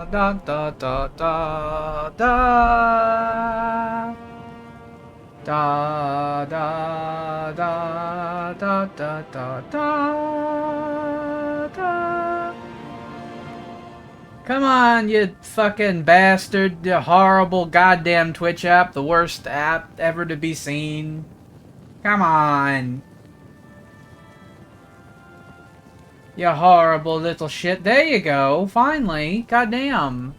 da da da da da da da da da da da da. Come on, you fucking bastard! You horrible goddamn Twitch app, the worst app ever to be seen. Come on. You horrible little shit. There you go. Finally. Goddamn.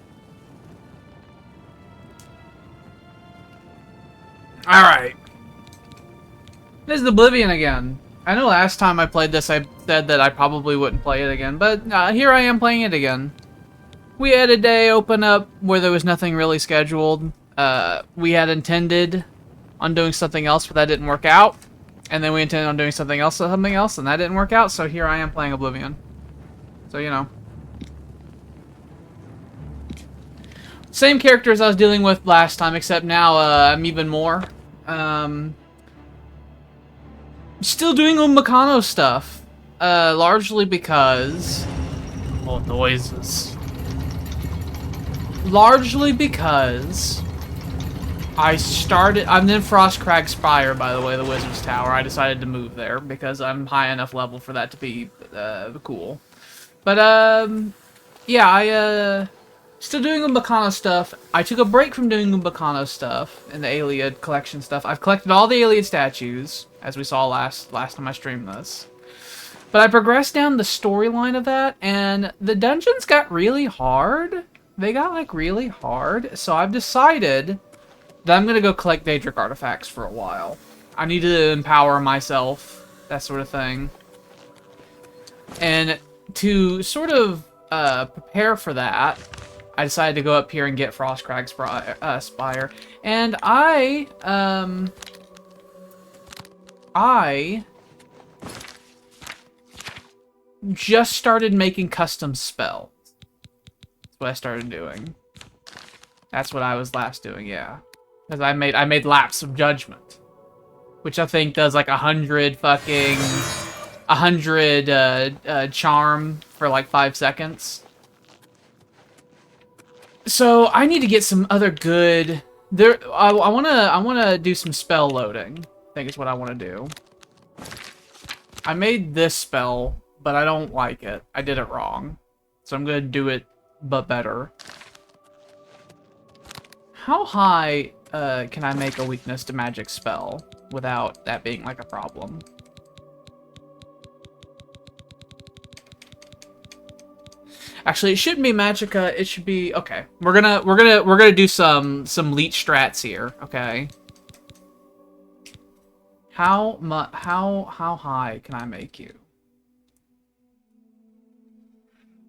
Alright. This is Oblivion again. I know last time I played this I said that I probably wouldn't play it again, but here I am playing it again. We had a day open up where there was nothing really scheduled. We had intended on doing something else, but that didn't work out. And then we intended on doing something else, and that didn't work out, so here I am playing Oblivion. So, you know. Same characters I was dealing with last time, except now I'm even more. Still doing Umekano stuff. Largely because... Oh, noises. Largely because... I'm in Frostcrag Spire, by the way, the Wizard's Tower. I decided to move there because I'm high enough level for that to be cool. But, yeah, I still doing Umekano stuff. I took a break from doing Umekano stuff and the Iliad collection stuff. I've collected all the Iliad statues, as we saw last time I streamed this. But I progressed down the storyline of that, and the dungeons got really hard. They got, like, really hard. So I've decided... that I'm going to go collect Daedric artifacts for a while. I need to empower myself, that sort of thing. And to sort of prepare for that, I decided to go up here and get Frostcrag Spire. And I just started making custom spells. That's what I started doing. That's what I was last doing, yeah. Because I made Lapse of Judgment, which I think does like 100 charm for like 5 seconds. So I need to get some other good. I wanna do some spell loading. I think is what I want to do. I made this spell, but I don't like it. I did it wrong, so I'm gonna do it, but better. How high can I make a weakness to magic spell without that being like a problem? Actually, it shouldn't be magicka. It should be okay. We're gonna do some leech strats here. Okay. How high can I make you?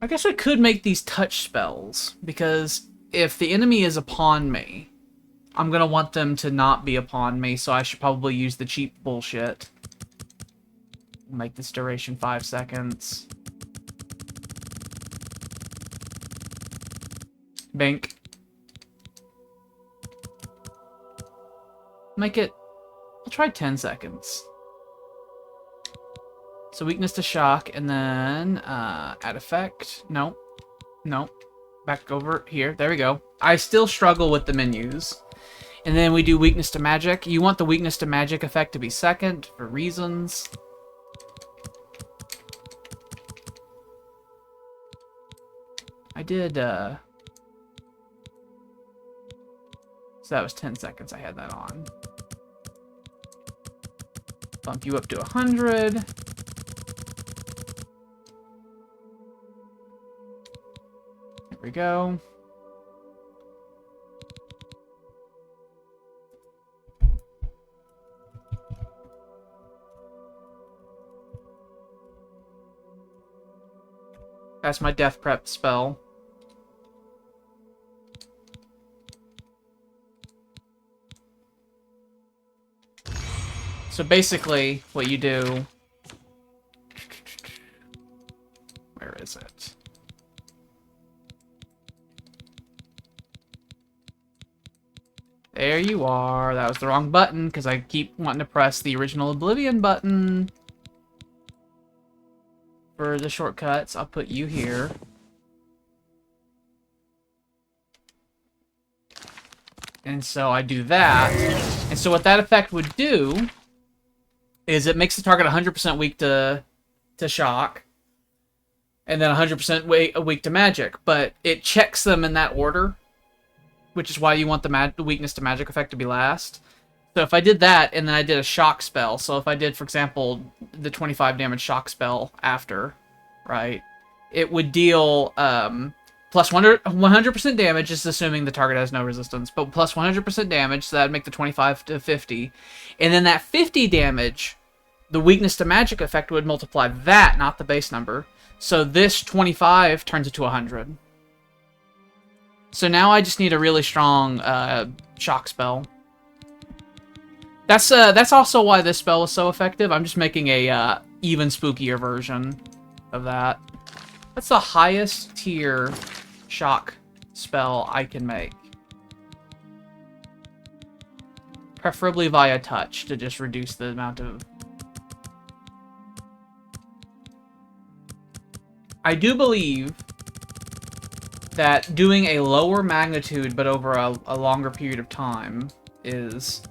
I guess I could make these touch spells because if the enemy is upon me, I'm gonna want them to not be upon me, so I should probably use the cheap bullshit. Make this duration 5 seconds. Bink. Make it... I'll try 10 seconds. So weakness to shock, and then add effect. No. No. Back over here. There we go. I still struggle with the menus. And then we do weakness to magic. You want the weakness to magic effect to be second for reasons. I did, so that was 10 seconds I had that on. Bump you up to 100. There we go. That's my death prep spell. So basically, what you do... Where is it? There you are. That was the wrong button, because I keep wanting to press the original Oblivion button. For the shortcuts, I'll put you here. And so I do that. And so what that effect would do is it makes the target 100% weak to shock, and then 100% weak to magic. But it checks them in that order, which is why you want the weakness to magic effect to be last. So if I did that, and then I did a shock spell, so if I did, for example, the 25 damage shock spell after, right, it would deal plus 100% damage, just assuming the target has no resistance, but plus 100% damage, so that would make the 25 to 50. And then that 50 damage, the weakness to magic effect would multiply that, not the base number. So this 25 turns into 100. So now I just need a really strong shock spell. That's also why this spell is so effective. I'm just making a even spookier version of that. That's the highest tier shock spell I can make. Preferably via touch to just reduce the amount of... I do believe that doing a lower magnitude but over a longer period of time is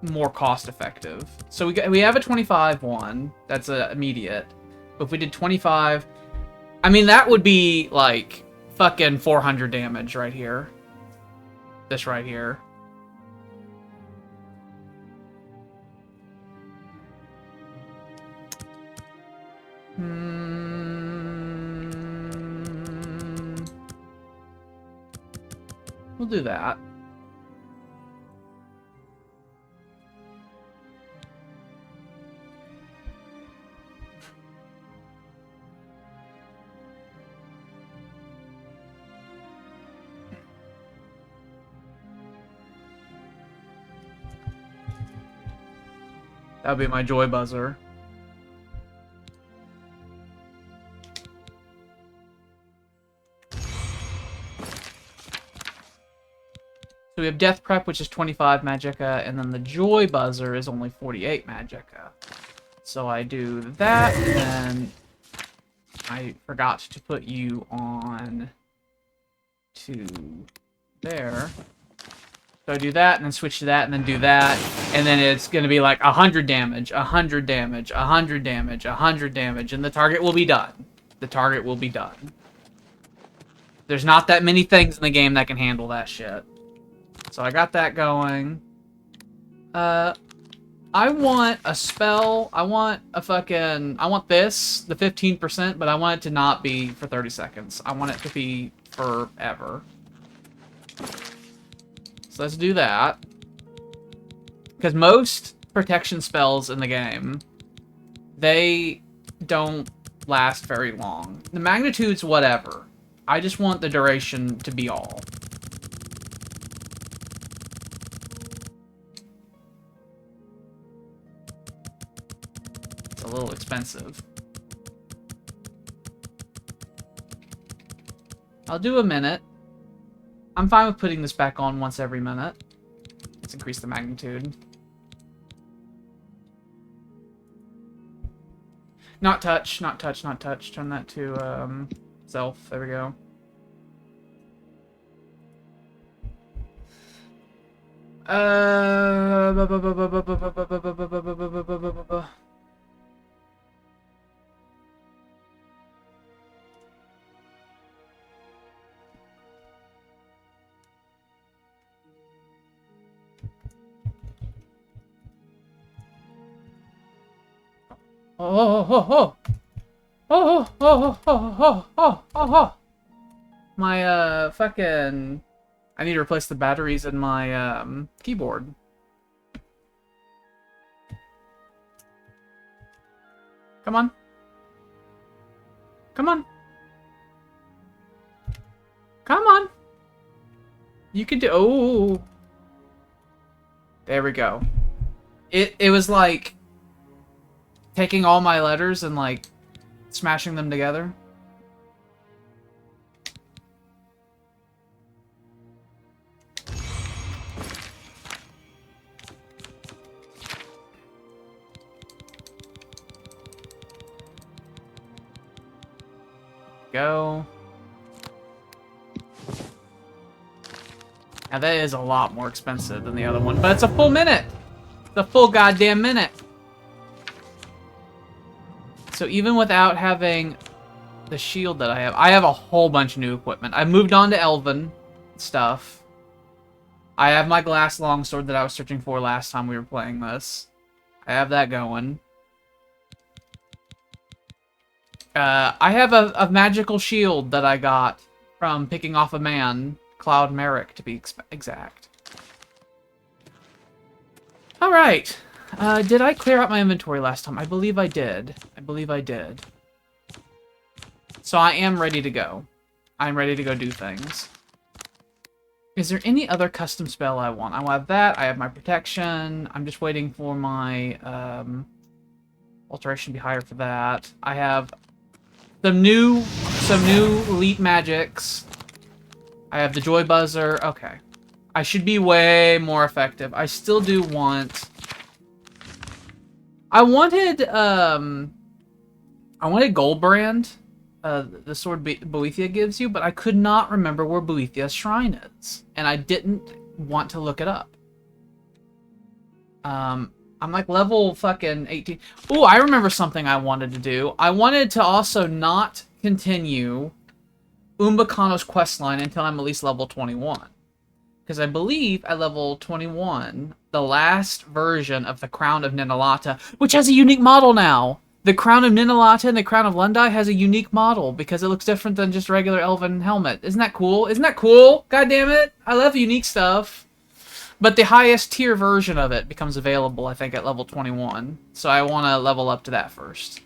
more cost effective. So we have a 25 one that's immediate. But if we did 25, I mean that would be like fucking 400 damage right here. This right here. We'll do that. That would be my joy buzzer. So we have Death Prep, which is 25 Magicka, and then the Joy Buzzer is only 48 Magicka. So I do that, and then I forgot to put you on to there. So I do that, and then switch to that, and then do that, and then it's going to be like 100 damage, 100 damage, 100 damage, 100 damage, and the target will be done. The target will be done. There's not that many things in the game that can handle that shit. So I got that going. I want a spell. I want this, the 15%, but I want it to not be for 30 seconds. I want it to be forever. So let's do that. Because most protection spells in the game, they don't last very long. The magnitude's whatever. I just want the duration to be all. It's a little expensive. I'll do a minute. I'm fine with putting this back on once every minute. Let's increase the magnitude. Not touch, not touch, not touch. Turn that to self. There we go. My, fucking... I need to replace the batteries in my, keyboard. Come on. Come on. Come on. You can do... Oh. There we go. It was like... taking all my letters and, like, smashing them together. Go. Now that is a lot more expensive than the other one, but it's a full minute. It's a full goddamn minute. So even without having the shield that I have a whole bunch of new equipment. I moved on to Elven stuff. I have my glass longsword that I was searching for last time we were playing this. I have that going. I have a magical shield that I got from picking off a man, Cloud Merrick, to be exact. Alright. Did I clear out my inventory last time? I believe I did. I believe I did. So I am ready to go. I'm ready to go do things. Is there any other custom spell I want? I have that. I have my protection. I'm just waiting for my alteration to be higher for that. I have some new elite magics. I have the joy buzzer. Okay. I should be way more effective. I still do want... I wanted Goldbrand, the sword Boethia gives you, but I could not remember where Boethia's shrine is, and I didn't want to look it up. I'm like level fucking 18. Ooh, I remember something I wanted to do. I wanted to also not continue Umbakano's questline until I'm at least level 21. Because I believe at level 21, the last version of the Crown of Ninalata, which has a unique model now. The Crown of Ninalata and the Crown of Lundai has a unique model because it looks different than just a regular elven helmet. Isn't that cool? Isn't that cool? God damn it. I love unique stuff. But the highest tier version of it becomes available, I think, at level 21. So I want to level up to that first.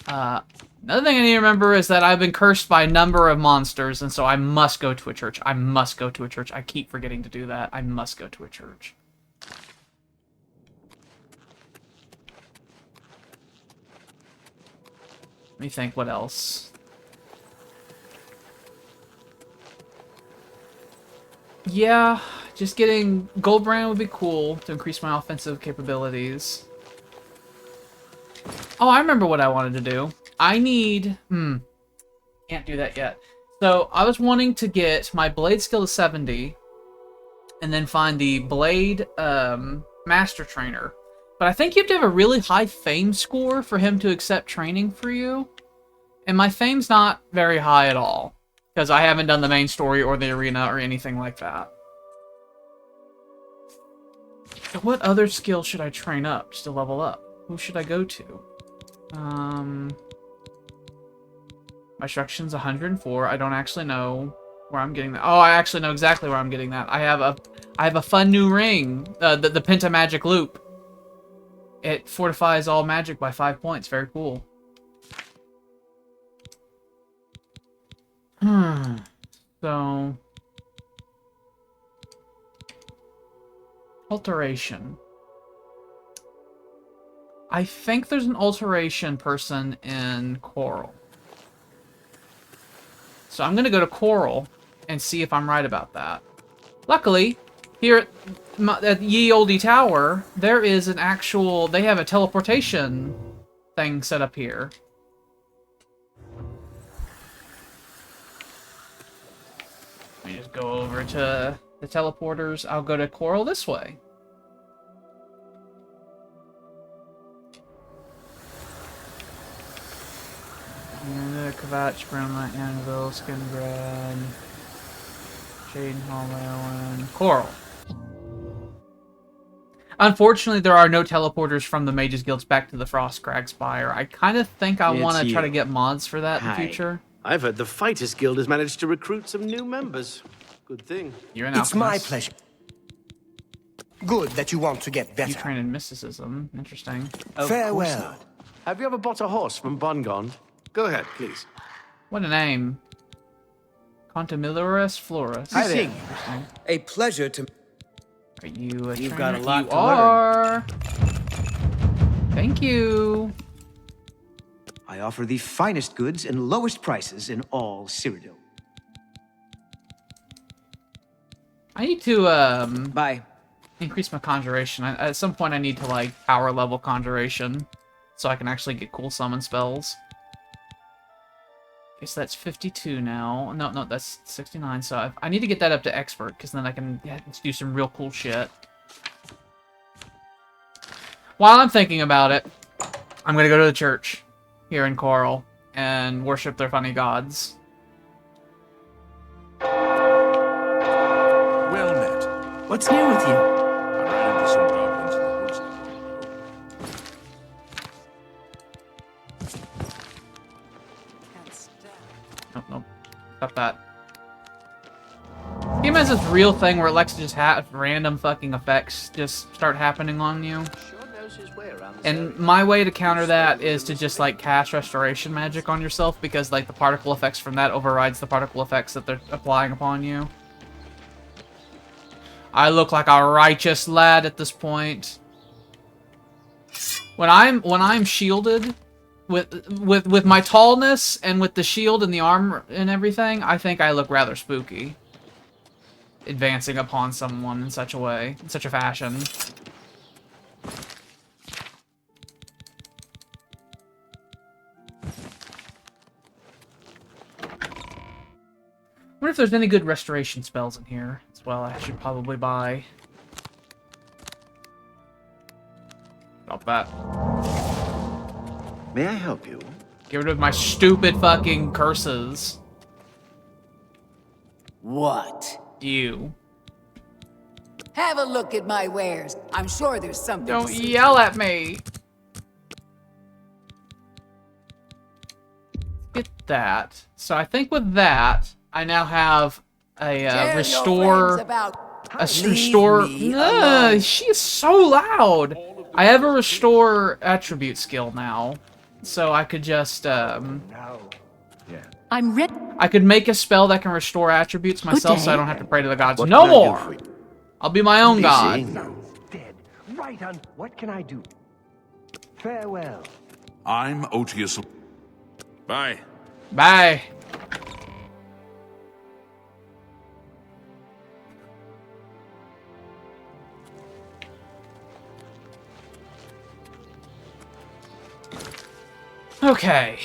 Another thing I need to remember is that I've been cursed by a number of monsters, and so I must go to a church. I must go to a church. I keep forgetting to do that. I must go to a church. Let me think, what else? Yeah, just getting Goldbrand would be cool to increase my offensive capabilities. Oh, I remember what I wanted to do. I need... Can't do that yet. So, I was wanting to get my blade skill to 70, and then find the blade master trainer. But I think you have to have a really high fame score for him to accept training for you. And my fame's not very high at all. Because I haven't done the main story or the arena or anything like that. So what other skill should I train up just to level up? Who should I go to? My instruction's 104. I don't actually know where I'm getting that. Oh, I actually know exactly where I'm getting that. I have a fun new ring. The Pentamagic Loop. It fortifies all magic by 5 points. Very cool. So... Alteration. I think there's an alteration person in Coral. So I'm going to go to Coral and see if I'm right about that. Luckily, here at Ye Olde Tower, there is an actual... They have a teleportation thing set up here. Let me just go over to the teleporters. I'll go to Coral this way. Kvatch, Brownlight, Annabelle, Skingrad, Jade, Hallman, Coral. Unfortunately, there are no teleporters from the Mages Guilds back to the Frostcrag Spire. I kind of think I want to try to get mods for that in the future. I've heard the Fighters Guild has managed to recruit some new members. Good thing. You're an alchemist. It's my pleasure. Good that you want to get better. You train in mysticism. Interesting. Farewell. Have you ever bought a horse from Bongond? Go ahead, please. What a name. Contamilorus Florus. Hi there. A pleasure to... Are you a You've trainer? got a lot you to are. Thank you. I offer the finest goods and lowest prices in all Cyrodiil. I need to, Bye. increase my conjuration. At some point I need to, like, power level conjuration. So I can actually get cool summon spells. Okay, so that's 52 now. No, that's 69. So I need to get that up to expert, because then I can do some real cool shit. While I'm thinking about it, I'm gonna go to the church here in Coral and worship their funny gods. Well met. What's new with you? I ran into some goblins in the woods not long ago. Nope. Stop that. Game has this real thing where it likes to just have random fucking effects just start happening on you. Sure knows his way around this And area. my way to counter that is to just, like, cast restoration magic on yourself, because, like, the particle effects from that overrides the particle effects that they're applying upon you. I look like a righteous lad at this point. When I'm shielded, with my tallness and with the shield and the armor and everything, I think I look rather spooky. Advancing upon someone in such a way, in such a fashion. I wonder if there's any good restoration spells in here as well. I should probably buy. Stop that. May I help you? Get rid of my stupid fucking curses. What? You. Have a look at my wares. I'm sure there's something. Don't to see. yell at me. Get that. So I think with that, I now have a Tell your restore. friends about A restore. me alone. She is so loud. I have a restore attribute skill now, so I could just I'm ready. I could make a spell that can restore attributes myself, so I day. don't have to pray to the gods What no can I do more. for you? I'll be my own god. Busy? Dead. Right on. What can I do? Farewell. I'm Otius. Bye. Bye. Okay.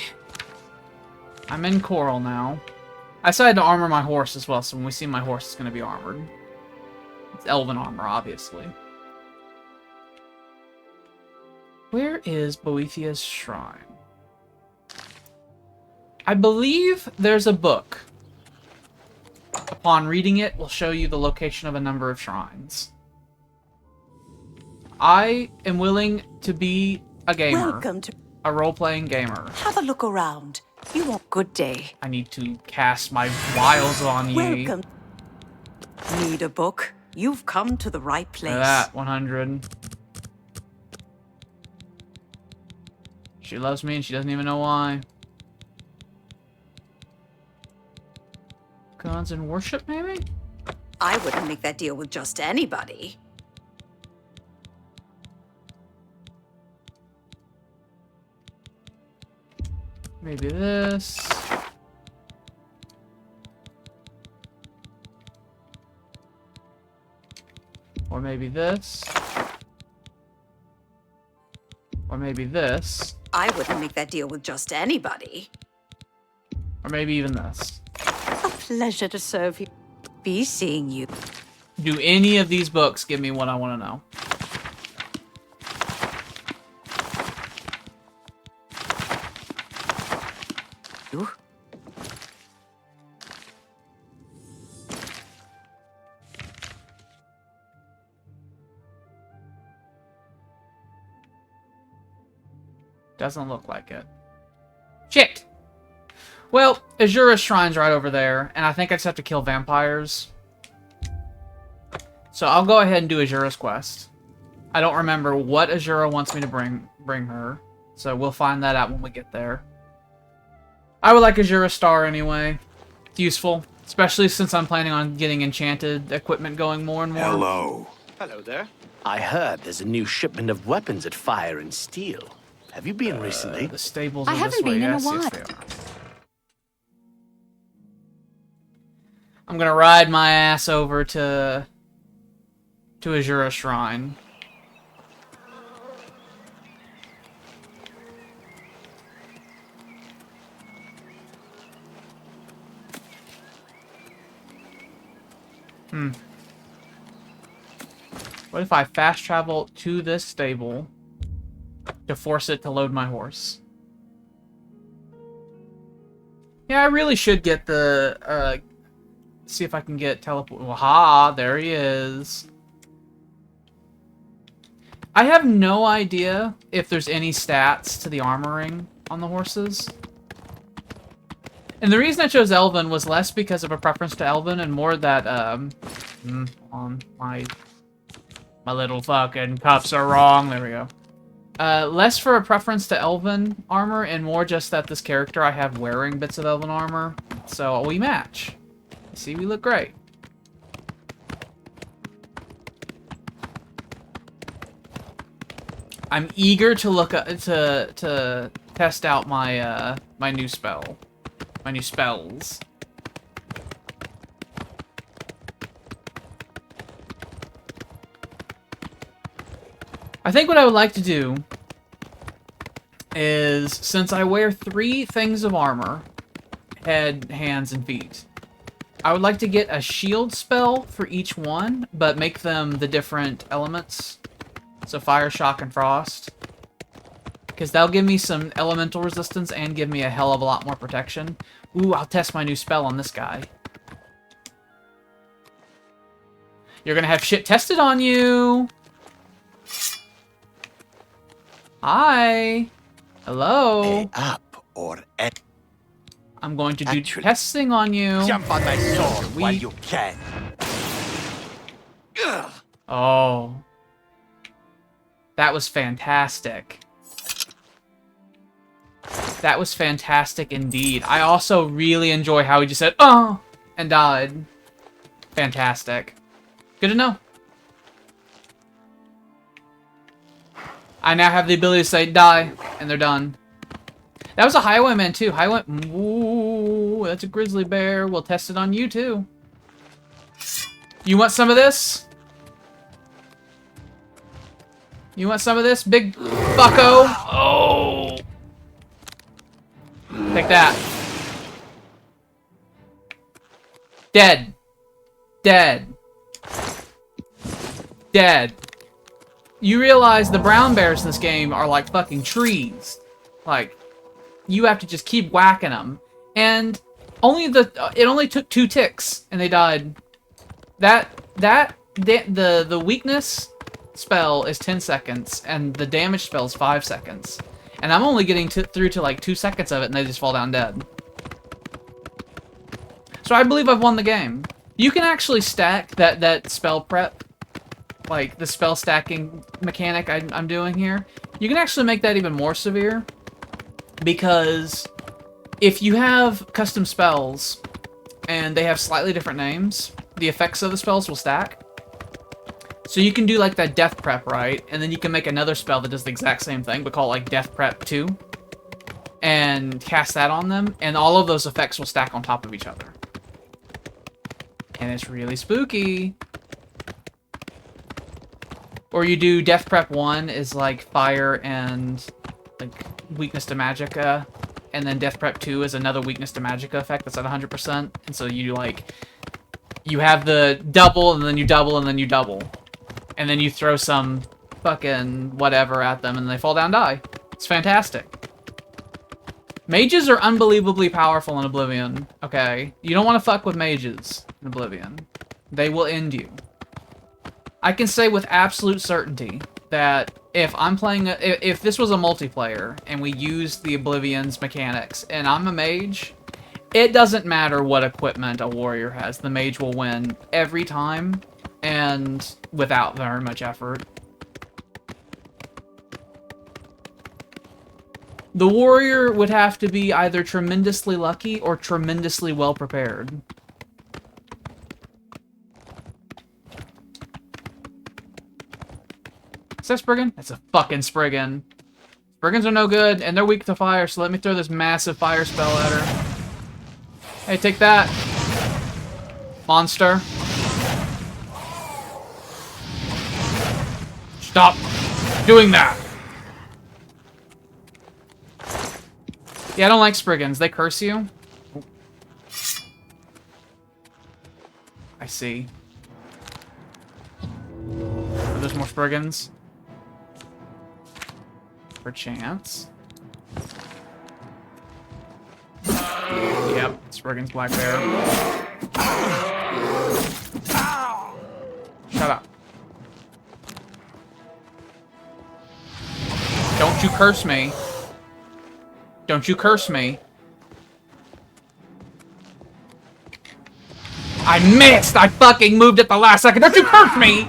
I'm in Coral now. I decided to armor my horse as well, so when we see my horse, it's going to be armored. It's elven armor, obviously. Where is Boethia's shrine? I believe there's a book. Upon reading it, will show you the location of a number of shrines. I am willing to be a gamer. Welcome to. A role-playing gamer. Have a look around. You want good day. I need to cast my wiles on ye. Welcome. Need a book? You've come to the right place. Look at that, 100. She loves me and she doesn't even know why. Gods and worship, maybe? I wouldn't make that deal with just anybody. Maybe this. Or maybe this. Or maybe this. I wouldn't make that deal with just anybody. Or maybe even this. A pleasure to serve you. Be seeing you. Do any of these books give me what I want to know? Ooh. Doesn't look like it. Shit! Well, Azura's Shrine's right over there, and I think I just have to kill vampires. So I'll go ahead and do Azura's quest. I don't remember what Azura wants me to bring her, so we'll find that out when we get there. I would like Azura Star anyway. It's useful, especially since I'm planning on getting enchanted equipment going more and more. Hello. Hello there. I heard there's a new shipment of weapons at Fire and Steel. Have you been recently? The stables I are haven't this way. been in a Yes, yes, while. they are. I'm gonna ride my ass over to Azura Shrine. What if I fast travel to this stable to force it to load my horse? Yeah, I really should get the, see if I can get teleport. Aha, there he is. I have no idea if there's any stats to the armoring on the horses. And the reason I chose Elven was less because of a preference to Elven and more that, on my little fucking cuffs are wrong. There we go. Less for a preference to Elven armor and more just that this character I have wearing bits of Elven armor. So we match. See, we look great. I'm eager to look to test out my my new spell. My new spells. I think what I would like to do is, since I wear 3 things of armor, head, hands, and feet, I would like to get a shield spell for each one, but make them the different elements. So fire, shock, and frost. Because that'll give me some elemental resistance and give me a hell of a lot more protection. Ooh, I'll test my new spell on this guy. You're gonna have shit tested on you! Hi! Hello! Pay up or I'm going to do Actually, testing on you. jump on my sword while Weak. you can. Ugh. Oh. That was fantastic. That was fantastic indeed. I also really enjoy how he just said, "Oh!" and died. Fantastic. Good to know. I now have the ability to say, "Die," and they're done. That was a highwayman too. Ooh, that's a grizzly bear. We'll test it on you too. You want some of this? You want some of this, big bucko? Oh! Take that. Dead. Dead. Dead. You realize the brown bears in this game are like fucking trees. Like, you have to just keep whacking them. And it only took 2 ticks and they died. The weakness spell is 10 seconds and the damage spell is 5 seconds. And I'm only getting through to like 2 seconds of it and they just fall down dead. So I believe I've won the game. You can actually stack that spell prep, like the spell stacking mechanic I'm doing here. You can actually make that even more severe. Because if you have custom spells and they have slightly different names, the effects of the spells will stack. So you can do like that death prep, right? And then you can make another spell that does the exact same thing, but call it like death prep 2. And cast that on them, and all of those effects will stack on top of each other. And it's really spooky. Or you do death prep 1 is like fire and like weakness to magicka, and then death prep 2 is another weakness to magicka effect that's at 100%. And so you like, you have the double, and then you double, and then you double. And then you throw some fucking whatever at them, and they fall down and die. It's fantastic. Mages are unbelievably powerful in Oblivion, okay? You don't want to fuck with mages in Oblivion. They will end you. I can say with absolute certainty that if I'm playing, if this was a multiplayer, and we used the Oblivion's mechanics, and I'm a mage, it doesn't matter what equipment a warrior has. The mage will win every time, and without very much effort. The warrior would have to be either tremendously lucky or tremendously well prepared. Is that Spriggan? That's a fucking Spriggan. Spriggans are no good, and they're weak to fire, so let me throw this massive fire spell at her. Hey, take that. Monster. Stop doing that. Yeah, I don't like Spriggans. They curse you. I see. Spriggans. Perchance. Yep, Spriggan's Black Bear. Shut up. Don't you curse me. Don't you curse me. I missed! I fucking moved at the last second. Don't you curse me!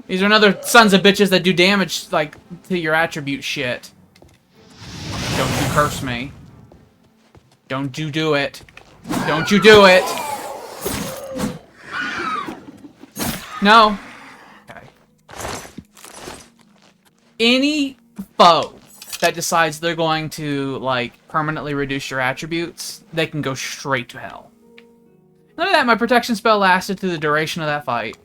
These are another sons of bitches that do damage, like, to your attribute shit. Don't you curse me. Don't you do it. Don't you do it! No. Okay. Any foe that decides they're going to, like, permanently reduce your attributes, they can go straight to hell. Look at that, my protection spell lasted through the duration of that fight.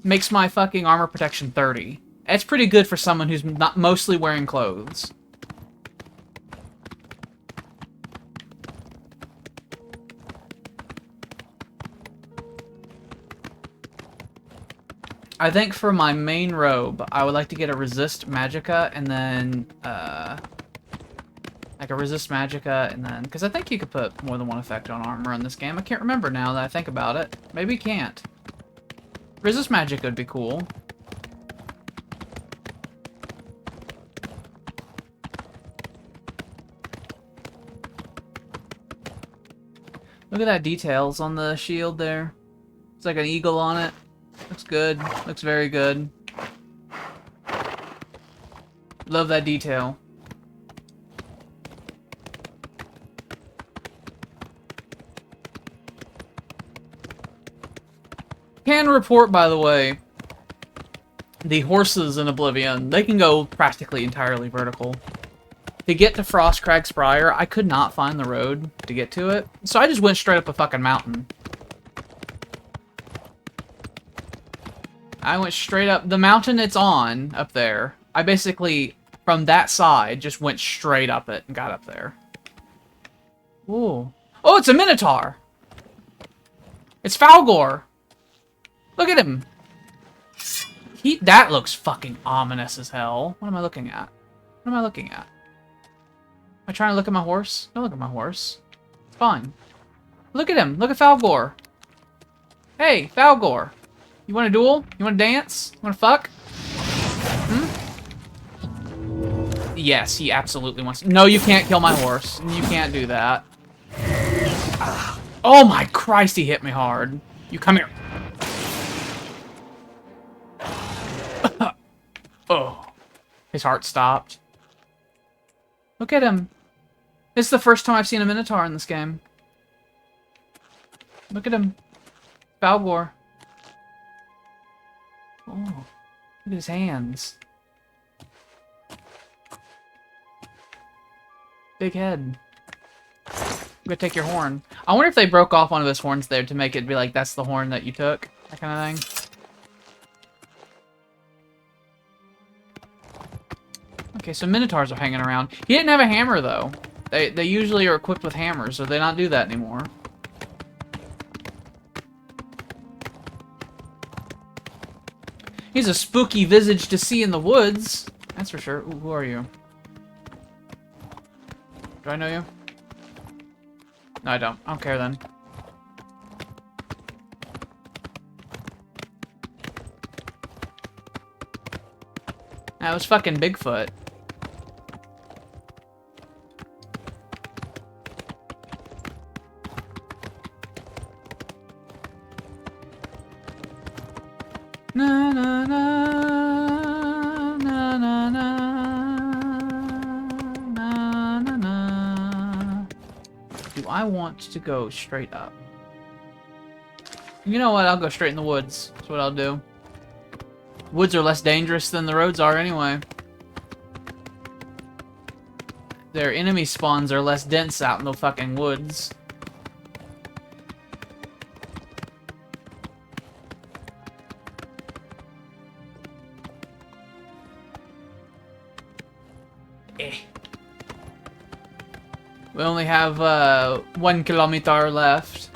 Makes my fucking armor protection 30. That's pretty good for someone who's not mostly wearing clothes. I think for my main robe, I would like to get a resist magicka and then, like a resist magicka and then, because I think you could put more than one effect on armor in this game. I can't remember now that I think about it. Maybe you can't. Resist magicka would be cool. Look at that details on the shield there. It's like an eagle on it. Looks good. Looks very good. Love that detail. Can report, by the way, the horses in Oblivion, they can go practically entirely vertical. To get to Frostcrag Spire, I could not find the road to get to it, so I just went straight up a fucking mountain. I went straight up the mountain it's on up there. I basically, from that side, just went straight up it and got up there. Ooh. Oh, it's a Minotaur! It's Falgor! Look at him! That looks fucking ominous as hell. What am I looking at? What am I looking at? Am I trying to look at my horse? Don't look at my horse. It's fine. Look at him! Look at Falgor! Hey, Falgor! You want a duel? You want to dance? You want to fuck? Hmm? Yes, he absolutely wants to. No, you can't kill my horse. You can't do that. Oh my Christ, he hit me hard. You come here. Oh. His heart stopped. Look at him. This is the first time I've seen a Minotaur in this game. Look at him. Falgor. Oh, look at his hands. Big head. I'm gonna take your horn. I wonder if they broke off one of his horns there to make it be like, that's the horn that you took. That kind of thing. Okay, so Minotaurs are hanging around. He didn't have a hammer, though. They usually are equipped with hammers, so they not do that anymore. He's a spooky visage to see in the woods. That's for sure. Ooh, who are you? Do I know you? No, I don't. I don't care then. That was fucking Bigfoot. Na na na na na na na na. Do I want to go straight up? You know what? I'll go straight in the woods. That's what I'll do. Woods are less dangerous than the roads are anyway. Their enemy spawns are less dense out in the fucking woods. We only have 1 kilometer left.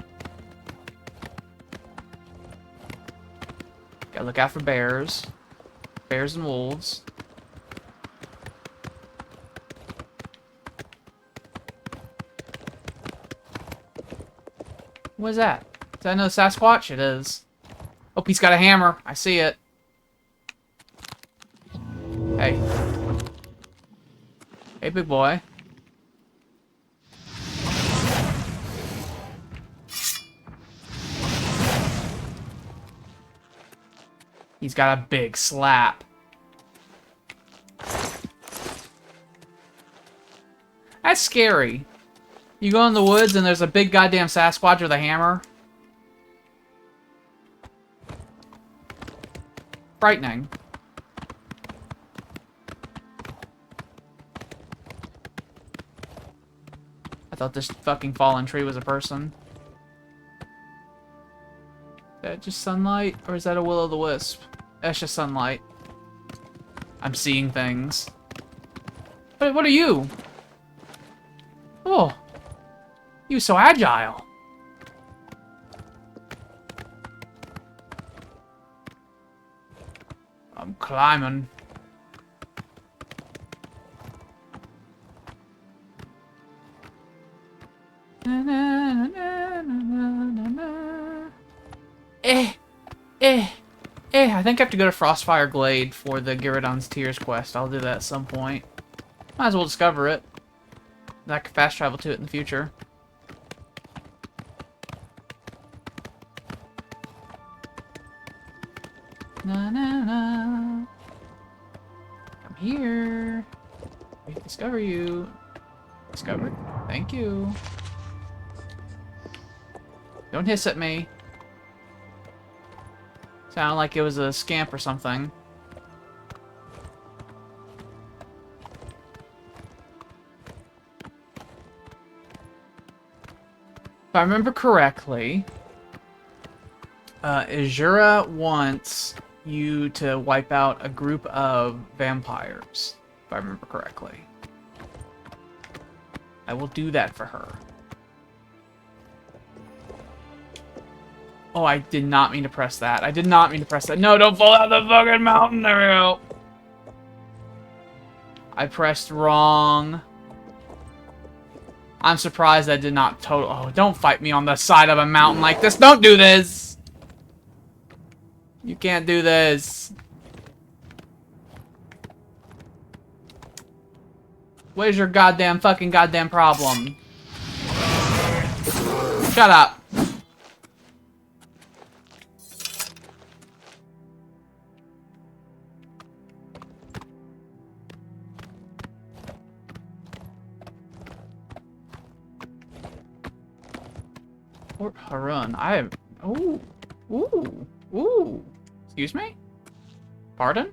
Gotta look out for bears. Bears and wolves. What is that? Is that another Sasquatch? It is. Oh, he's got a hammer. I see it. Hey. Hey, big boy. He's got a big slap. That's scary. You go in the woods and there's a big goddamn Sasquatch with a hammer. Frightening. I thought this fucking fallen tree was a person. Is that just sunlight? Or is that a will-o'-the-wisp? That's just sunlight. I'm seeing things. What are you? Oh. You so agile. I'm climbing. Na, na, na, na, na, na. I think I have to go to Frostfire Glade for the Gyrodon's Tears quest. I'll do that at some point. Might as well discover it. I can fast travel to it in the future. Na na na. Come here. We can discover you. Discovered. Thank you. Don't hiss at me. Sounded like it was a scamp or something. If I remember correctly, Azura wants you to wipe out a group of vampires, if I remember correctly. I will do that for her. Oh, I did not mean to press that. I did not mean to press that. No, don't fall out the fucking mountain. There we go. I pressed wrong. I'm surprised I did not total... Oh, don't fight me on the side of a mountain like this. Don't do this. You can't do this. What is your goddamn problem? Shut up. Fort Harun. I have... Ooh. Ooh. Ooh. Excuse me? Pardon?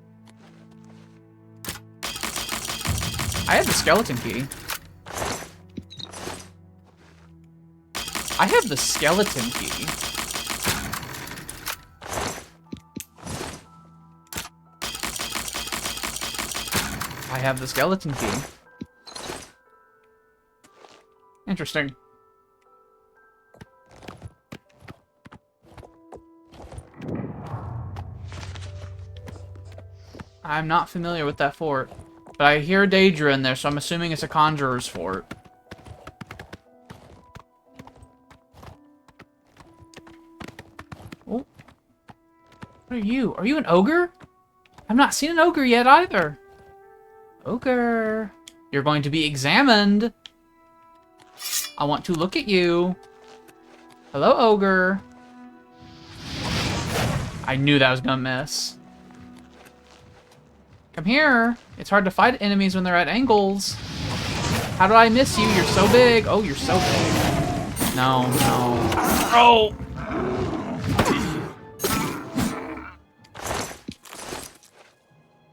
I have the skeleton key. I have the skeleton key. I have the skeleton key. Interesting. I'm not familiar with that fort. But I hear Daedra in there, so I'm assuming it's a conjurer's fort. Oh. What are you? Are you an ogre? I've not seen an ogre yet either. Ogre. You're going to be examined. I want to look at you. Hello, ogre. I knew that was gonna miss. Come here. It's hard to fight enemies when they're at angles. How did I miss you? You're so big. Oh, you're so big. No, no. Oh!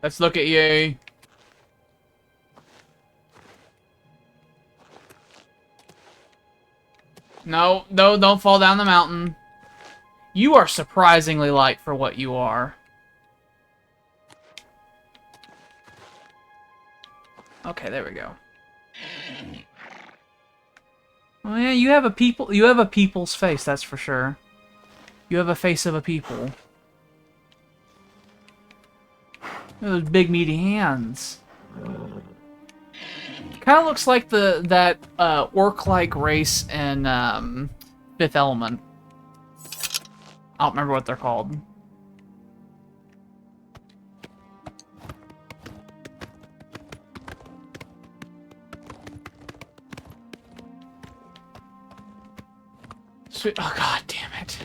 Let's look at you. No, no, don't fall down the mountain. You are surprisingly light for what you are. Okay, there we go. Oh yeah, you have a people's face, that's for sure. You have a face of a people. Those big meaty hands. Kind of looks like that orc-like race in Fifth Element. I don't remember what they're called. Sweet. Oh, god damn it.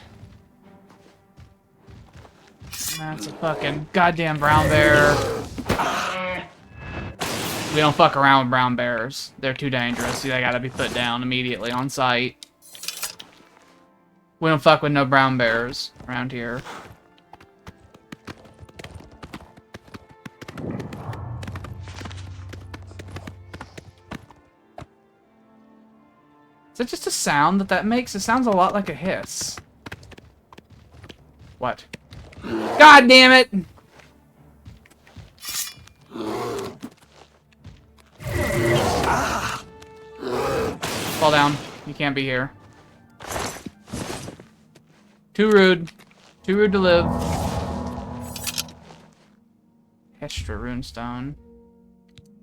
That's a fucking goddamn brown bear. We don't fuck around with brown bears. They're too dangerous. They gotta be put down immediately on sight. We don't fuck with no brown bears around here. Is that just a sound that makes? It sounds a lot like a hiss. What? God damn it! Fall down. You can't be here. Too rude. Too rude to live. Extra runestone.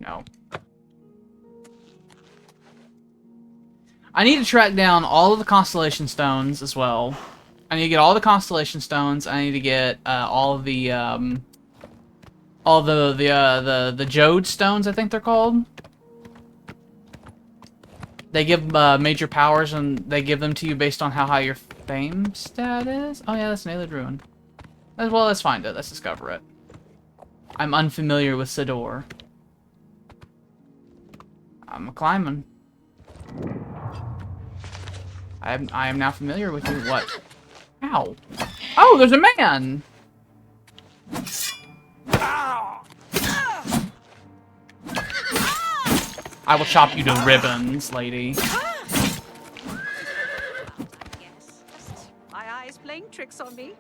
No. I need to track down all of the constellation stones as well. I need to get all the constellation stones. I need to get all of the Jode stones, I think they're called. They give major powers, and they give them to you based on how high your fame stat is. Oh yeah, that's an alien ruin. Well, let's find it. Let's discover it. I'm unfamiliar with Sidor. I'm a climbing. I am now familiar with you. What? Ow! Oh, there's a man. I will chop you to ribbons, lady. My eyes playing tricks on me.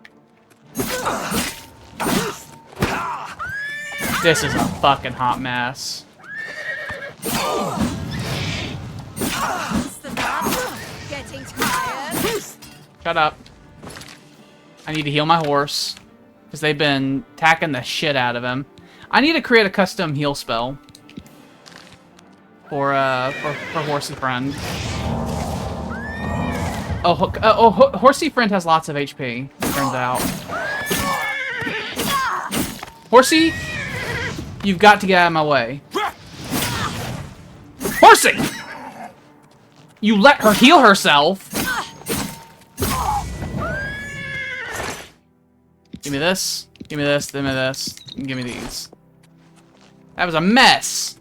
This is a fucking hot mess. Getting tired. Shut up. I need to heal my horse, because they've been attacking the shit out of him. I need to create a custom heal spell for Horsey Friend. Horsey Friend has lots of HP, turns out. Horsey, you've got to get out of my way. Horsey! You let her heal herself! Give me this, give me this, give me this, and give me these. That was a mess!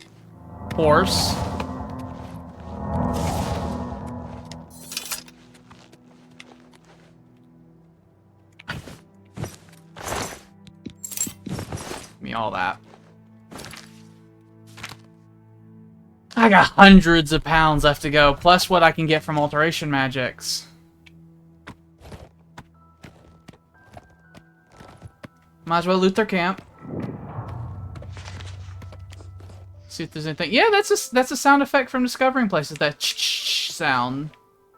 Horse. Give me all that. I got hundreds of pounds left to go, plus what I can get from alteration magics. Might as well loot their camp. See if there's anything. Yeah, that's a sound effect from discovering places. That sound.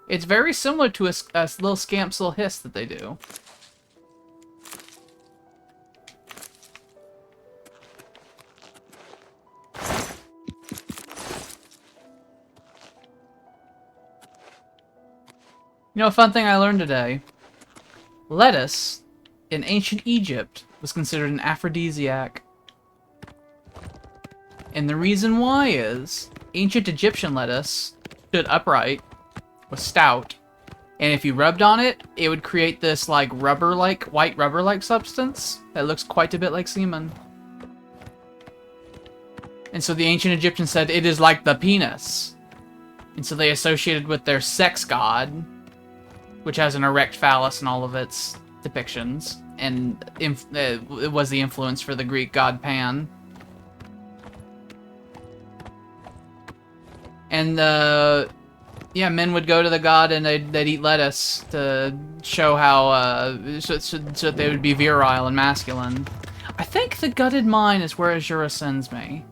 It's very similar to a little scamp's little hiss that they do. You know, a fun thing I learned today. Lettuce in ancient Egypt was considered an aphrodisiac. And the reason why is, ancient Egyptian lettuce stood upright, was stout, and if you rubbed on it, it would create this like rubber-like, white rubber-like substance that looks quite a bit like semen. And so the ancient Egyptians said it is like the penis. And so they associated with their sex god, which has an erect phallus in all of its depictions, and it was the influence for the Greek god Pan. And yeah, men would go to the god and they'd eat lettuce to show how so that they would be virile and masculine. I think the gutted mine is where Azura sends me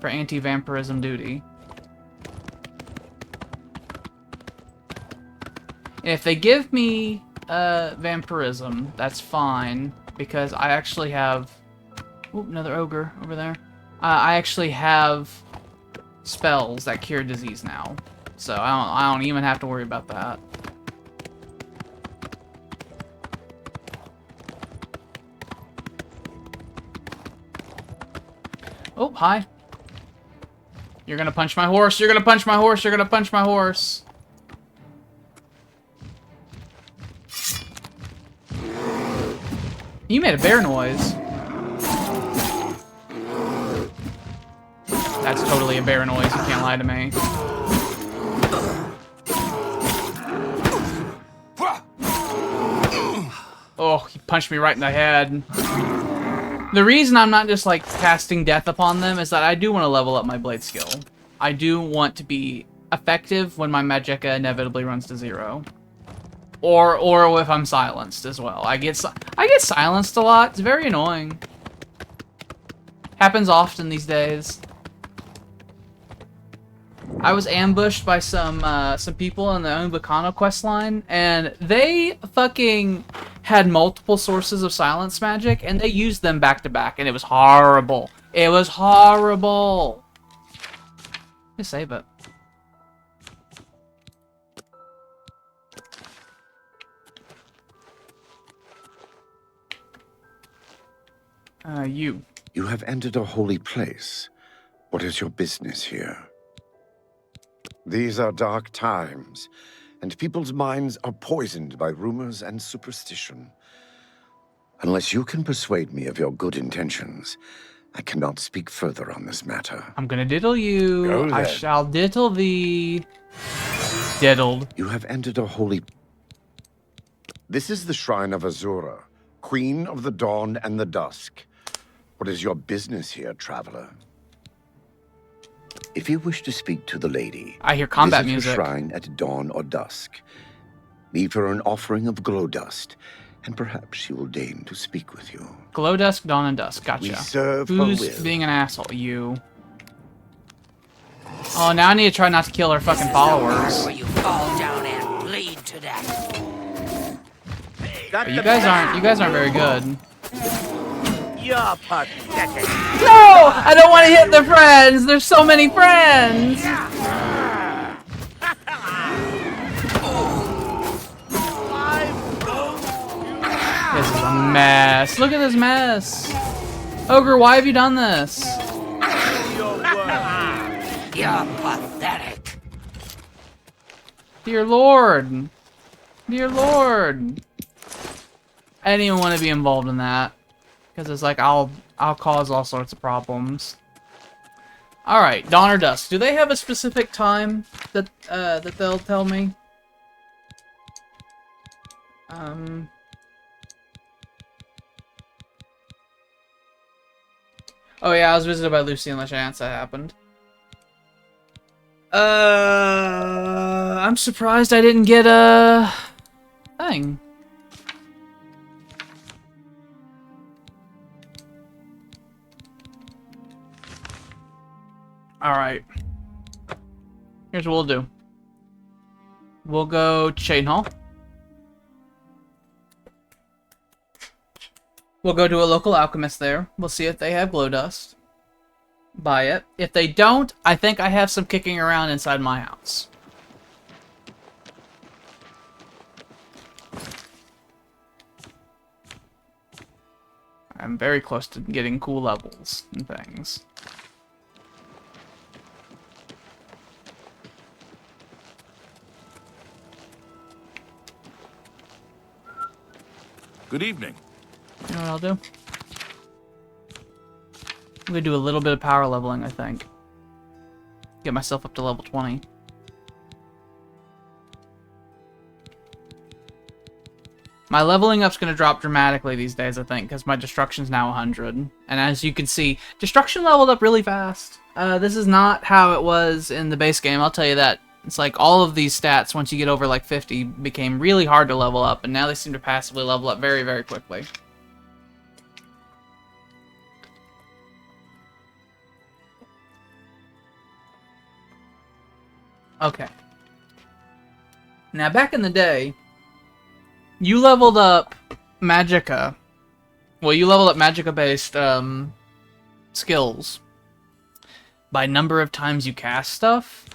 for anti-vampirism duty. And if they give me vampirism. That's fine, because I actually have... Oop, another ogre over there. I actually have spells that cure disease now. So I don't even have to worry about that. Oh, hi. You're gonna punch my horse, you're gonna punch my horse, you're gonna punch my horse. You made a bear noise. That's totally a bear noise, you can't lie to me. Oh, he punched me right in the head. The reason I'm not just, like, casting death upon them is that I do want to level up my blade skill. I do want to be effective when my magicka inevitably runs to 0. Or if I'm silenced as well. I get silenced a lot. It's very annoying. Happens often these days. I was ambushed by some people in the Umbacano questline, and they fucking had multiple sources of silence magic, and they used them back to back, and it was horrible. It was horrible. Just save it. You. You have entered a holy place. What is your business here? These are dark times, and people's minds are poisoned by rumors and superstition. Unless you can persuade me of your good intentions, I cannot speak further on this matter. I'm gonna diddle you. Go I then. shall diddle thee. Diddled. You have entered a holy... This is the shrine of Azura, Queen of the Dawn and the Dusk. What is your business here, traveler? If you wish to speak to the lady, I hear combat visit music. her shrine at dawn or dusk. Leave her an offering of glow dust, and perhaps she will deign to speak with you. Glow dusk, dawn, and dusk. Gotcha. We serve her Who's will. being an asshole? You. Oh, now I need to try not to kill our fucking followers. Where you fall down and bleed to death. But you guys aren't very good. You're pathetic. No! I don't want to hit the friends! There's so many friends! This is a mess. Look at this mess. Ogre, why have you done this? You're pathetic. Dear Lord. Dear Lord. I didn't even want to be involved in that. Because it's like, I'll cause all sorts of problems. Alright, dawn or dusk. Do they have a specific time that that they'll tell me? Oh yeah, I was visited by Lucy and LaChance. That happened. I'm surprised I didn't get a thing. Alright. Here's what we'll do. We'll go to Chain Hall. We'll go to a local alchemist there. We'll see if they have glow dust. Buy it. If they don't, I think I have some kicking around inside my house. I'm very close to getting cool levels and things. Good evening. You know what I'll do? I'm gonna do a little bit of power leveling, I think. Get myself up to level 20. My leveling up's gonna drop dramatically these days, I think, because my destruction's now 100. And as you can see, destruction leveled up really fast. This is not how it was in the base game, I'll tell you that. It's like all of these stats, once you get over like 50, became really hard to level up, and now they seem to passively level up very, very quickly. Okay. Now, back in the day, You leveled up Magicka. Well, you leveled up Magicka-based skills by number of times you cast stuff.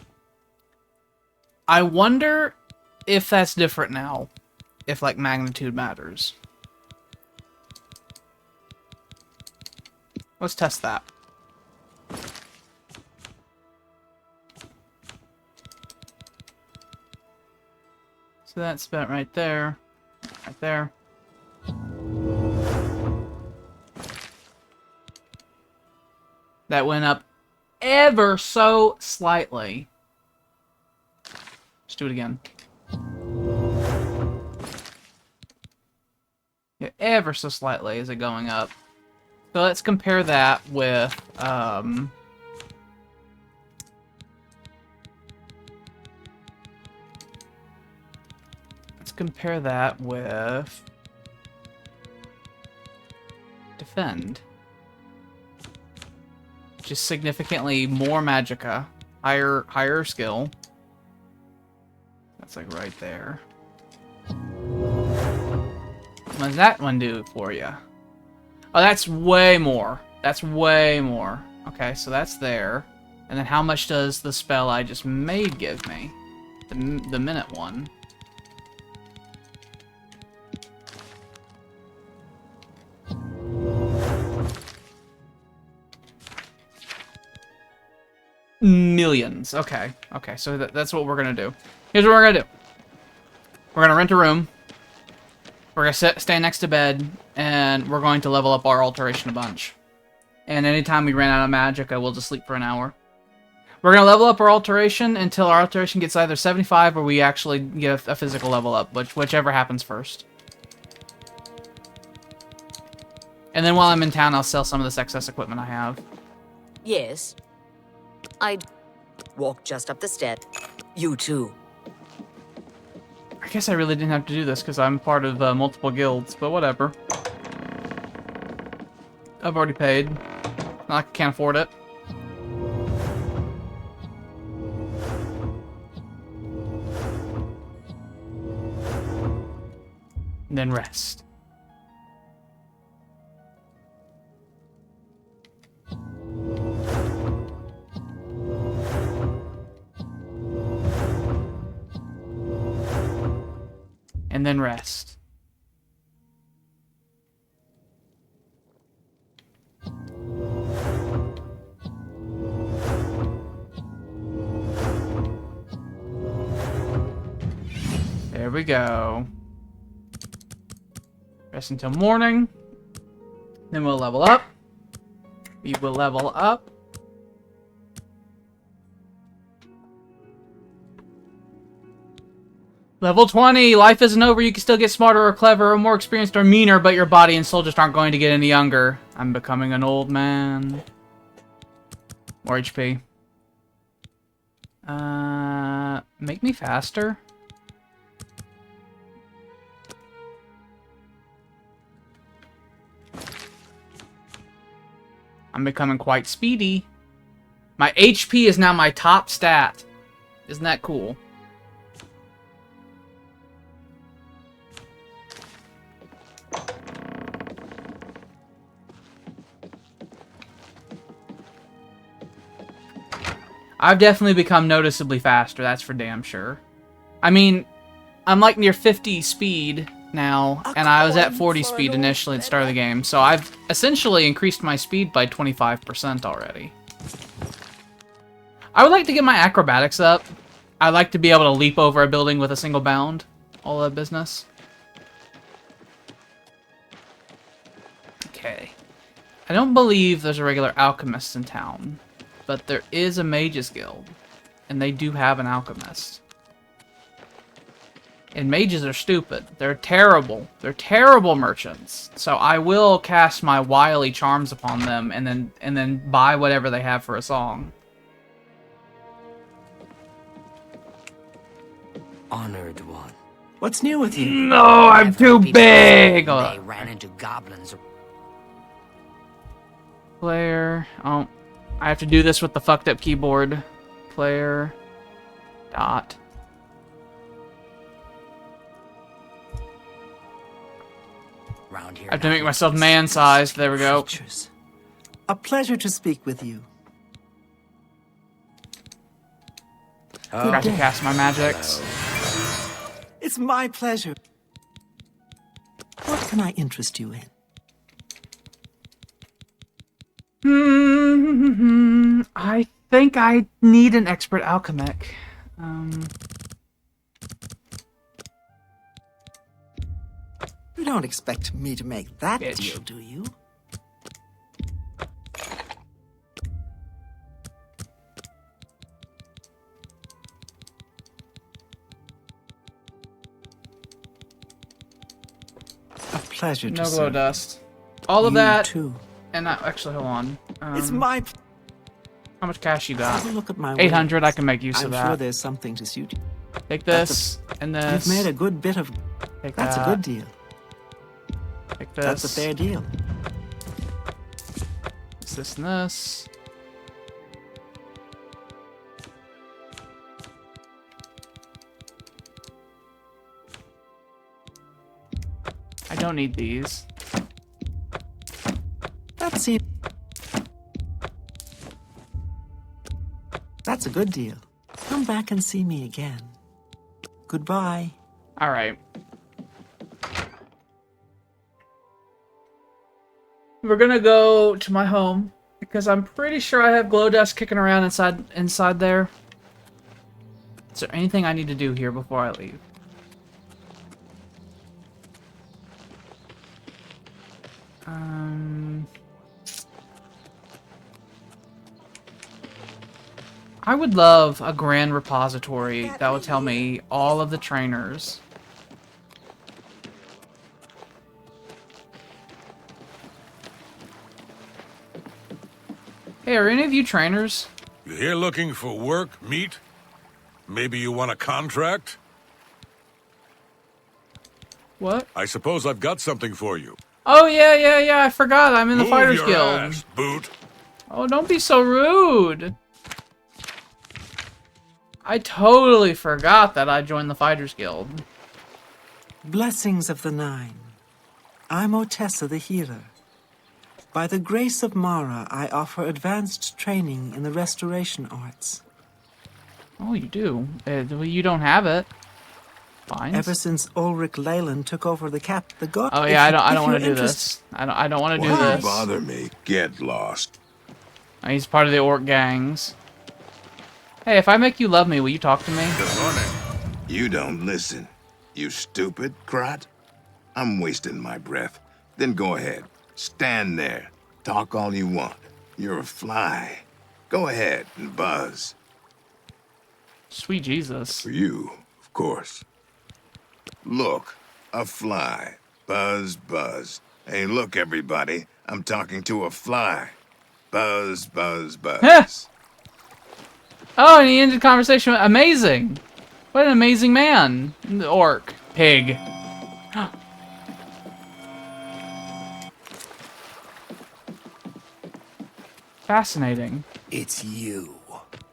I wonder if that's different now. If, like, magnitude matters. Let's test that. So that's about right there. Right there. That went up ever so slightly. Let's do it again. Yeah, ever so slightly is it going up. So let's compare that with, let's compare that with Defend. Which is significantly more Magicka. Higher skill. That's like right there. What does that one do for you? Oh, that's way more. That's way more. Okay, so that's there. And then how much does the spell I just made give me? The minute one. Millions. Okay. Okay, so that's what we're gonna do. Here's what we're gonna do. We're gonna rent a room. We're gonna stand next to bed, and we're going to level up our alteration a bunch. And anytime we ran out of Magicka, we'll just sleep for an hour. We're gonna level up our alteration until our alteration gets either 75 or we actually get a physical level up, whichever happens first. And then while I'm in town, I'll sell some of this excess equipment I have. Yes. I'd walk just up the stairs. You too. I guess I really didn't have to do this because I'm part of multiple guilds, but whatever. I've already paid. I can't afford it. And then rest. And then rest. There we go. Rest until morning. Then we'll level up. We will level up. Level 20! Life isn't over. You can still get smarter or clever or more experienced or meaner, but your body and soul just aren't going to get any younger. I'm becoming an old man. More HP. Make me faster? I'm becoming quite speedy. My HP is now my top stat. Isn't that cool? I've definitely become noticeably faster, that's for damn sure. I mean, I'm like near 50 speed now, and I was at 40 speed initially at the start of the game, so I've essentially increased my speed by 25% already. I would like to get my acrobatics up. I'd like to be able to leap over a building with a single bound. All that business. Okay. I don't believe there's a regular alchemist in town. But there is a mages guild, and they do have an alchemist. And mages are stupid. They're terrible. They're terrible merchants. So I will cast my wily charms upon them, and then buy whatever they have for a song. Honored one. What's new with you? No, I'm too big. They ran into goblins. Player. Oh. I have to do this with the fucked up keyboard. Player. Dot. round here. I have to make myself man-sized. There we go. Creatures. A pleasure to speak with you. Forgot to cast my magics. It's my pleasure. What can I interest you in? I think I need an expert alchemic. You don't expect me to make that Bitch. deal, do you? A pleasure to No glow serve. dust. All of You that. too. And actually, hold on. It's my. How much cash you got? Have a look at my 800. I wares. can make use I'm of sure that. there's something to suit you. Take this and this. You've made a good bit of. Take That's that. a good deal. Take this. That's a fair deal. This and this. I don't need these. That's it. That's a good deal. Come back and see me again. Goodbye. All right. We're gonna go to my home because I'm pretty sure I have glow dust kicking around inside there. Is there anything I need to do here before I leave? I would love a grand repository that would tell me all of the trainers. Hey, are any of you trainers? You here looking for work, meat? Maybe you want a contract? What? I suppose I've got something for you. Oh, yeah, I forgot. I'm in the Move Fighters your Guild. ass, boot. Oh, don't be so rude. I totally forgot that I joined the Fighters Guild. Blessings of the Nine. I'm Otessa the healer. By the grace of Mara, I offer advanced training in the restoration arts. Oh, you do? Well, you don't have it. Fine. Ever since Ulrich Leyland took over the god. Oh yeah, I don't want to do this. I don't want to do Why this. bother me? Get lost. He's part of the orc gangs. Hey, if I make you love me, will you talk to me? Good morning. You don't listen. You stupid crot. I'm wasting my breath. Then go ahead. Stand there. Talk all you want. You're a fly. Go ahead and buzz. Sweet Jesus. For you, of course. Look, a fly. Buzz, buzz. Hey, look, everybody. I'm talking to a fly. Buzz, buzz, buzz. Oh, and he ended the conversation with amazing. What an amazing man. The orc. Pig. Fascinating. It's you.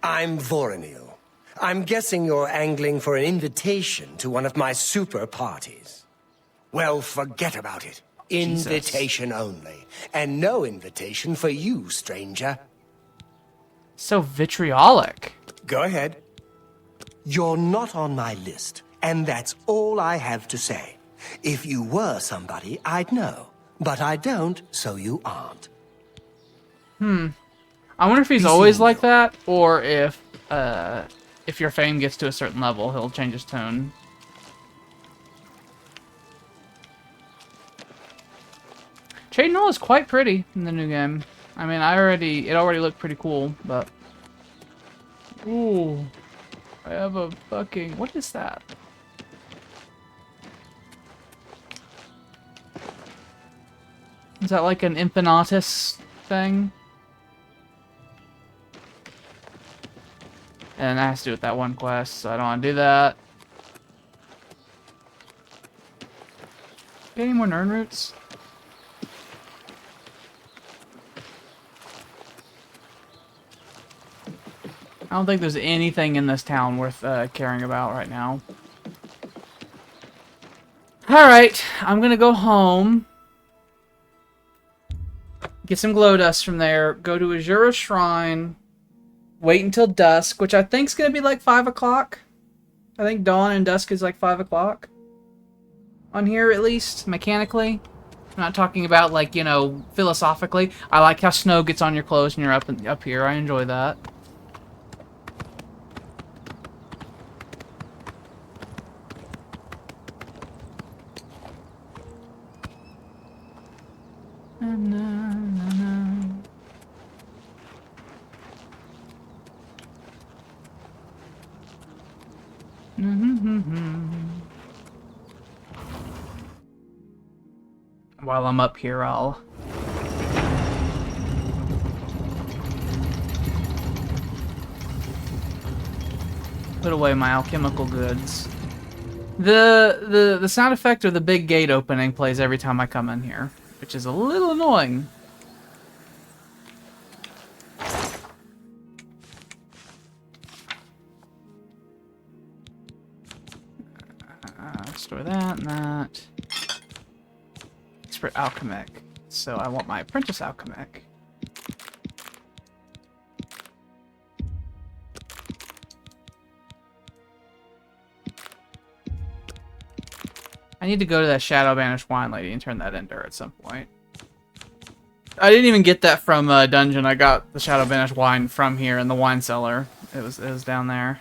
I'm Voronil. I'm guessing you're angling for an invitation to one of my super parties. Well, forget about it. Invitation only. And no invitation for you, stranger. So vitriolic. Go ahead. You're not on my list, and that's all I have to say. If you were somebody, I'd know. But I don't, so you aren't. I wonder if he's always like that, or if your fame gets to a certain level, he'll change his tone. Chadenol is quite pretty in the new game. I mean, it already looked pretty cool, but... Ooh. I have a fucking... What is that? Is that like an Infinitus thing? And that has to do with that one quest, so I don't want to do that. Get any more Nern roots? I don't think there's anything in this town worth caring about right now. Alright, I'm gonna go home. Get some glow dust from there. Go to Azura Shrine. Wait until dusk, which I think is going to be like 5 o'clock. I think dawn and dusk is like 5 o'clock. On here, at least, mechanically. I'm not talking about, like, you know, philosophically. I like how snow gets on your clothes when you're up here. I enjoy that. While I'm up here, I'll put away my alchemical goods. The sound effect of the big gate opening plays every time I come in here, which is a little annoying. Store that and that. Expert alchemic. So I want my apprentice alchemic. I need to go to that Shadow Banished Wine Lady and turn that into her at some point. I didn't even get that from a dungeon. I got the Shadow Banished Wine from here in the wine cellar. It was down there.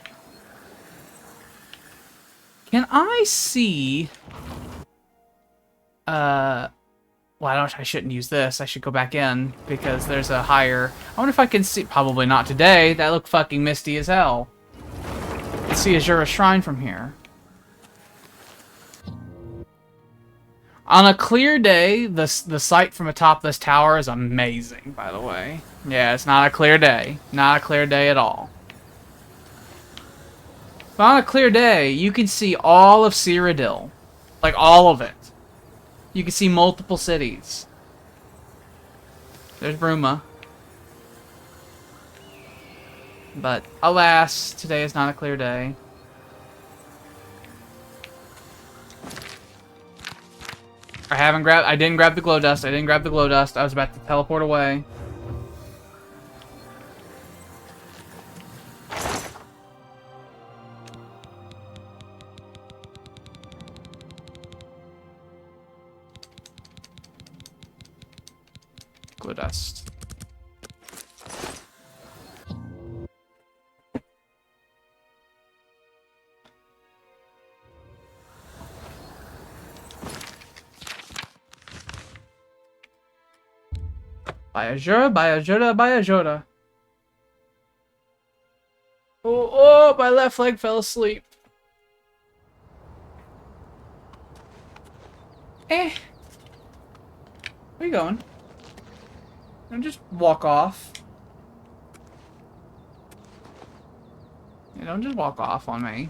Can I see... well, I shouldn't use this. I should go back in, because there's a higher... I wonder if I can see... Probably not today. That looked fucking misty as hell. Let's see Azura Shrine from here. On a clear day, the sight from atop this tower is amazing, by the way. Yeah, it's not a clear day. Not a clear day at all. But on a clear day, you can see all of Cyrodiil. Like, all of it. You can see multiple cities. There's Bruma. But, alas, today is not a clear day. I didn't grab the glow dust. I was about to teleport away. Glow dust. By Azura. Oh, my left leg fell asleep. Where are you going? Don't just walk off. Yeah, don't just walk off on me.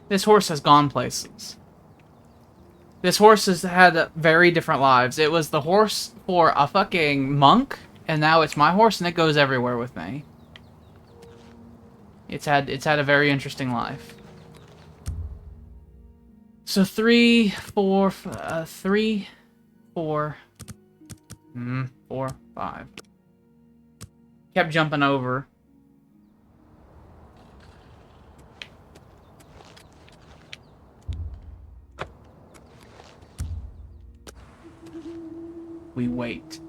This horse has gone places. This horse has had very different lives. It was the horse for a fucking monk, and now it's my horse, and it goes everywhere with me. It's had a very interesting life. So 3, 4, 3, 4, 4, 5. Kept jumping over. We wait.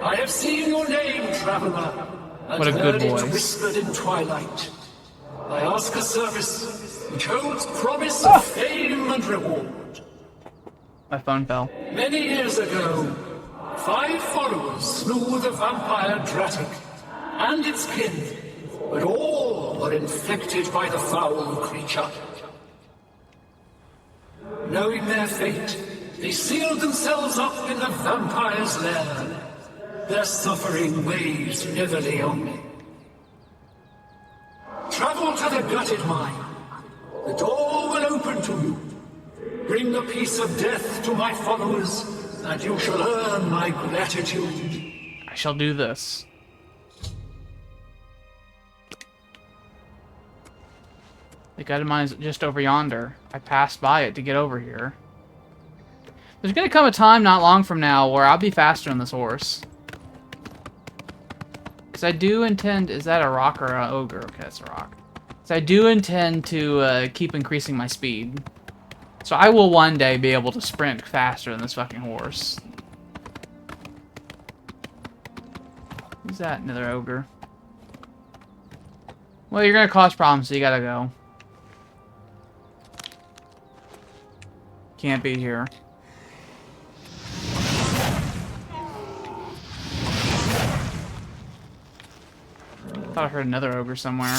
I have seen your name, traveler. What a good voice. Whispered in twilight. I ask a service which holds promise of fame and reward. My phone fell. Many years ago, 5 followers slew the vampire Dratic and its kin, but all were infected by the foul creature. Knowing their fate, they sealed themselves up in the vampire's lair. Their suffering weighs heavily on me. Travel to the gutted mine. The door will open to you. Bring the piece of death to my followers, and you shall earn my gratitude. I shall do this. The guided mine is just over yonder. I passed by it to get over here. There's gonna come a time not long from now where I'll be faster than this horse. Because I do intend... Is that a rock or an ogre? Okay, that's a rock. So I do intend to keep increasing my speed. So I will one day be able to sprint faster than this fucking horse. Who's that? Another ogre. Well, you're gonna cause problems, so you gotta go. Can't be here. Thought I heard another ogre somewhere.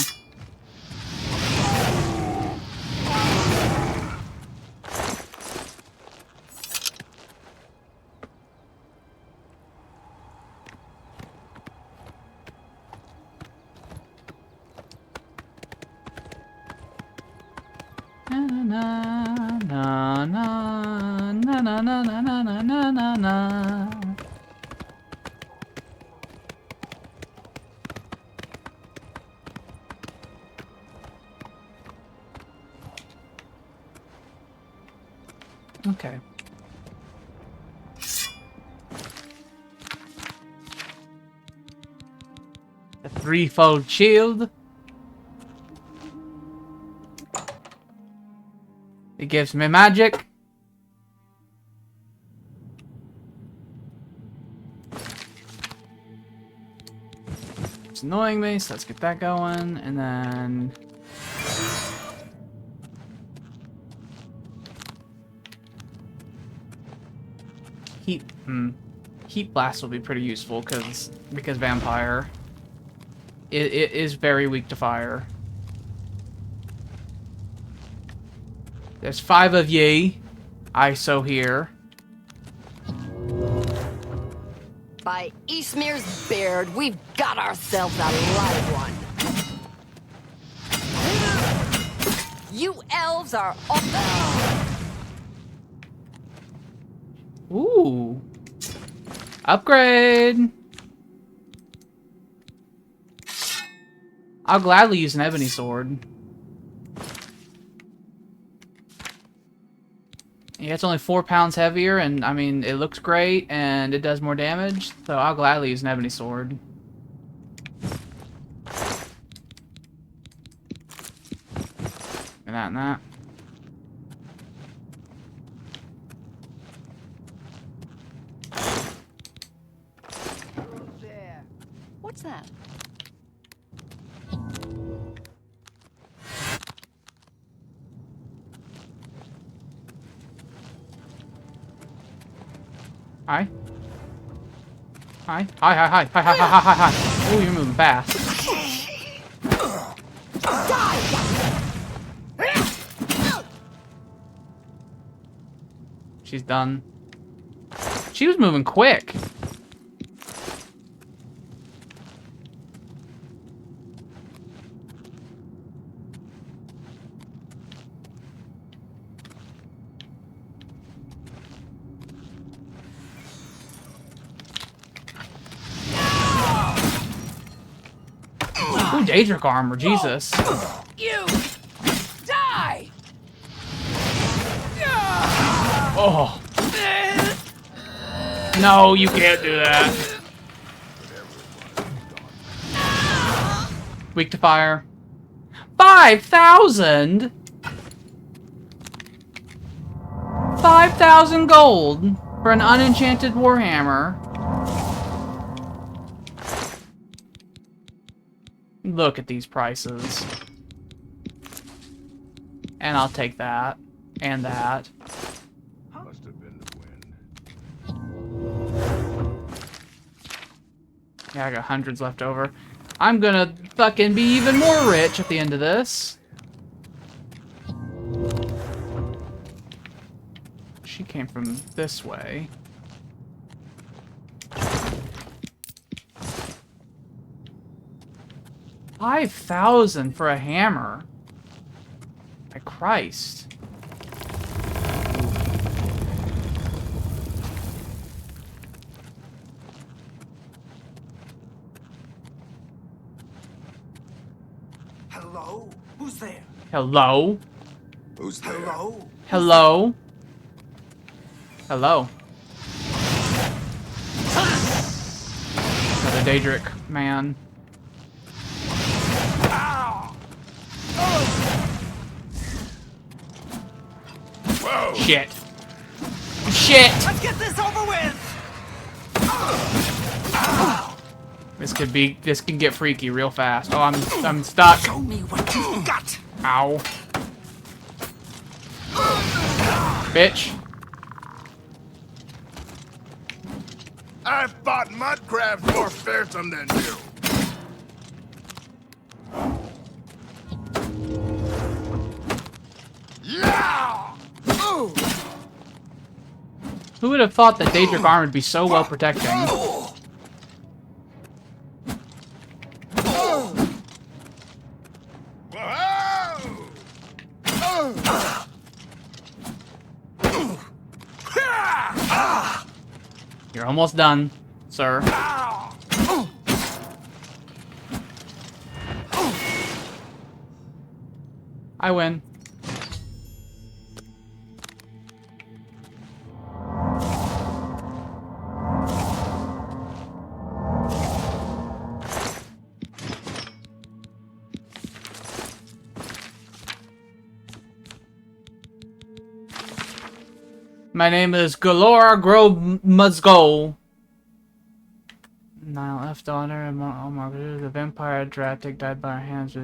Na na na na na na na na na na na na. Okay. A threefold shield. It gives me magic. It's annoying me, so let's get that going, and then... Heat blast will be pretty useful because vampire. It is very weak to fire. There's 5 of ye. I so hear. By Eastmere's beard, we've got ourselves a live one. You elves are Ooh. Upgrade. I'll gladly use an ebony sword. Yeah, it's only 4 pounds heavier, and I mean, it looks great, and it does more damage, so I'll gladly use an ebony sword. And that and that. there. What's that? Hi. Hi. Hi, hi, hi, hi, hi, hi, hi, hi, hi. Ooh, you're moving fast. She's done. She was moving quick. Ooh, Daedric armor, Jesus. You die! Oh. No, you can't do that. Weak to fire. 5,000? 5,000 gold for an unenchanted warhammer. Look at these prices. And I'll take that. And that. Must have been the wind. Yeah, I got hundreds left over. I'm gonna fucking be even more rich at the end of this. She came from this way. $5,000 for a hammer. My Christ. Hello? Who's there? Hello? Who's there? Hello? Hello? Hello? Another Daedric man. Whoa! Shit. Shit! Let's get this over with! This can get freaky real fast. Oh, I'm stuck. Show me what you got! Ow. Bitch. I've fought mud crabs more fearsome than you. Yeah! Ooh. Who would have thought that Daedric armor would be so well protecting? You're almost done, sir. I win. My name is Galora Gromazgol. Nile F daughter and the vampire Dratic died by our hands.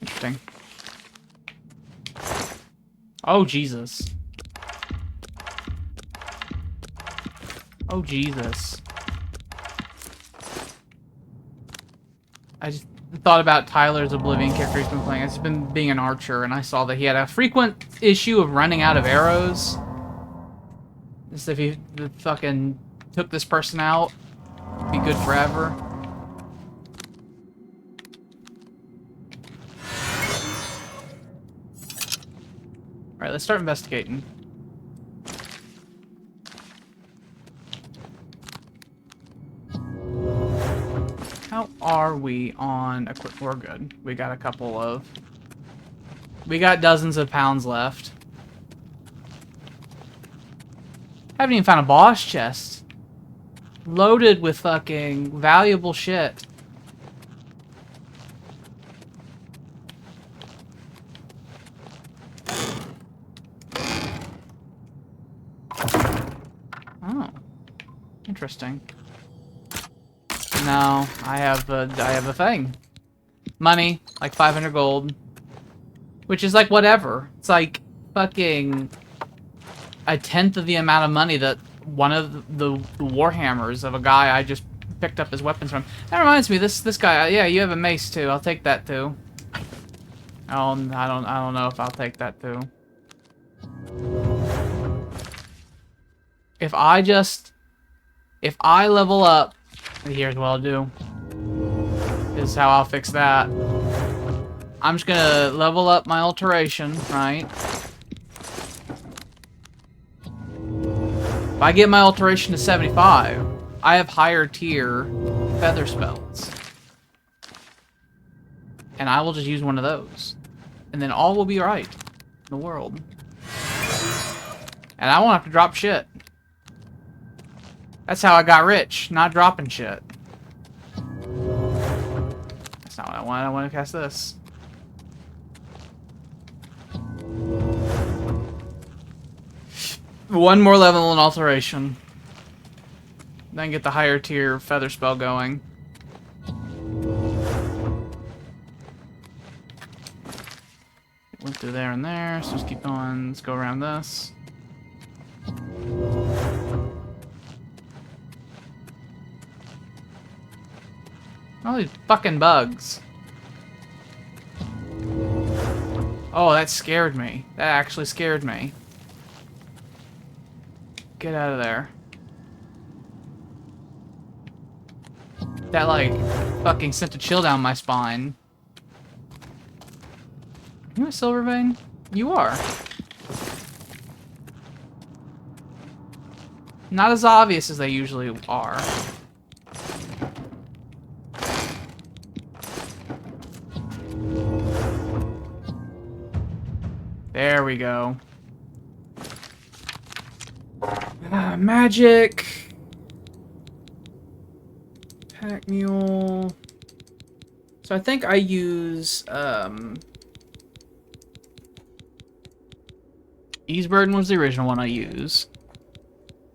Interesting. Oh Jesus. Oh Jesus. I just thought about Tyler's Oblivion character he's been playing. It's been being an archer, and I saw that he had a frequent issue of running out of arrows. Just if he fucking took this person out, it'd be good forever. Alright, let's start investigating. How are we on equip? We're good. We got a couple of... We got dozens of pounds left. Haven't even found a boss chest. Loaded with fucking valuable shit. Oh. Interesting. No, I have a thing. Money, like 500 gold. Which is like whatever. It's like fucking a tenth of the amount of money that one of the warhammers of a guy I just picked up his weapons from. That reminds me, this guy, yeah, you have a mace too. I'll take that too. Oh, I don't know if I'll take that too. If I level up, here's what I'll do. This is how I'll fix that. I'm just gonna level up my alteration, right? If I get my alteration to 75, I have higher tier feather spells. And I will just use one of those. And then all will be right in the world. And I won't have to drop shit. That's how I got rich, not dropping shit. That's not what I want. I want to cast this. One more level in alteration. Then get the higher tier feather spell going. Went through there and there, so just keep going. Let's go around this. All these fucking bugs. Oh, that scared me. That actually scared me. Get out of there. That, like, fucking sent a chill down my spine. Are you a Silvervein? You are. Not as obvious as they usually are. There we go. Magic. Pack mule. So I think I use, Ease Burden was the original one I used.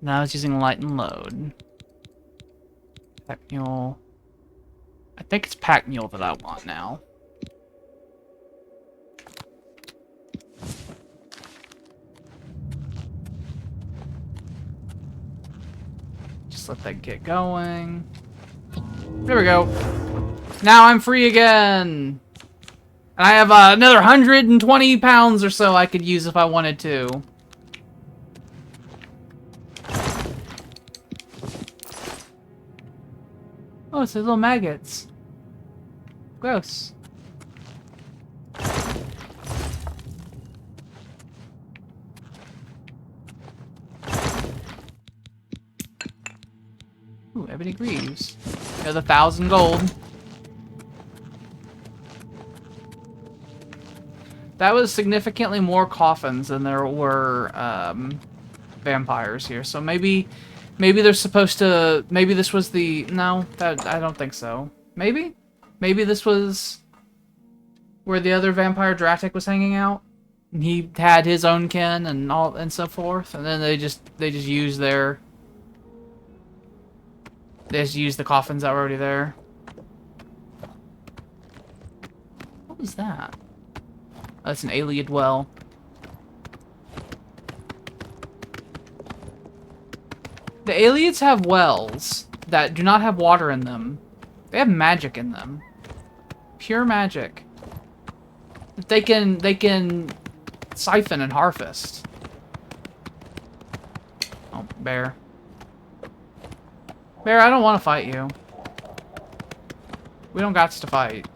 Now I was using Light and Load. Pack mule. I think it's Pack mule that I want now. Just let that get going. There we go. Now I'm free again! And I have another 120 pounds or so I could use if I wanted to. Oh, it's the little maggots. Gross. Ooh, Ebony Greaves. Another 1,000 gold. That was significantly more coffins than there were vampires here. So maybe they're supposed to. Maybe this was the. No, I don't think so. Maybe this was where the other vampire Dratic was hanging out. And he had his own kin and all and so forth. And then they just used their. They just used the coffins that were already there. What was that? Oh, that's an Alien well. The aliens have wells that do not have water in them. They have magic in them. Pure magic. That they can siphon and harvest. Oh, bear. Bear, I don't want to fight you. We don't got to fight.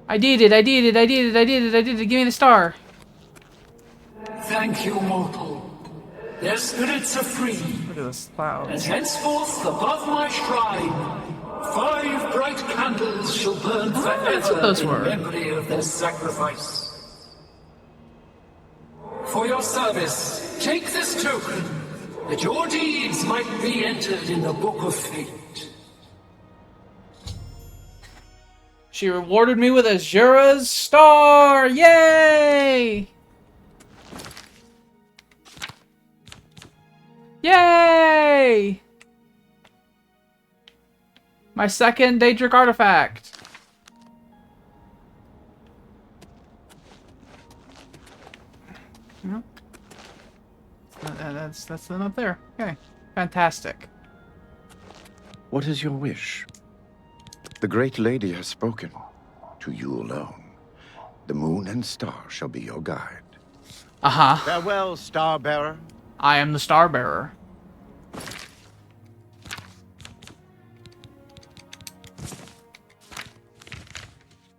I did it, I did it, I did it, I did it, I did it. Give me the star. Thank you, mortal. Their spirits are free. Look at this cloud. And henceforth, above my shrine, 5 bright candles shall burn forever in memory of their sacrifice. For your service, take this token, that your deeds might be entered in the Book of Fate. She rewarded me with Azura's star! Yay! Yay! My second Daedric artifact. Yep. That's them up there. Okay. Fantastic. What is your wish? The great lady has spoken. To you alone. The moon and star shall be your guide. Uh-huh. Farewell, Starbearer. I am the Starbearer.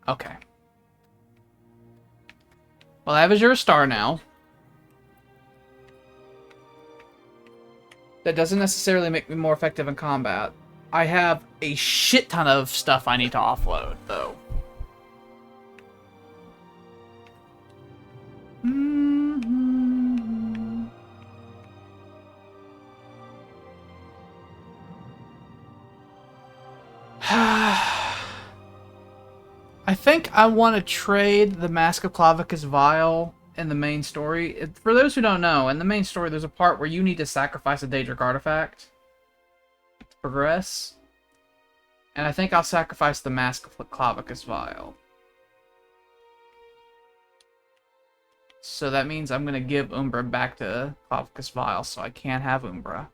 Okay. Well, I have Azure Star now. That doesn't necessarily make me more effective in combat. I have a shit ton of stuff I need to offload, though. I think I want to trade the Mask of Clavicus Vial in the main story. For those who don't know, in the main story there's a part where you need to sacrifice a Daedric artifact to progress. And I think I'll sacrifice the Mask of Clavicus Vial. So that means I'm going to give Umbra back to Clavicus Vial, so I can't have Umbra.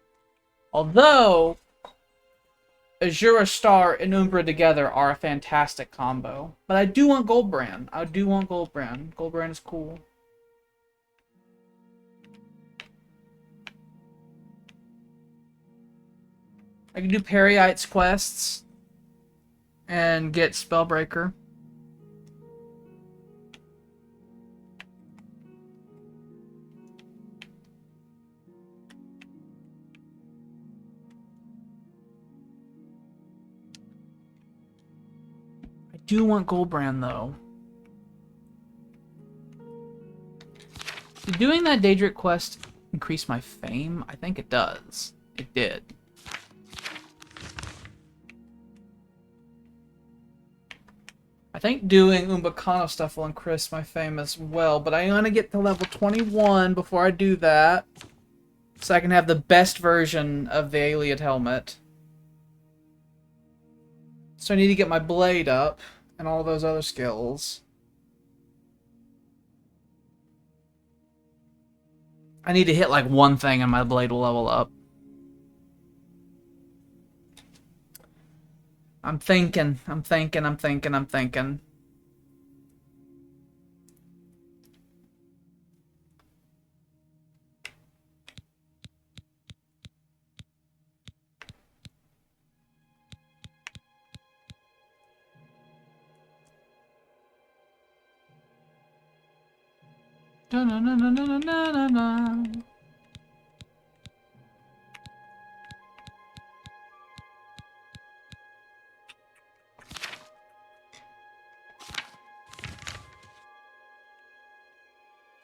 Although Azure Star and Umbra together are a fantastic combo. But I do want Goldbrand. I do want Goldbrand. Goldbrand is cool. I can do Periite's quests and get Spellbreaker. do want Goldbrand, though. Did doing that Daedric quest increase my fame? I think it does. It did. I think doing Umbacano stuff will increase my fame as well, but I want to get to level 21 before I do that, so I can have the best version of the Ayleid helmet. So I need to get my blade up, and all those other skills. I need to hit like one thing and my blade will level up. I'm thinking. Da-na-na-na-na-na-na-na.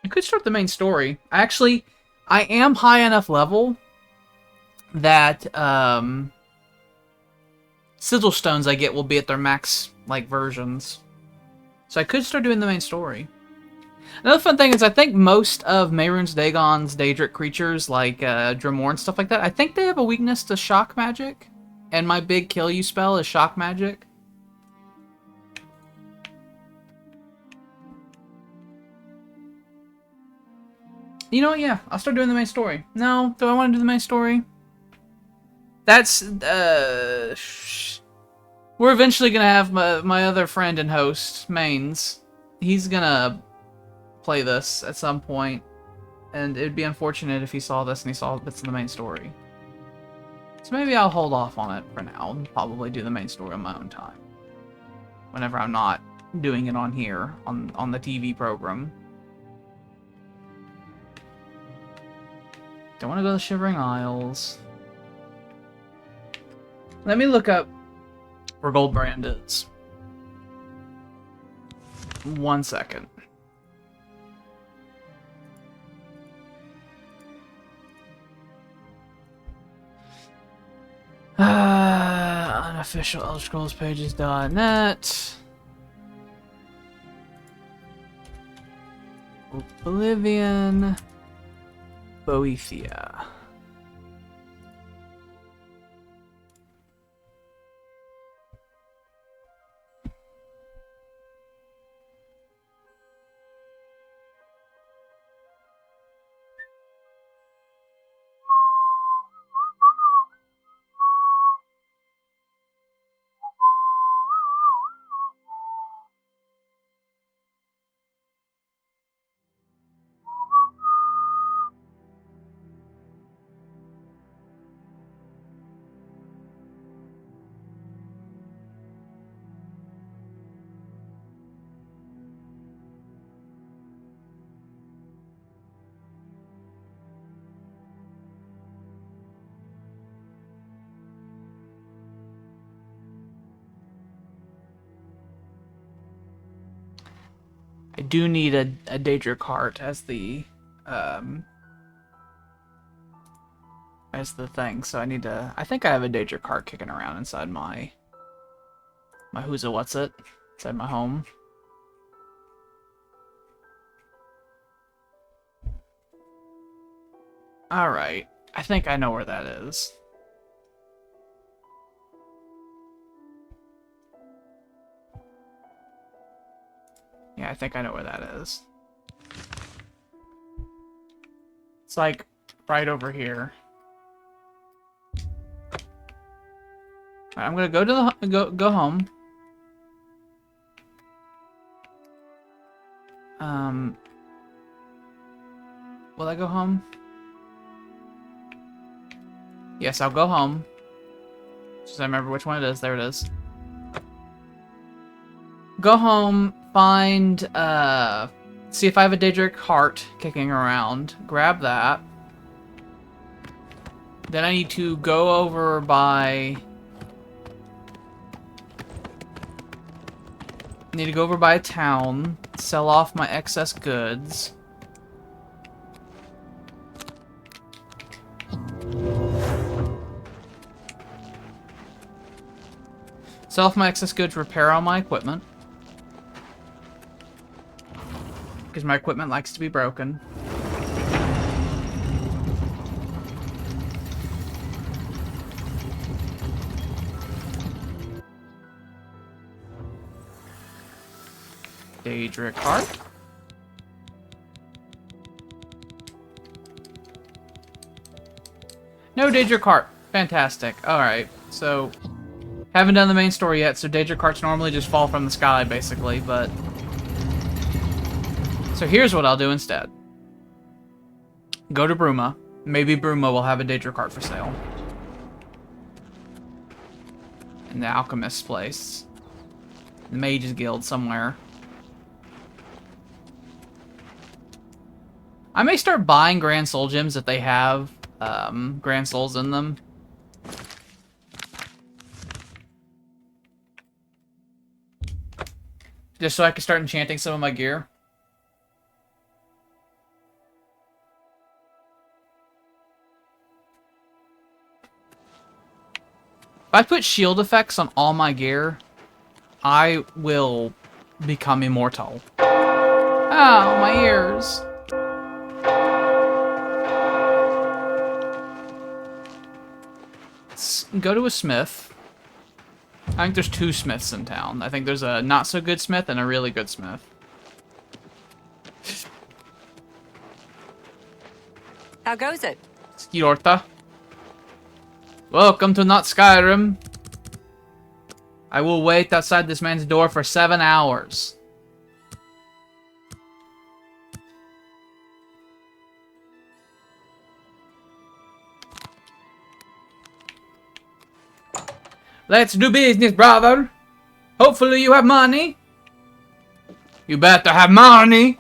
I could start the main story. Actually, I am high enough level that sigil stones I get will be at their max like versions. So I could start doing the main story. Another fun thing is I think most of Mehrunes Dagon's Daedric creatures, like Dremor and stuff like that, I think they have a weakness to shock magic. And my big kill you spell is shock magic. You know what? Yeah, I'll start doing the main story. No, do I want to do the main story? That's, we're eventually going to have my other friend and host, Mains. He's going to play this at some point, and it'd be unfortunate if he saw this and he saw bits of the main story. So maybe I'll hold off on it for now and probably do the main story on my own time. Whenever I'm not doing it on here, on the TV program. Don't want to go to the Shivering Isles. Let me look up where Goldbrand is. 1 second. Unofficial Elder Scrolls pages.net. Oblivion. Boethia. I do need a Daedric heart as the thing, so I need to. I think I have a Daedric heart kicking around inside my who's a what's it inside my home. All right, I think I know where that is. Yeah, I think I know where that is. It's like right over here. Right, I'm gonna go to the go home. Will I go home? Yes, I'll go home. Just I remember which one it is. There it is. Go home, find, see if I have a Daedric heart kicking around. Grab that. Then I need to go over by Need to go over by a town, sell off my excess goods. Sell off my excess goods, repair all my equipment. Because my equipment likes to be broken. Daedric Heart. No Daedric Heart. Fantastic. Alright, so... Haven't done the main story yet, so Daedric Hearts normally just fall from the sky, basically, but... So here's what I'll do instead. Go to Bruma. Maybe Bruma will have a Daedric Heart for sale. In the Alchemist's place. The Mage's Guild somewhere. I may start buying Grand Soul Gems if they have Grand Souls in them. Just so I can start enchanting some of my gear. If I put shield effects on all my gear, I will become immortal. Oh, my ears. Let's go to a smith. I think there's 2 smiths in town. I think there's a not-so-good smith and a really good smith. How goes it? Skilorta. Welcome to Not Skyrim. I will wait outside this man's door for 7 hours. Let's do business, brother. Hopefully you have money. You better have money.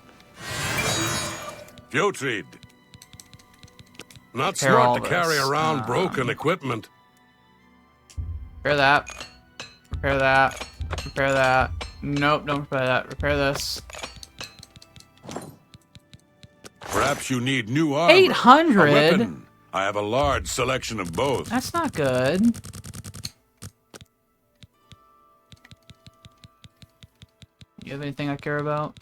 Putrid. Not Repair all smart to carry this. around broken equipment. Repair that. Repair that. Repair that. Nope, don't repair that. Repair this. Perhaps you need new armor. 800? A weapon. I have a large selection of both. That's not good. You have anything I care about?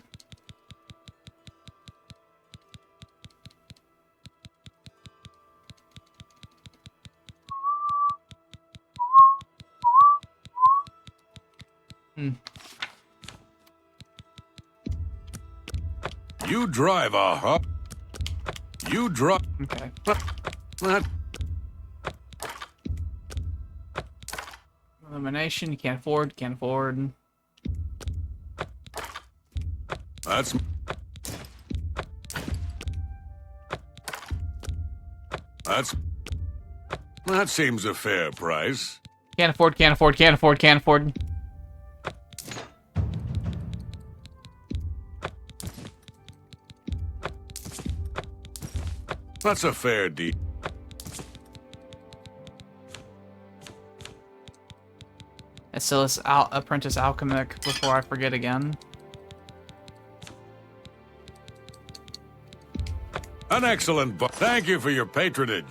You drive a hop. You drive. Okay. What? Elimination, you can't afford, can't afford. That's... That seems a fair price. Can't afford, can't afford, can't afford, can't afford. That's a fair deal. Let's sell this apprentice alchemic before I forget again. An excellent book. Thank you for your patronage.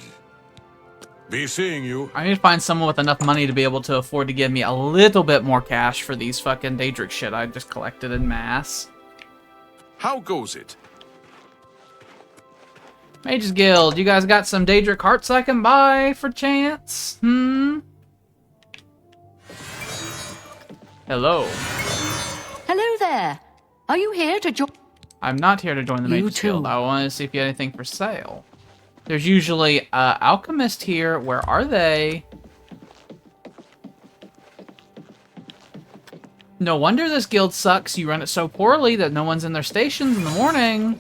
Be seeing you. I need to find someone with enough money to be able to afford to give me a little bit more cash for these fucking Daedric shit I just collected in mass. How goes it? Mage's Guild, you guys got some Daedric hearts I can buy for chance? Hello. Hello there. Are you here to join? I'm not here to join the Mage's Guild. I wanted to see if you had anything for sale. There's usually alchemist here. Where are they? No wonder this guild sucks. You run it so poorly that no one's in their stations in the morning.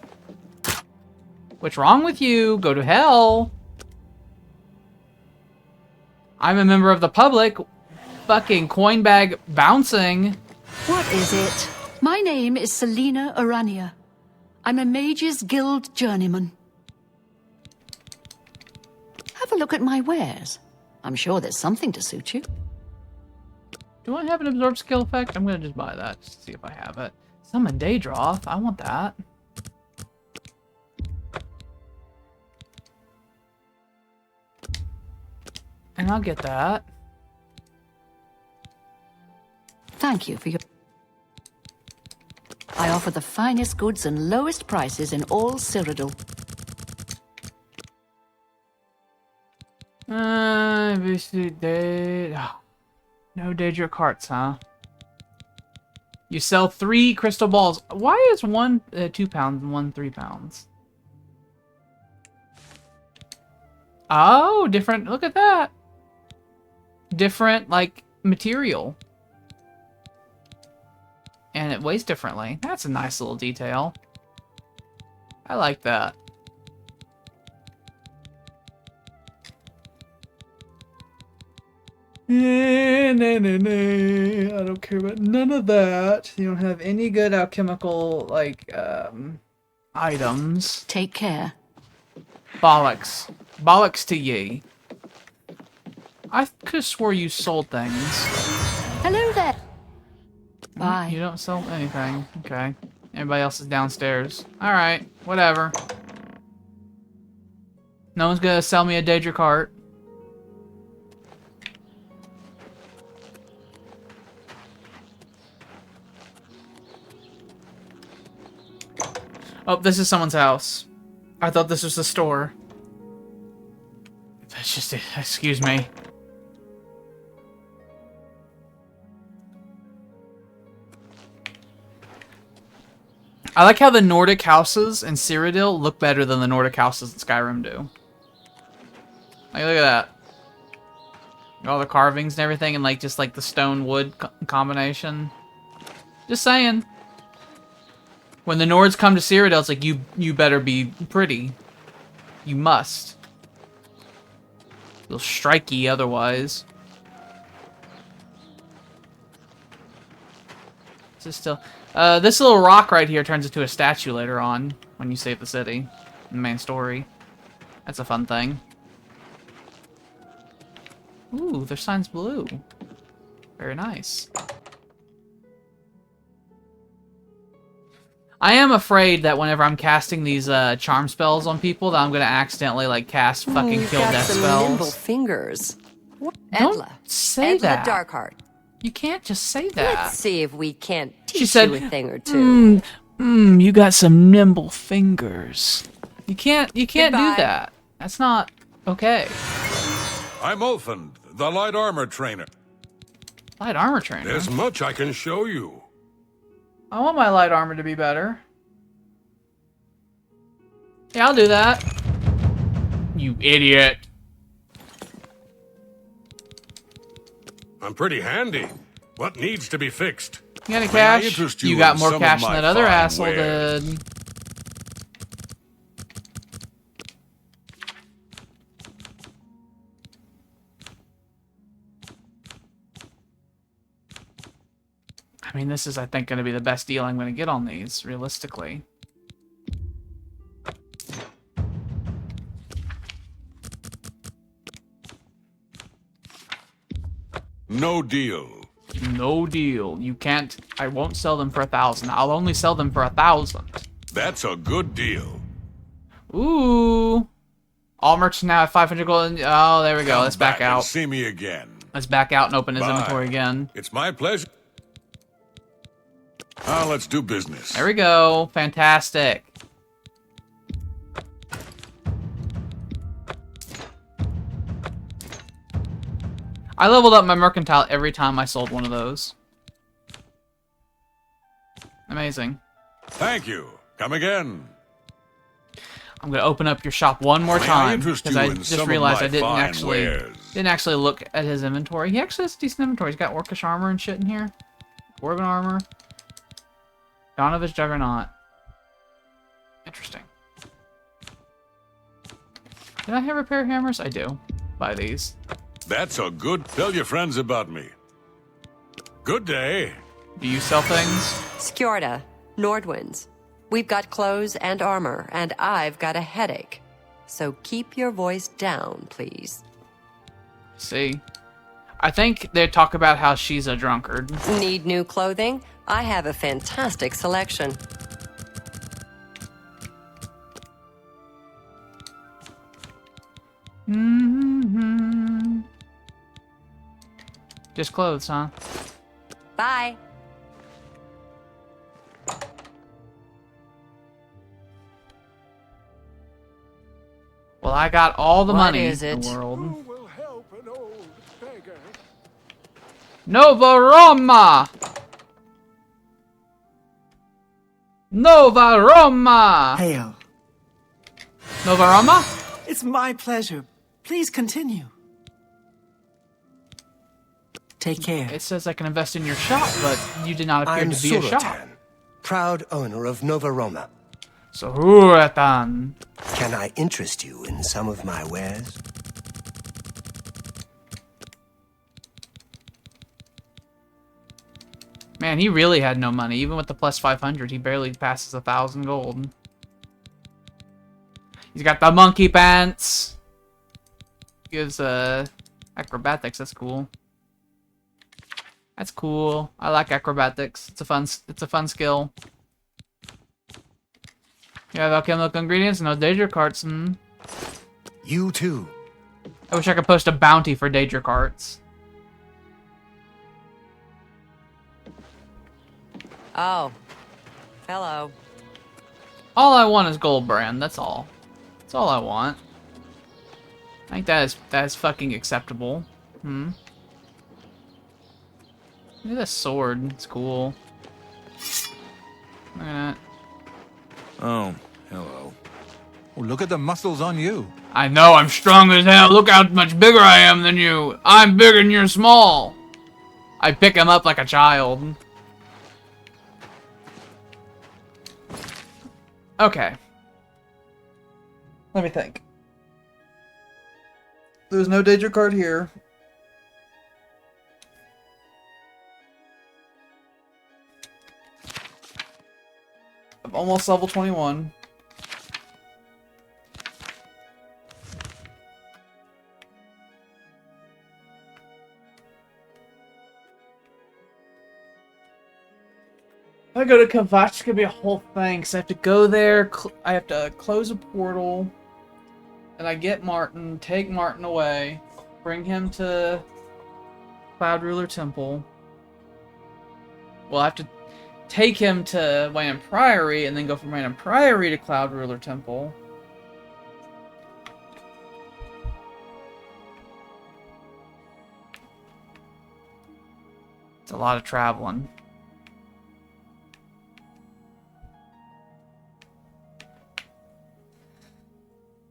What's wrong with you? Go to hell. I'm a member of the public. Fucking coin bag bouncing. What is it? My name is Selena Arania. I'm a Mage's Guild journeyman. Have a look at my wares. I'm sure there's something to suit you. Do I have an absorb skill effect? I'm gonna just buy that just to see if I have it. Summon Daedroth. I want that. And I'll get that. Thank you for your... I offer the finest goods and lowest prices in all Cyrodiil. No Daedra carts, huh? You sell 3 crystal balls. Why is one 2 pounds and one 3 pounds? Oh, different. Look at that. Different, like, material. And it weighs differently. That's a nice little detail. I like that. Nah. I don't care about none of that. You don't have any good alchemical, like, items. Take care. Bollocks. Bollocks to ye. I could have swore you sold things. Hello there. Bye. You don't sell anything. Okay. Everybody else is downstairs. Alright. Whatever. No one's gonna sell me a Daedra cart. Oh, this is someone's house. I thought this was the store. That's just it. Excuse me. I like how the Nordic houses in Cyrodiil look better than the Nordic houses in Skyrim do. Like, look at that. All the carvings and everything, and like just like the stone wood combination. Just saying. When the Nords come to Cyrodiil, it's like you better be pretty. You must. You'll strikey otherwise. Is this still? This little rock right here turns into a statue later on when you save the city in the main story. That's a fun thing. Ooh, their sign's blue. Very nice. I am afraid that whenever I'm casting these charm spells on people, that I'm gonna accidentally like cast fucking kill death spells. Nimble fingers. Don't say that. Darkheart. You can't just say that. Let's see if we can't teach She said, you a thing or two. You got some nimble fingers. You can't do Goodbye. that. That's not okay. I'm Ulfund, the light armor trainer. Light armor trainer? There's much I can show you. I want my light armor to be better. Yeah, I'll do that. You idiot. I'm pretty handy. What needs to be fixed? You got any May I cash? interest You you got in more some of cash than my that other fine asshole wares? did. I mean, this is, I think, going to be the best deal I'm going to get on these, realistically. No deal. No deal. You can't. I won't sell them for 1,000. I'll only sell them for 1,000. That's a good deal. Ooh. All merchants now have 500 gold. Oh, there we go. Let's back and out. see me again. Let's back out and open his Bye. inventory again. It's my pleasure. Let's do business. There we go. Fantastic. I leveled up my mercantile every time I sold one of those. Amazing. Thank you. Come again. I'm gonna open up your shop one more May I time interest because you I in just some of realized my I didn't fine wares? actually look at his inventory. He actually has a decent inventory. He's got Orcish armor and shit in here. Dwarven armor. Donovich Juggernaut. Interesting. Did I have repair hammers? I do. Buy these. That's a good... Tell your friends about me. Good day. Do you sell things? Skjorda, Nordwinds. We've got clothes and armor, and I've got a headache. So keep your voice down, please. See. I think they talk about how she's a drunkard. Need new clothing? I have a fantastic selection. Mm-hmm. Just clothes, huh? Bye. Well, I got all the What money is in it? the world. Nova Roma! Nova Roma! Hail. Nova Roma? It's my pleasure. Please continue. Take care. It says I can invest in your shop, but you did not appear I'm to be a shop. Suratan, proud owner of Nova Roma. Suratan. Can I interest you in some of my wares? Man, he really had no money. Even with the plus 500, he barely passes 1,000 gold. He's got the monkey pants. Gives acrobatics. That's cool. That's cool. I like acrobatics. It's a fun skill. You have alchemical ingredients, no danger carts. You too. I wish I could post a bounty for danger carts. Oh. Hello. All I want is gold brand. That's all. That's all I want. I think that is fucking acceptable. Look at this sword. It's cool. Look at that. Oh, hello. Oh, look at the muscles on you. I know, I'm strong as hell. Look how much bigger I am than you. I'm big and you're small. I pick him up like a child. Okay. Let me think. There's no danger card here. I'm almost level 21. If I go to Kavash, it's gonna be a whole thing. Cause I have to go there. I have to close a portal, and I get Martin, take Martin away, bring him to Cloud Ruler Temple. Well, I have to take him to Wayne Priory, and then go from Wayne Priory to Cloud Ruler Temple. It's a lot of traveling.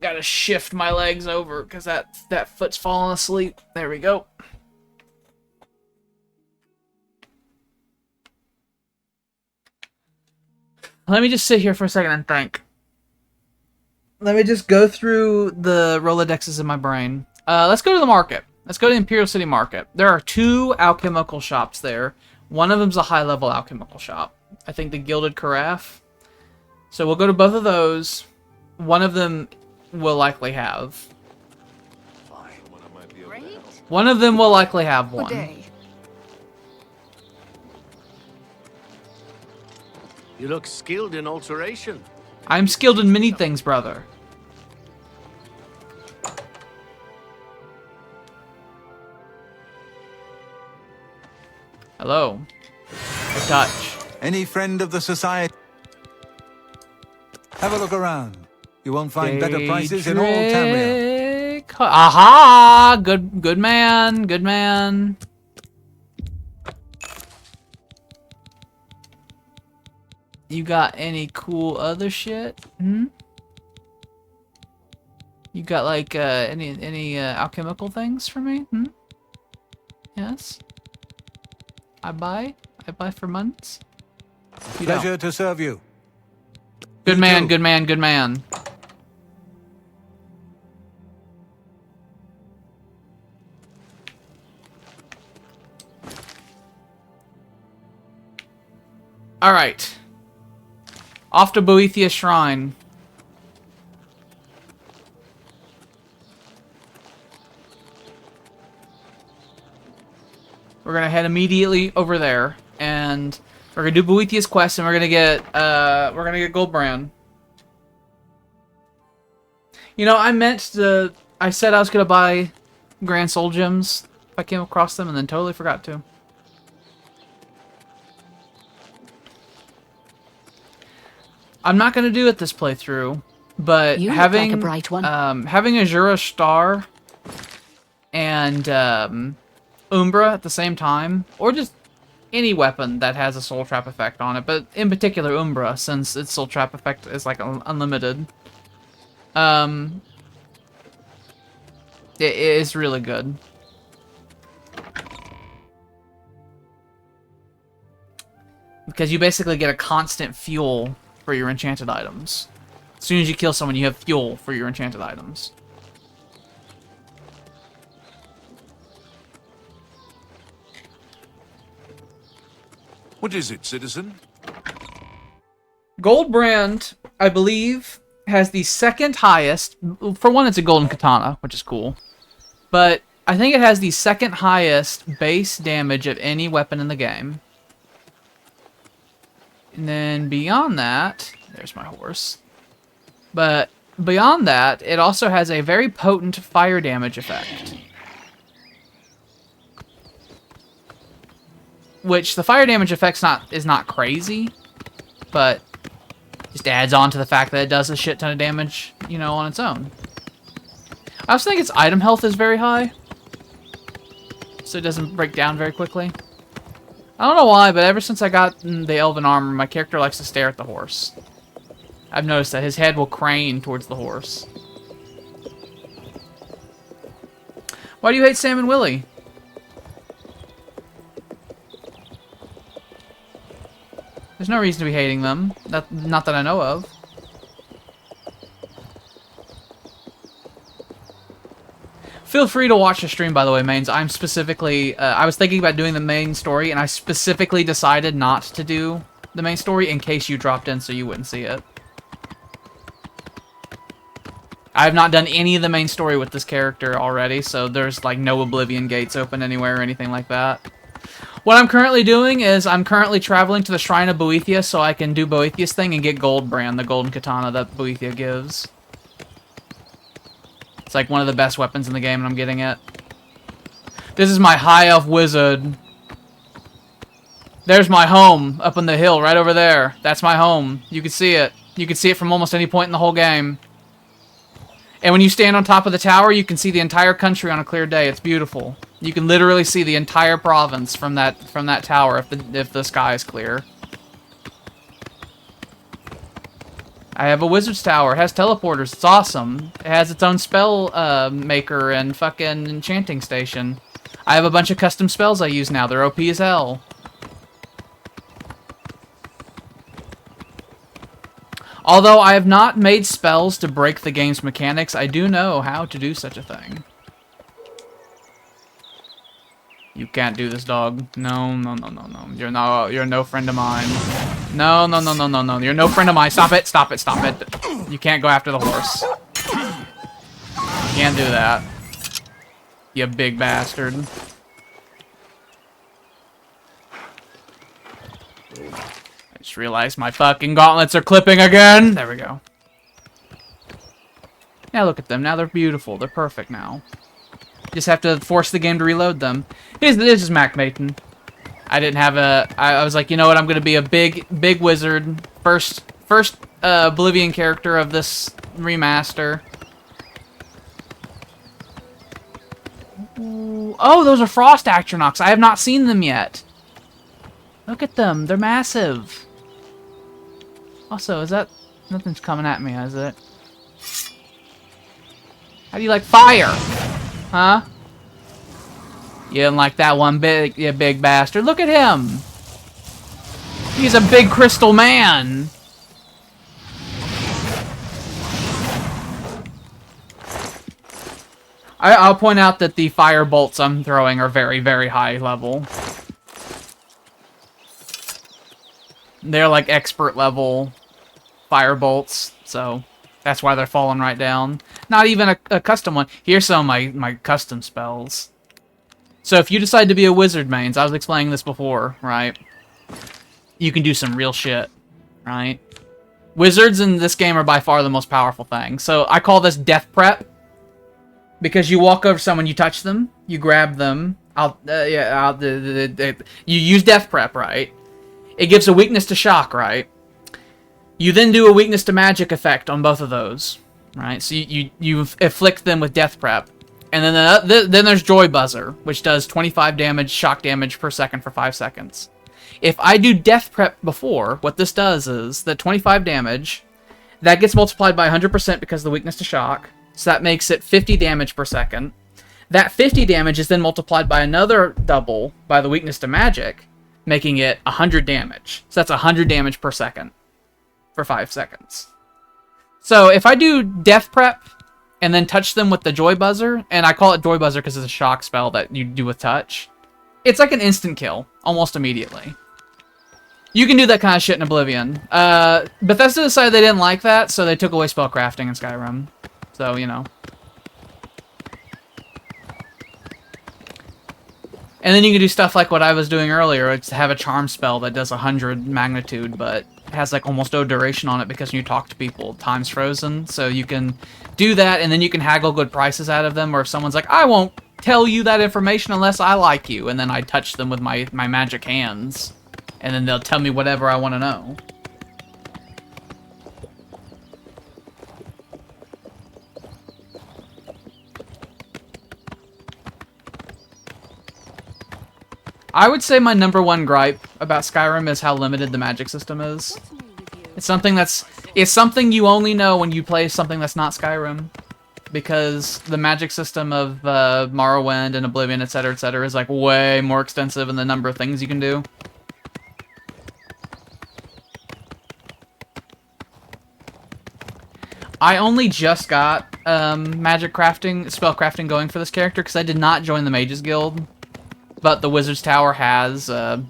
Gotta shift my legs over because that foot's falling asleep. There we go. Let me just sit here for a second and think. Let me just go through the Rolodexes in my brain. Let's go to the market. Let's go to Imperial City Market. There are 2 alchemical shops there. One of them's a high-level alchemical shop. I think the Gilded Carafe. So we'll go to both of those. One of them will likely have. One of them will likely have one. Good day. You look skilled in alteration. I'm skilled in many things, brother. Hello. A touch. Any friend of the society? Have a look around. You won't find better prices in all Tamriel. Aha! Good man. Good man. You got any cool other shit? You got like any alchemical things for me? Yes. I buy for months. Pleasure to serve you. Good man, good man, good man. All right. Off to Boethia Shrine. We're gonna head immediately over there, and we're gonna do Boethiah's quest, and we're gonna get Goldbrand. You know, I said I was gonna buy Grand Soul Gems if I came across them, and then totally forgot to. I'm not gonna do it this playthrough, but You look having like a bright one. Having Azura Star and Umbra at the same time, or just any weapon that has a soul trap effect on it, but in particular Umbra, since its soul trap effect is like unlimited. It is really good. Because you basically get a constant fuel for your enchanted items. As soon as you kill someone, you have fuel for your enchanted items. What is it, citizen? Goldbrand, I believe, has the second highest. For one, it's a golden katana, which is cool. But I think it has the second highest base damage of any weapon in the game. And then beyond that, there's my horse. But beyond that, it also has a very potent fire damage effect. Which the fire damage effect is not crazy, but just adds on to the fact that it does a shit ton of damage, you know, on its own. I also think its item health is very high, so it doesn't break down very quickly. I don't know why, but ever since I got the elven armor, my character likes to stare at the horse. I've noticed that his head will crane towards the horse. Why do you hate Sam and Willie? There's no reason to be hating them. Not that I know of. Feel free to watch the stream, by the way, mains. I'm specifically... I was thinking about doing the main story, and I specifically decided not to do the main story in case you dropped in so you wouldn't see it. I have not done any of the main story with this character already, so there's like no Oblivion gates open anywhere or anything like that. What I'm currently doing is I'm currently traveling to the Shrine of Boethia so I can do Boethiah's thing and get Goldbrand, the golden katana that Boethia gives. It's like one of the best weapons in the game, and I'm getting it. This is my high elf wizard. There's my home up on the hill right over there. That's my home. You can see it. You can see it from almost any point in the whole game. And when you stand on top of the tower, you can see the entire country on a clear day. It's beautiful. You can literally see the entire province from that tower if the sky is clear. I have a wizard's tower. It has teleporters. It's awesome. It has its own spell maker and fucking enchanting station. I have a bunch of custom spells I use now. They're OP as hell. Although I have not made spells to break the game's mechanics, I do know how to do such a thing. You can't do this, dog. No, no, no, no, no. You're no friend of mine. No, no, no, no, no, no. You're no friend of mine. Stop it, stop it, stop it. You can't go after the horse. You can't do that. You big bastard. I just realized my fucking gauntlets are clipping again. There we go. Now look at them. Now they're beautiful. They're perfect now. Just have to force the game to reload them. This is Mac Maton. I didn't have a... I was like, you know what? I'm going to be a big wizard. First Oblivion character of this remaster. Ooh. Oh, those are Frost Astronauts. I have not seen them yet. Look at them. They're massive. Also, is that... Nothing's coming at me, is it? How do you like fire? Huh? You didn't like that one bit, you big bastard. Look at him. He's a big crystal man. I'll point out that the fire bolts I'm throwing are very, very high level. They're like expert level fire bolts, so that's why they're falling right down. Not even a custom one. Here's some of my custom spells. So if you decide to be a wizard mains, I was explaining this before, right? You can do some real shit, right? Wizards in this game are by far the most powerful thing. So I call this death prep. Because you walk over to someone, you touch them, you grab them, you use death prep, right? It gives a weakness to shock, right? You then do a weakness to magic effect on both of those, right? So you afflict them with death prep. And then there's Joy Buzzer, which does 25 damage, shock damage per second for 5 seconds. If I do death prep before, what this does is that 25 damage, that gets multiplied by 100% because of the weakness to shock. So that makes it 50 damage per second. That 50 damage is then multiplied by another double by the weakness to magic, making it 100 damage. So that's 100 damage per second for 5 seconds. So if I do death prep and then touch them with the Joy Buzzer, and I call it Joy Buzzer because it's a shock spell that you do with touch, it's like an instant kill, almost immediately. You can do that kind of shit in Oblivion. Bethesda decided they didn't like that, so they took away spellcrafting in Skyrim. So, you know. And then you can do stuff like what I was doing earlier. It's have a charm spell that does 100 magnitude, but has like almost no duration on it because when you talk to people, time's frozen. So you can do that, and then you can haggle good prices out of them, or if someone's like, I won't tell you that information unless I like you, and then I touch them with my magic hands, and then they'll tell me whatever I want to know. I would say my #1 gripe about Skyrim is how limited the magic system is. It's something you only know when you play something that's not Skyrim, because the magic system of Morrowind and Oblivion, etc., is like way more extensive in the number of things you can do. I only just got magic crafting, spell crafting going for this character because I did not join the Mages Guild. But the Wizard's Tower has a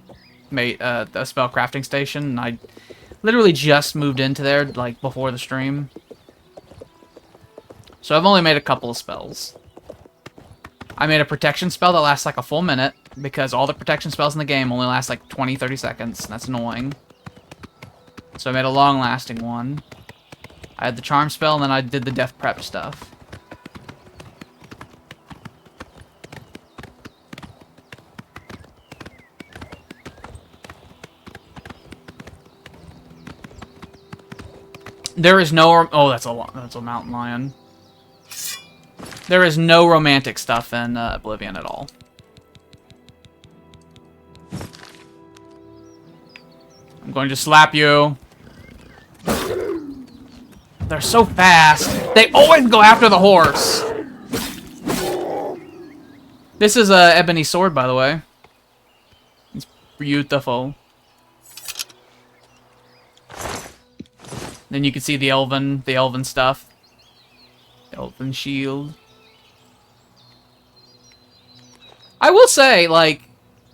spell crafting station, and I literally just moved into there, like, before the stream. So I've only made a couple of spells. I made a protection spell that lasts like a full minute, because all the protection spells in the game only last like 20-30 seconds, and that's annoying. So I made a long-lasting one. I had the charm spell, and then I did the death prep stuff. There is no... Oh, that's a mountain lion. There is no romantic stuff in Oblivion at all. I'm going to slap you. They're so fast. They always go after the horse. This is a ebony sword, by the way. It's beautiful. Then you can see the elven stuff. Elven shield. I will say, like,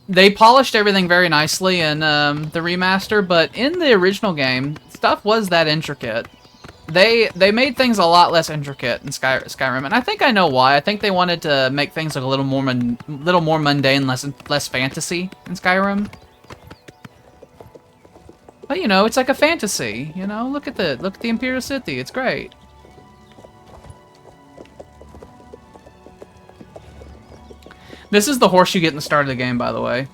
they polished everything very nicely in the remaster, but in the original game, stuff was that intricate. They made things a lot less intricate in Skyrim, and I think I know why. I think they wanted to make things like a little more mundane, less fantasy in Skyrim. But you know, it's like a fantasy. You know, look at the Imperial City. It's great. This is the horse you get in the start of the game, by the way.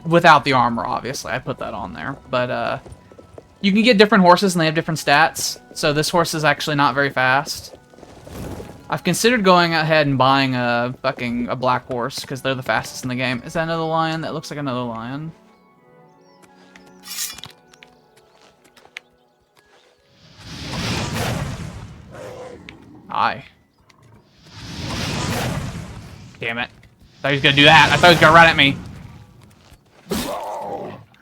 Without the armor, obviously. I put that on there. But you can get different horses and they have different stats. So this horse is actually not very fast. I've considered going ahead and buying a black horse because they're the fastest in the game. Is that another lion? That looks like another lion. Hi. Damn it. I thought he was gonna do that. I thought he was gonna run at me.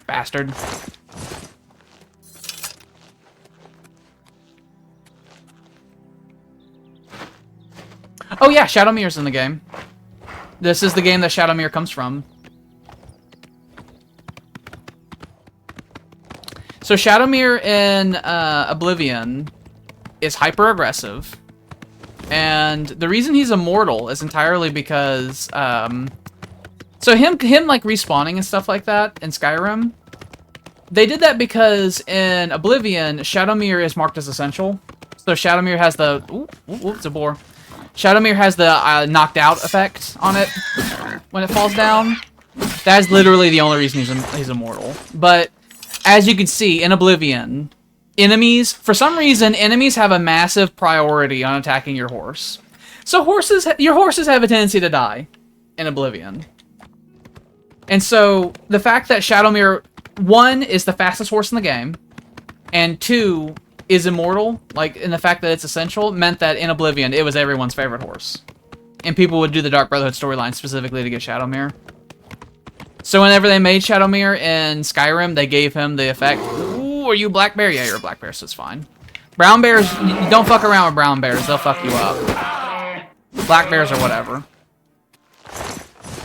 Bastard. Oh yeah, Shadowmere's in the game. This is the game that Shadowmere comes from. So Shadowmere in Oblivion is hyper aggressive. And the reason he's immortal is entirely because So him like respawning and stuff like that in Skyrim, they did that because in Oblivion, Shadowmere is marked as essential. So Shadowmere has the it's a boar. Shadowmere has the knocked out effect on it when it falls down. That's literally the only reason he's immortal. But as you can see in Oblivion, enemies, for some reason, enemies have a massive priority on attacking your horse. So your horses have a tendency to die in Oblivion. And so the fact that Shadowmere 1 is the fastest horse in the game, and 2 is immortal, like in the fact that it's essential, meant that in Oblivion it was everyone's favorite horse. And people would do the Dark Brotherhood storyline specifically to get Shadowmere. So whenever they made Shadowmere in Skyrim, they gave him the effect, ooh, are you a black bear? Yeah, you're a black bear, so it's fine. Brown bears, you don't fuck around with brown bears, they'll fuck you up. Black bears or whatever.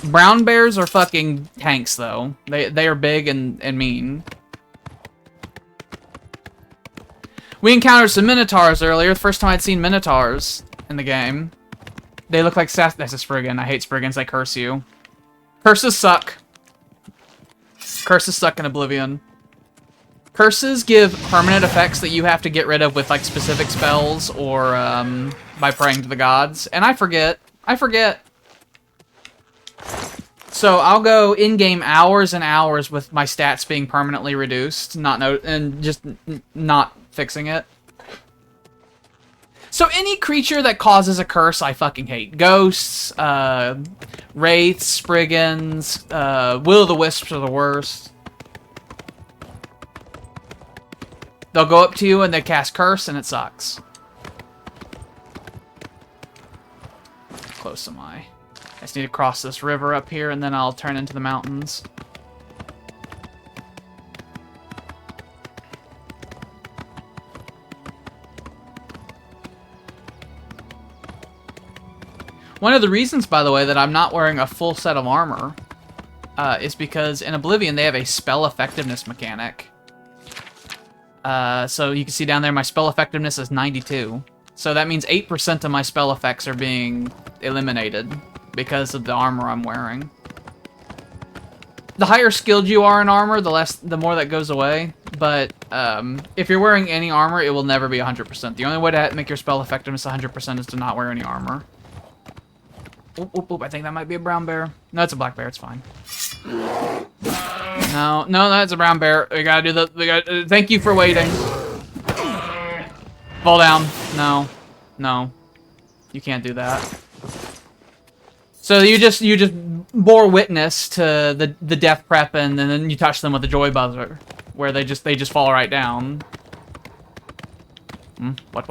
Brown bears are fucking tanks, though. They are big and mean. We encountered some minotaurs earlier. The first time I'd seen minotaurs in the game. They look like that's a Spriggan. I hate Spriggans. They curse you. Curses suck. Curses suck in Oblivion. Curses give permanent effects that you have to get rid of with like specific spells or by praying to the gods. And I forget. So I'll go in-game hours and hours with my stats being permanently reduced, and just not fixing it. So any creature that causes a curse, I fucking hate. Ghosts, wraiths, spriggans, will-o'-the-wisps are the worst. They'll go up to you and they cast curse, and it sucks. How close am I? I just need to cross this river up here, and then I'll turn into the mountains. One of the reasons, by the way, that I'm not wearing a full set of armor is because in Oblivion they have a spell effectiveness mechanic. So you can see down there my spell effectiveness is 92. So that means 8% of my spell effects are being eliminated because of the armor I'm wearing. The higher skilled you are in armor, the more that goes away. But if you're wearing any armor, it will never be 100%. The only way to make your spell effectiveness 100% is to not wear any armor. Oop, oop, oop. I think that might be a brown bear. No, it's a black bear. It's fine. No, that's a brown bear. We gotta do the. Thank you for waiting. Fall down. No, you can't do that. So you just bore witness to the death prep, and then you touch them with the joy buzzer, where they just fall right down. What?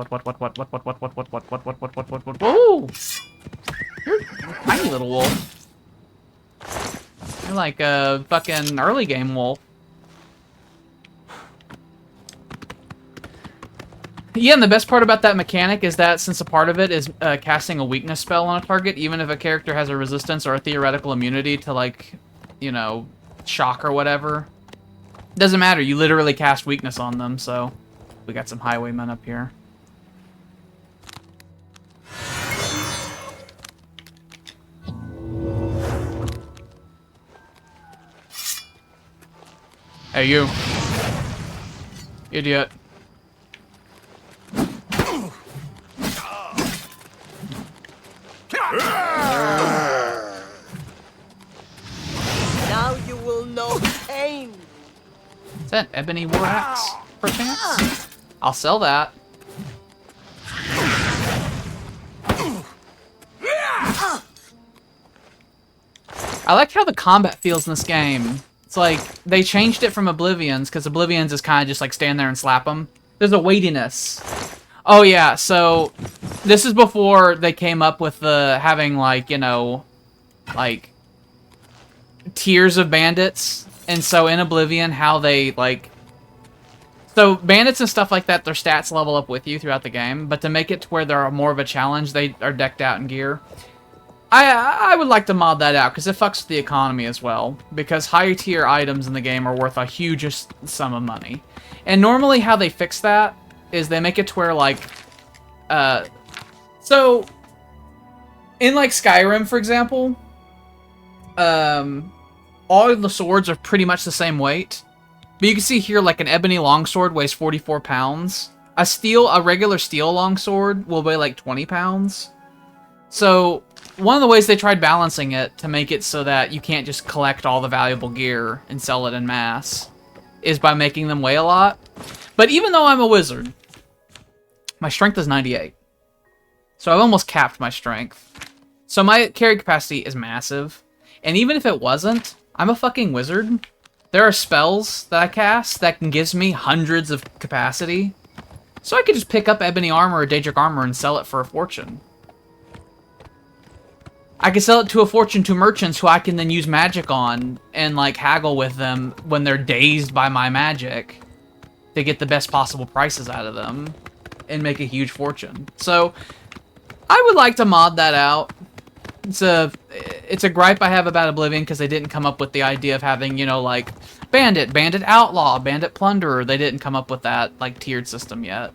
Whoa! You're a tiny little wolf. You're like a fucking early game wolf. Yeah, and the best part about that mechanic is that since a part of it is casting a weakness spell on a target, even if a character has a resistance or a theoretical immunity to, like, you know, shock or whatever, doesn't matter. You literally cast weakness on them, so we got some highwaymen up here. Hey, you. Idiot. Now you will know pain. Is that ebony war axe, perchance? I'll sell that. I like how the combat feels in this game. It's like, they changed it from Oblivion's, because Oblivion's is kind of just like stand there and slap them. There's a weightiness. Oh yeah, so this is before they came up with the having, like, you know, like, tiers of bandits. And so in Oblivion, how they, like... So bandits and stuff like that, their stats level up with you throughout the game, but to make it to where they're more of a challenge, they are decked out in gear. I would like to mod that out, because it fucks with the economy as well. Because higher tier items in the game are worth a huge sum of money. And normally how they fix that is they make it to where, like... So, in, like, Skyrim, for example, all of the swords are pretty much the same weight. But you can see here, like, an ebony longsword weighs 44 pounds. A regular steel longsword will weigh like 20 pounds. So, one of the ways they tried balancing it to make it so that you can't just collect all the valuable gear and sell it in mass is by making them weigh a lot. But even though I'm a wizard, my strength is 98. So I've almost capped my strength. So my carry capacity is massive. And even if it wasn't, I'm a fucking wizard. There are spells that I cast that can give me hundreds of capacity. So I could just pick up ebony armor or daedric armor and sell it for a fortune. I can sell it to a fortune to merchants who I can then use magic on and, like, haggle with them when they're dazed by my magic to get the best possible prices out of them and make a huge fortune. So I would like to mod that out. It's a gripe I have about Oblivion because they didn't come up with the idea of having, you know, like, bandit, bandit outlaw, bandit plunderer. They didn't come up with that, like, tiered system yet.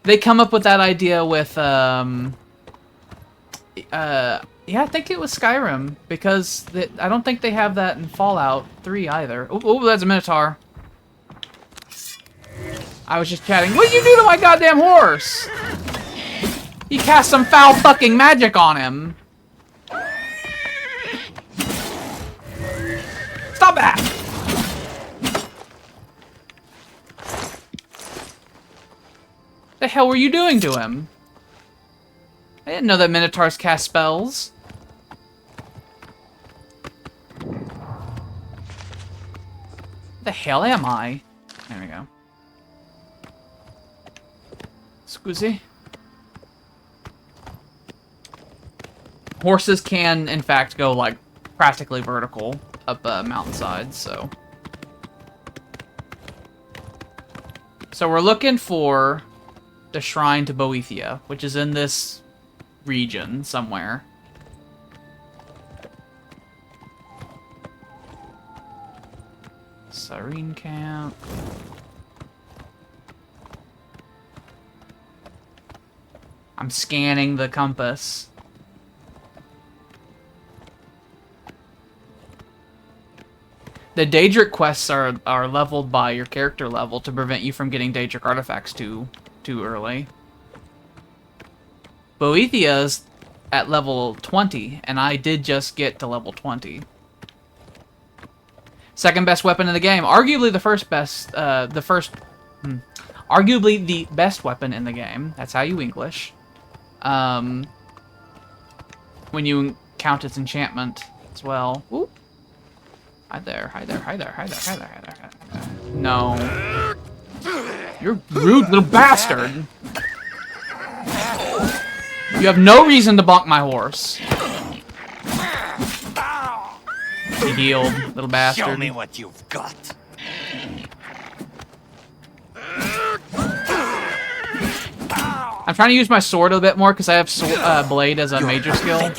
They come up with that idea with, yeah, I think it was Skyrim, because I don't think they have that in Fallout 3 either. Oh, that's a Minotaur. I was just chatting. What did you do to my goddamn horse? You cast some foul fucking magic on him. Stop that! The hell were you doing to him? I didn't know that Minotaurs cast spells. The hell am I? There we go. Scusi. Horses can, in fact, go, like, practically vertical up mountainsides, so. So we're looking for the Shrine to Boethia, which is in this region somewhere. Serene Camp. I'm scanning the compass. The Daedric quests are leveled by your character level to prevent you from getting Daedric artifacts too early. Boethia's at level 20, and I did just get to level 20. Second best weapon in the game. Arguably the first best, arguably the best weapon in the game. That's how you English. When you count its enchantment as well. Ooh. Hi there, hi there, hi there, hi there, hi there, hi there, hi there. No. You're rude little bastard. You have no reason to bonk my horse. He healed, little bastard. Show me what you've got. I'm trying to use my sword a bit more because I have blade as a major skill.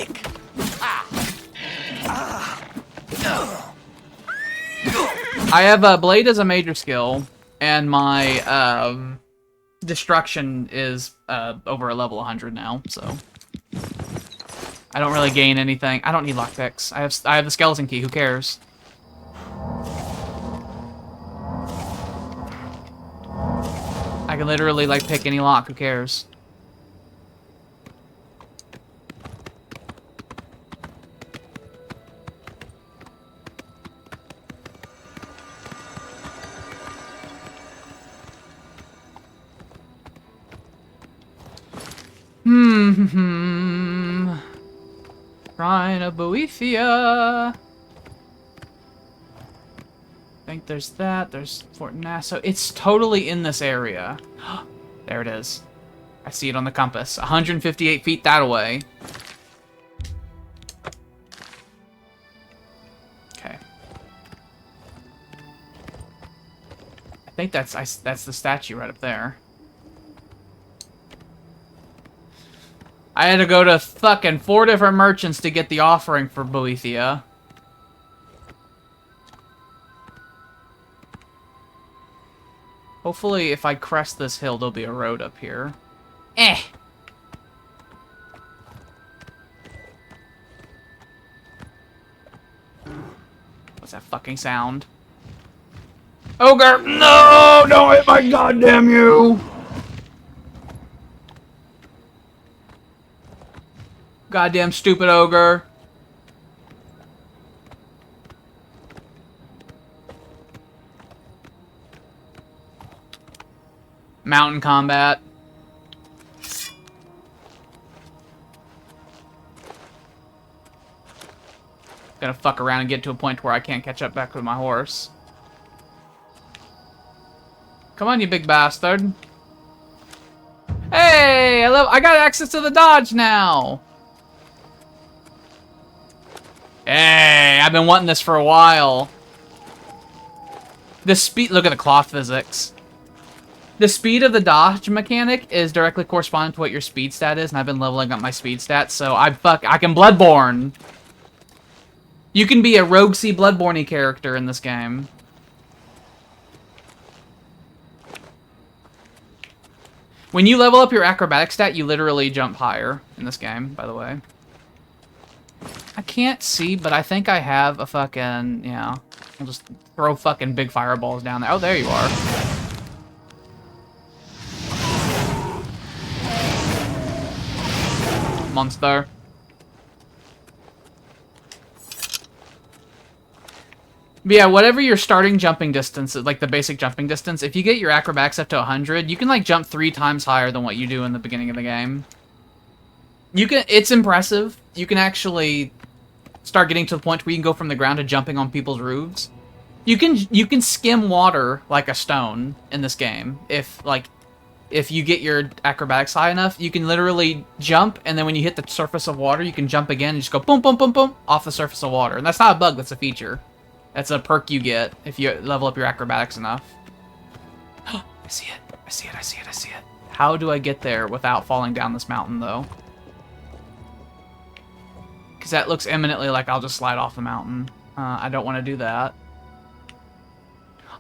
I have blade as a major skill, and my destruction is over a level 100 now, so I don't really gain anything. I don't need lockpicks. I have the skeleton key. Who cares? I can literally like pick any lock. Who cares? Shrine of Boethia. I think there's that. There's Fort Nassau. It's totally in this area. There it is. I see it on the compass. 158 feet that away. Okay. I think that's the statue right up there. I had to go to fucking 4 different merchants to get the offering for Boethia. Hopefully, if I crest this hill, there'll be a road up here. Eh! What's that fucking sound? Ogre! No! Don't hit my goddamn you! Goddamn stupid ogre. Mountain combat. Gonna fuck around and get to a point where I can't catch up back with my horse. Come on, you big bastard. Hey, I got access to the dodge now. Hey, I've been wanting this for a while. The speed, look at the cloth physics. The speed of the dodge mechanic is directly corresponding to what your speed stat is, and I've been leveling up my speed stats, so I can Bloodborne. You can be a roguesy Bloodborne-y character in this game. When you level up your acrobatic stat, you literally jump higher in this game, by the way. I can't see, but I think I have a fucking, yeah. I'll just throw fucking big fireballs down there. Oh, there you are. Monster. But yeah, whatever your starting jumping distance is, like the basic jumping distance, if you get your acrobatics up to 100, you can like jump 3 times higher than what you do in the beginning of the game. It's impressive. You can actually start getting to the point where you can go from the ground to jumping on people's roofs. You can skim water like a stone in this game. If you get your acrobatics high enough, you can literally jump, and then when you hit the surface of water, you can jump again and just go boom, boom, boom, boom, off the surface of water. And that's not a bug, that's a feature. That's a perk you get if you level up your acrobatics enough. I see it. I see it. I see it. I see it. How do I get there without falling down this mountain, though? Because that looks eminently like I'll just slide off the mountain. I don't want to do that.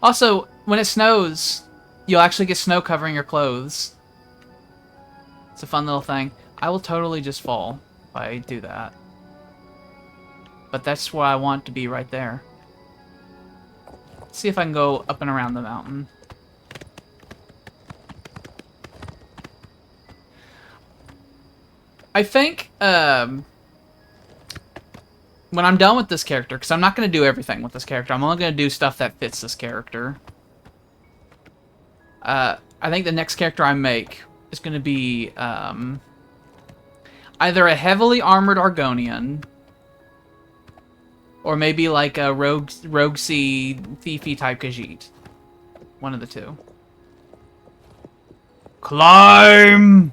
Also, when it snows, you'll actually get snow covering your clothes. It's a fun little thing. I will totally just fall if I do that. But that's where I want to be, right there. Let's see if I can go up and around the mountain. I think, when I'm done with this character, because I'm not going to do everything with this character, I'm only going to do stuff that fits this character. I think the next character I make is going to be either a heavily armored Argonian, or maybe like a roguesy, thiefy type Khajiit. One of the two. Climb!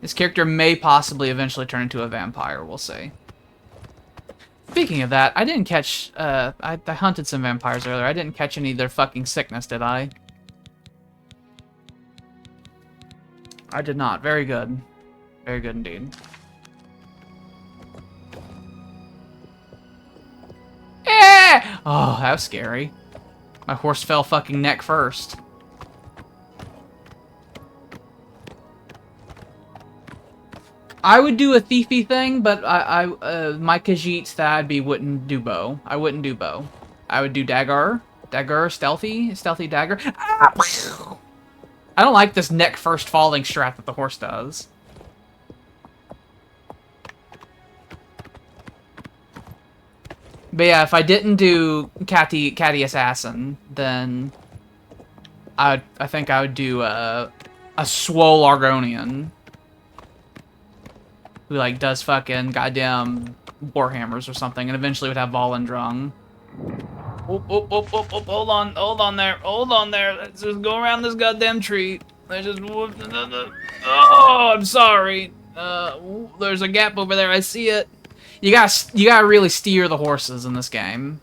This character may possibly eventually turn into a vampire, we'll see. Speaking of that, I didn't catch, I hunted some vampires earlier. I didn't catch any of their fucking sickness, did I? I did not. Very good. Very good indeed. Eh! Oh, that was scary. My horse fell fucking neck first. I would do a thiefy thing, but my Khajiit that I'd be wouldn't do bow. I wouldn't do bow. I would do dagger. Dagger, stealthy dagger. Ah! I don't like this neck first falling strat that the horse does. But yeah, if I didn't do catty assassin, then I think I would do a swole Argonian who like does fucking goddamn warhammers or something, and eventually would have Volendrung. Hold on there. Let's just go around this goddamn tree. Let's just. Oh, I'm sorry. There's a gap over there. I see it. You gotta really steer the horses in this game.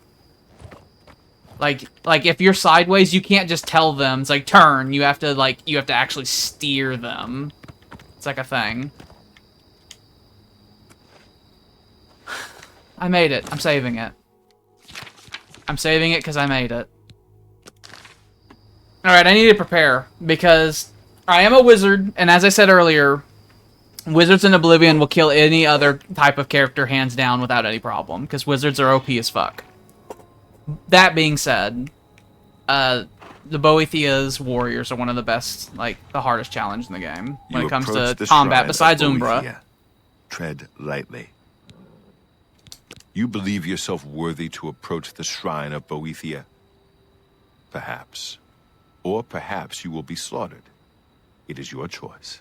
Like if you're sideways, you can't just tell them it's like turn. You have to actually steer them. It's like a thing. I made it. I'm saving it. I'm saving it because I made it. Alright, I need to prepare, because I am a wizard, and as I said earlier, wizards in Oblivion will kill any other type of character hands down without any problem, because wizards are OP as fuck. That being said, the Boethia's warriors are one of the best, like, the hardest challenge in the game when it comes to combat, besides Umbra. Tread lightly. You believe yourself worthy to approach the shrine of Boethia? Perhaps. Or perhaps you will be slaughtered. It is your choice.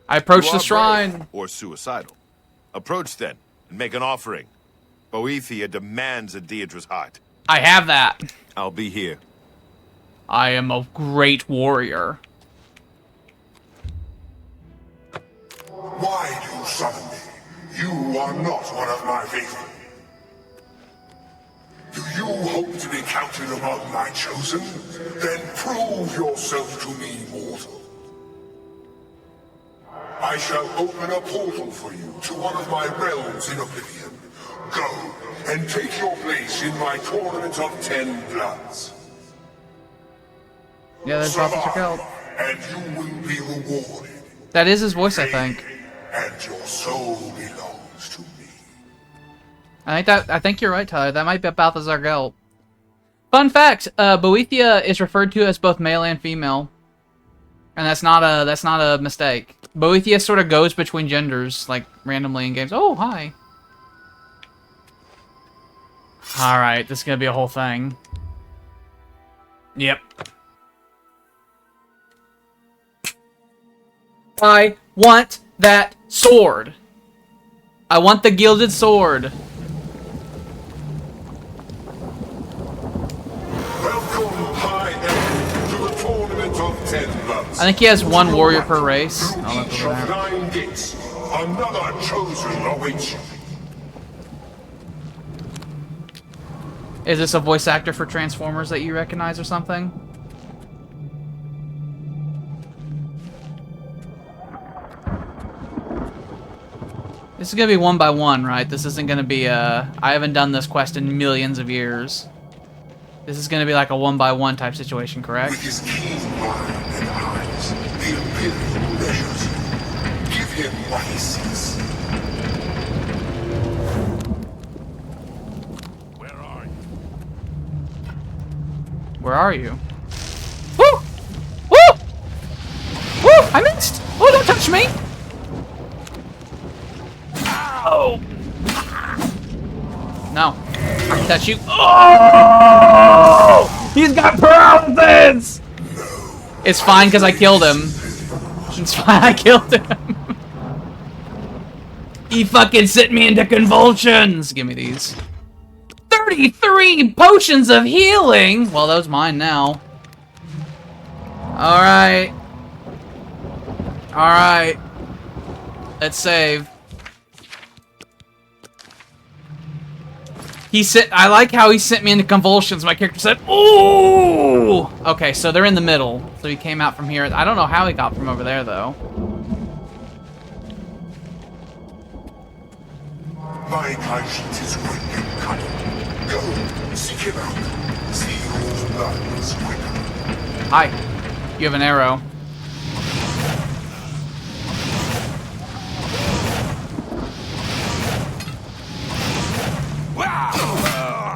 I approach You the are shrine. brave or suicidal. Approach then, and make an offering. Boethia demands a Deidre's heart. I have that. I'll be here. I am a great warrior. Why do you summon me? You are not one of my faithful. Do you hope to be counted among my chosen? Then prove yourself to me, mortal. I shall open a portal for you to one of my realms in Oblivion. Go and take your place in my tournament of 10 bloods. Yeah, that's Officer Kelp. And you will be rewarded. That is his voice, I think. And your soul belongs to me. I think you're right, Tyler. That might be Balthazar Gelp. Fun fact: Boethia is referred to as both male and female, and that's not a mistake. Boethia sort of goes between genders, like randomly in games. Oh, hi. All right, this is gonna be a whole thing. Yep. I want that sword. I want the gilded sword. I think he has one warrior per race. Oh, Each of 9 gates, another chosen awaits you. Is this a voice actor for Transformers that you recognize or something? This is gonna be 1 by 1, right? This isn't gonna be I haven't done this quest in millions of years. This is gonna be like a 1 by 1 type situation, correct? With his keen mind and eyes, the Imperial measures you. Give him what he seeks. Where are you? Woo! Woo! Woo! I missed! Oh, don't touch me! Ow! No. I can touch you. Oh! He's got paralysis! It's fine because I killed him. It's fine, I killed him. He fucking sent me into convulsions! Give me these. 33 potions of healing! Well, those mine now. Alright. Alright. Let's save. I like how he sent me into convulsions. My character said, ooh! Okay, so they're in the middle. So he came out from here. I don't know how he got from over there, though. My conscience is quick and cunning. Go, seek him out. See whose blood is quicker. Hi. You have an arrow.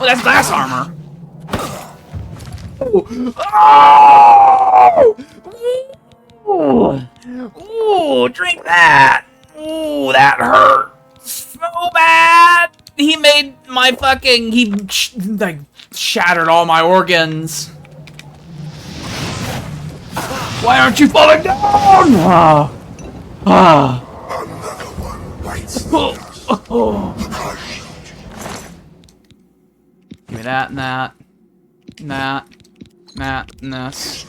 Oh, that's glass armor. Oh! Ooh, drink that. Ooh, that hurt so bad. He made my fucking... He, like, shattered all my organs. Why aren't you falling down? Another one bites the dust. Give me that and that. And that. And that and this.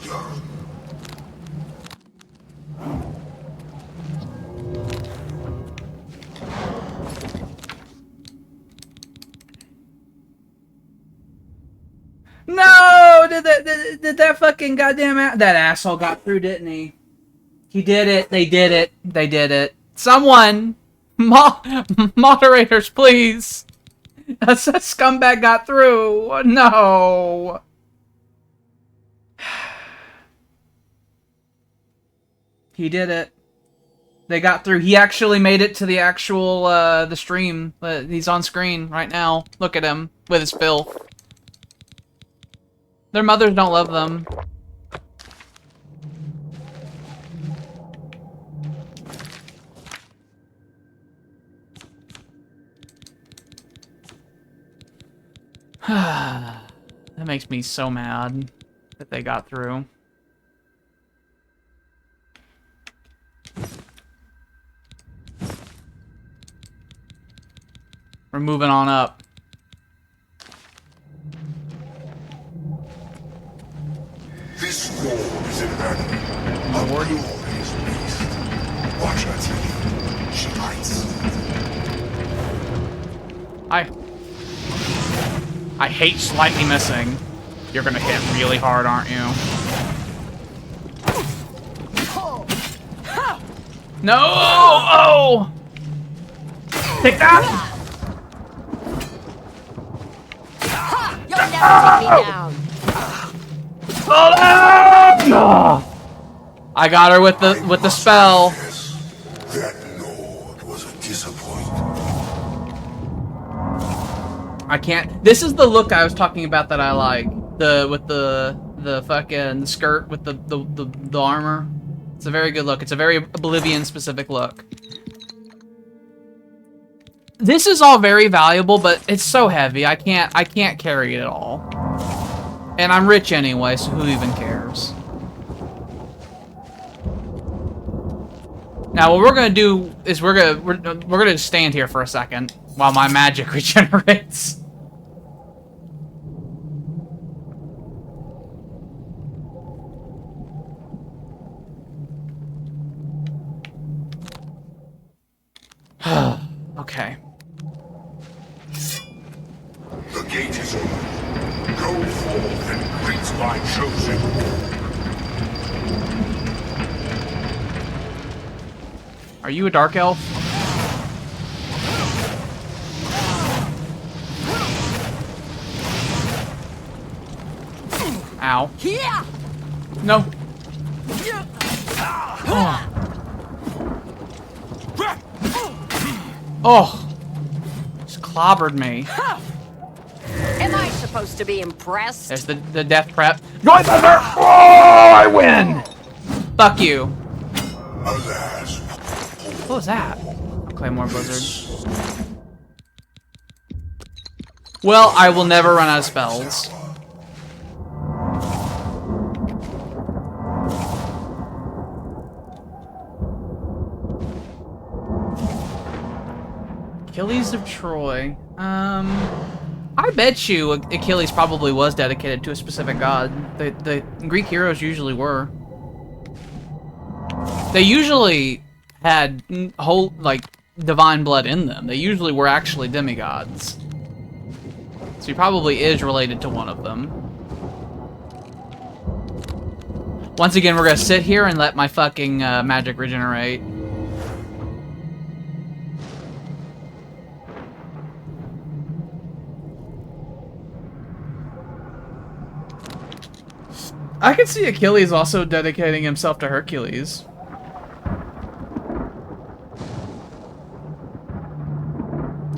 No! Did that fucking goddamn that asshole got through, didn't he? He did it. They did it. They did it. Someone! Moderators, please! That scumbag got through. No. He did it. They got through. He actually made it to the actual, the stream. He's on screen right now. Look at him with his filth. Their mothers don't love them. That makes me so mad that they got through. We're moving on up. This war is an enemy. A glorious beast. Watch her teeth. She bites. I hate slightly missing. You're gonna hit really hard, aren't you? No! Oh! Take that! You'll never take me down. Oh! I got her with the spell. That lord was a disappointment. I can't. This is the look I was talking about that I like. With the fucking skirt with the armor. It's a very good look. It's a very Oblivion specific look. This is all very valuable, but it's so heavy. I can't carry it all. And I'm rich anyway, so who even cares? Now what we're gonna do is we're gonna stand here for a second while my magic regenerates. Okay. The gate is open. Go forth and greet my chosen one. Are you a dark elf? Ow. No. Oh. Just clobbered me. Am I supposed to be impressed? There's the death prep. Join Thunder! Oh, I win! Fuck you. What was that? Claymore Blizzard. Well, I will never run out of spells. Achilles of Troy. I bet you Achilles probably was dedicated to a specific god. The Greek heroes usually were. They usually had whole, like, divine blood in them. They usually were actually demigods. So he probably is related to one of them. Once again, we're gonna sit here and let my fucking magic regenerate. I can see Achilles also dedicating himself to Hercules.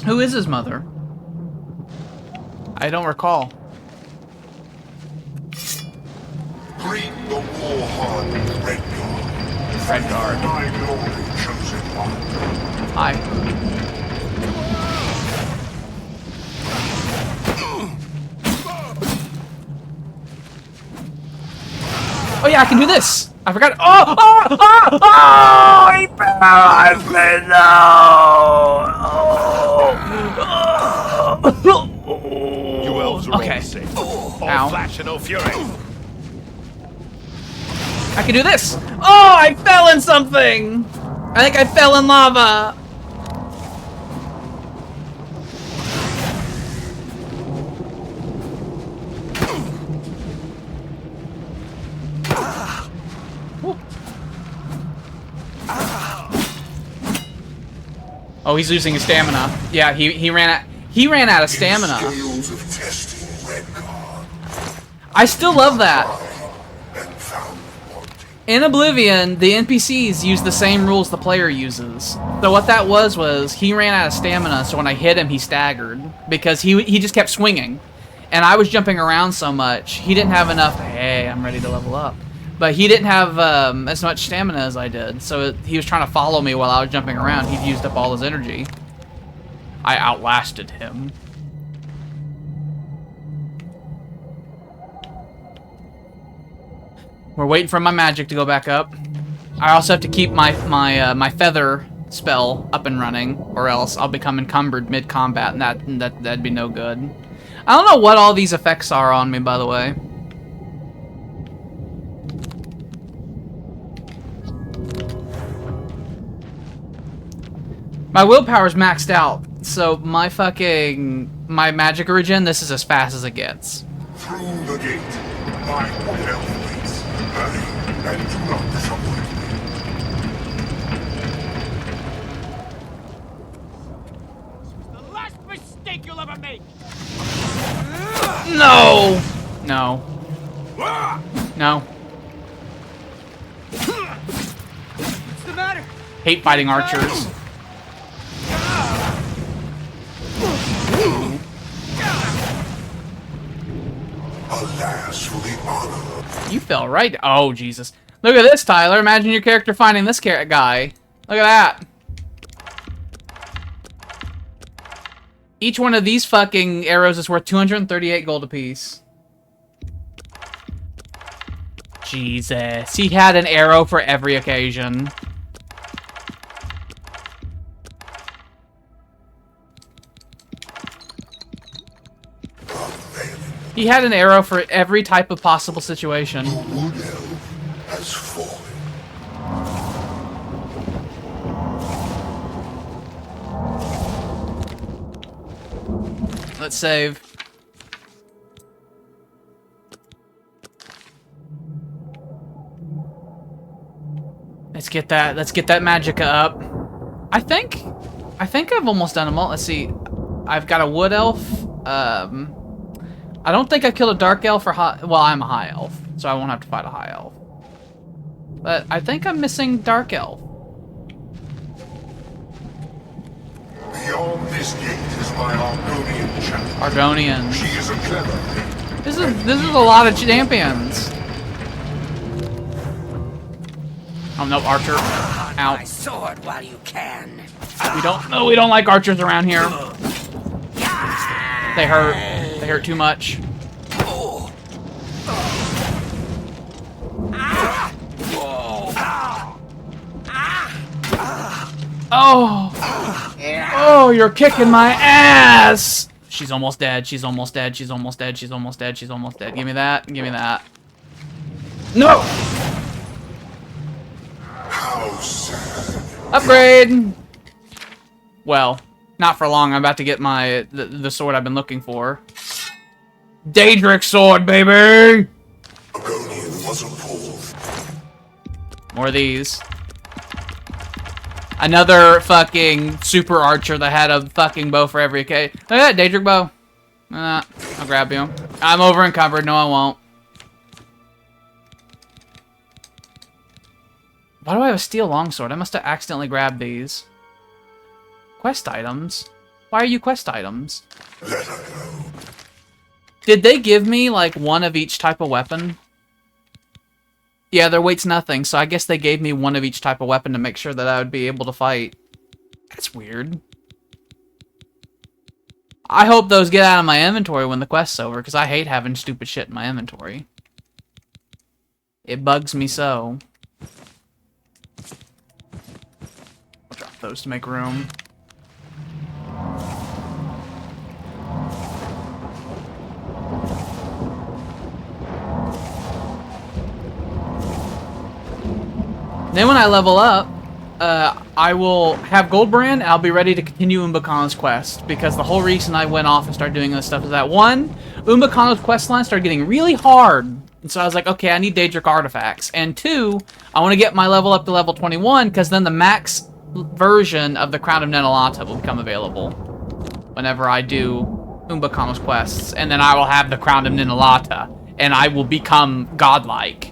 Who is his mother? I don't recall. Greet the war-hardened Redguard. Redguard. My glory chosen one. Hi. Oh yeah, I can do this! I forgot. Oh! Oh! Oh! Oh! He paralyzed me! No! You elves are okay. all safe. All Ow. flash and no fury. I can do this! Oh! I fell in something! I think I fell in lava! Oh, he's losing his stamina. Yeah, he ran out of stamina. I still love that. In Oblivion, the NPCs use the same rules the player uses. So what that was he ran out of stamina, so when I hit him, he staggered. Because he just kept swinging. And I was jumping around so much, he didn't have enough, hey, I'm ready to level up. But he didn't have as much stamina as I did. So he was trying to follow me while I was jumping around. He'd used up all his energy. I outlasted him. We're waiting for my magic to go back up. I also have to keep my feather spell up and running, or else I'll become encumbered mid-combat, and that'd be no good. I don't know what all these effects are on me, by the way. My willpower's maxed out, so my magic regen, this is as fast as it gets. Through the gate, my wood elf waits. Hurry, and do not disappoint me. The last mistake you'll ever make! No! No. No. What's the matter? Hate fighting archers. Alas for the honor. You fell right. Oh, Jesus. Look at this, Tyler. Imagine your character finding this guy. Look at that. Each one of these fucking arrows is worth 238 gold apiece. Jesus. He had an arrow for every occasion. He had an arrow for every type of possible situation. The wood elf has fallen. Let's save. Let's get that magicka up. I think I've almost done them all. Let's see. I've got a wood elf. I don't think I killed a dark elf or well, I'm a high elf, so I won't have to fight a high elf. But I think I'm missing dark elf. Beyond this gate is my Argonian champion. Argonian. She is a clever. This is a lot of champions. Oh no, archer. Out. My sword while you can. We don't like archers around here. They hurt. They hurt too much. Oh! Oh, you're kicking my ass! She's almost dead. She's almost dead. She's almost dead. She's almost dead. She's almost dead. Give me that. Give me that. No! How sad. Upgrade! Well, not for long. I'm about to get the sword I've been looking for. Daedric sword, baby! Argonian was appalled. More of these. Another fucking super archer that had a fucking bow for every occasion. Look at that, Daedric bow. I'll grab you. I'm over encumbered. No, I won't. Why do I have a steel longsword? I must have accidentally grabbed these. Quest items? Why are you quest items? Did they give me, like, one of each type of weapon? Yeah, their weight's nothing, so I guess they gave me one of each type of weapon to make sure that I would be able to fight. That's weird. I hope those get out of my inventory when the quest's over, because I hate having stupid shit in my inventory. It bugs me so. I'll drop those to make room. Then when I level up, I will have Goldbrand, and I'll be ready to continue Umbakhan's quest, because the whole reason I went off and started doing this stuff is that, one, Umbakhan's quest line started getting really hard, and so I was like, okay, I need Daedric artifacts, and two, I want to get my level up to level 21, because then the max version of the Crown of Nenalata will become available whenever I do Umbakhan's quests, and then I will have the Crown of Nenalata, and I will become godlike.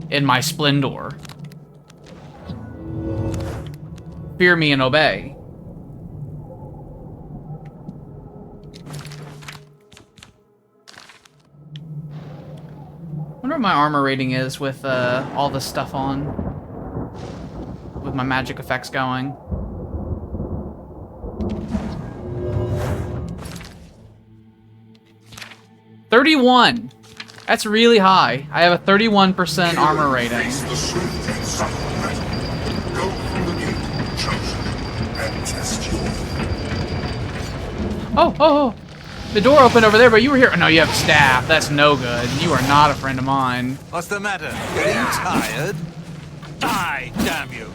in my splendor. Fear me and obey. I wonder what my armor rating is with all this stuff on. With my magic effects going. $31. That's really high. I have a 31% armor rating. Oh. The door opened over there, but you were here. No, you have a staff. That's no good. You are not a friend of mine. What's the matter? Are you tired? Die, damn you!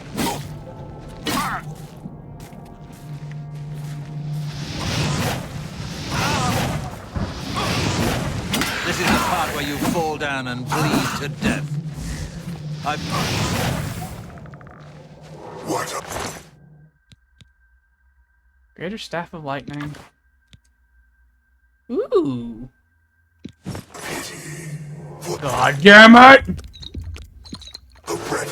This is the part where you fall down and bleed to death. Greater Staff of Lightning. Ooh. God damn it!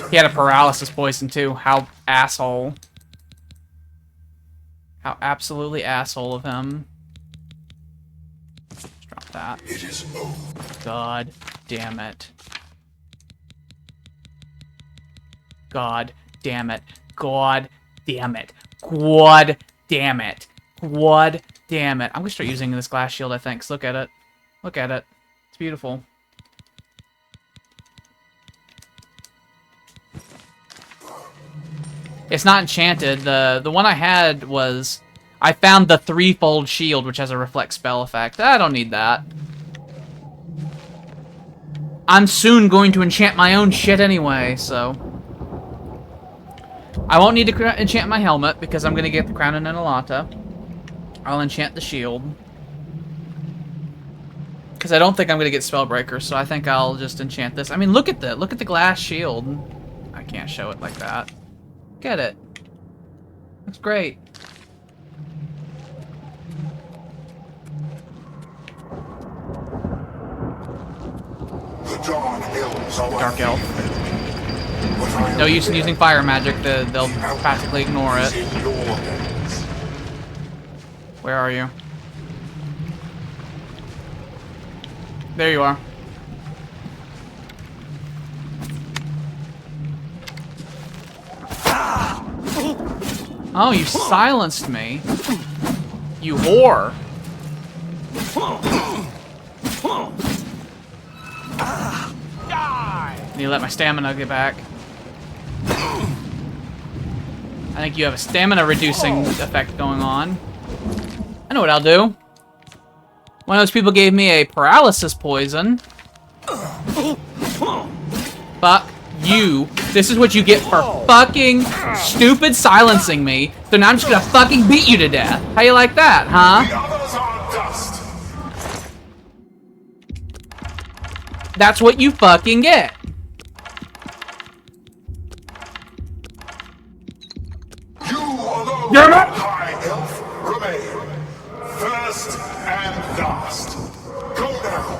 He had a paralysis poison too. How asshole. How absolutely asshole of him. Let's drop that. God damn it. God damn it. God damn it. God damn it. God damn it. I'm gonna start using this glass shield, I think. So look at it. Look at it. It's beautiful. It's not enchanted. The one I had was... I found the threefold shield, which has a reflect spell effect. I don't need that. I'm soon going to enchant my own shit anyway, so... I won't need to enchant my helmet, because I'm going to get the Crown and Inalata. I'll enchant the shield. Because I don't think I'm going to get Spellbreaker, so I think I'll just enchant this. I mean, look at the glass shield. I can't show it like that. Get it. Looks great. Dark Elf. No use in using fire magic. They'll practically ignore it. Where are you? There you are. Oh, you silenced me. You whore. I need to let my stamina get back. I think you have a stamina reducing effect going on. I know what I'll do. One of those people gave me a paralysis poison. Fuck you. This is what you get for fucking stupid silencing me. So now I'm just gonna fucking beat you to death. How you like that, huh? That's what you fucking get. Damn it! High Elf, remain. First and last. Go now.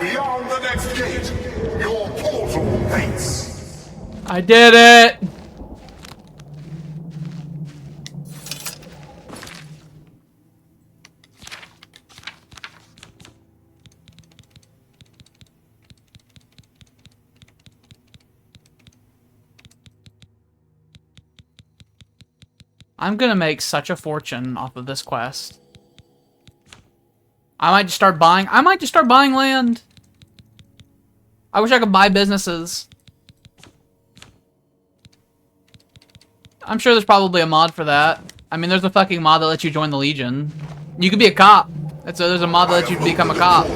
Beyond the next gate, your portal waits. I did it! I'm gonna make such a fortune off of this quest. I might just start buying land. I wish I could buy businesses. I'm sure there's probably a mod for that. I mean, there's a fucking mod that lets you join the Legion. You could be a cop. There's a mod that lets you become a cop.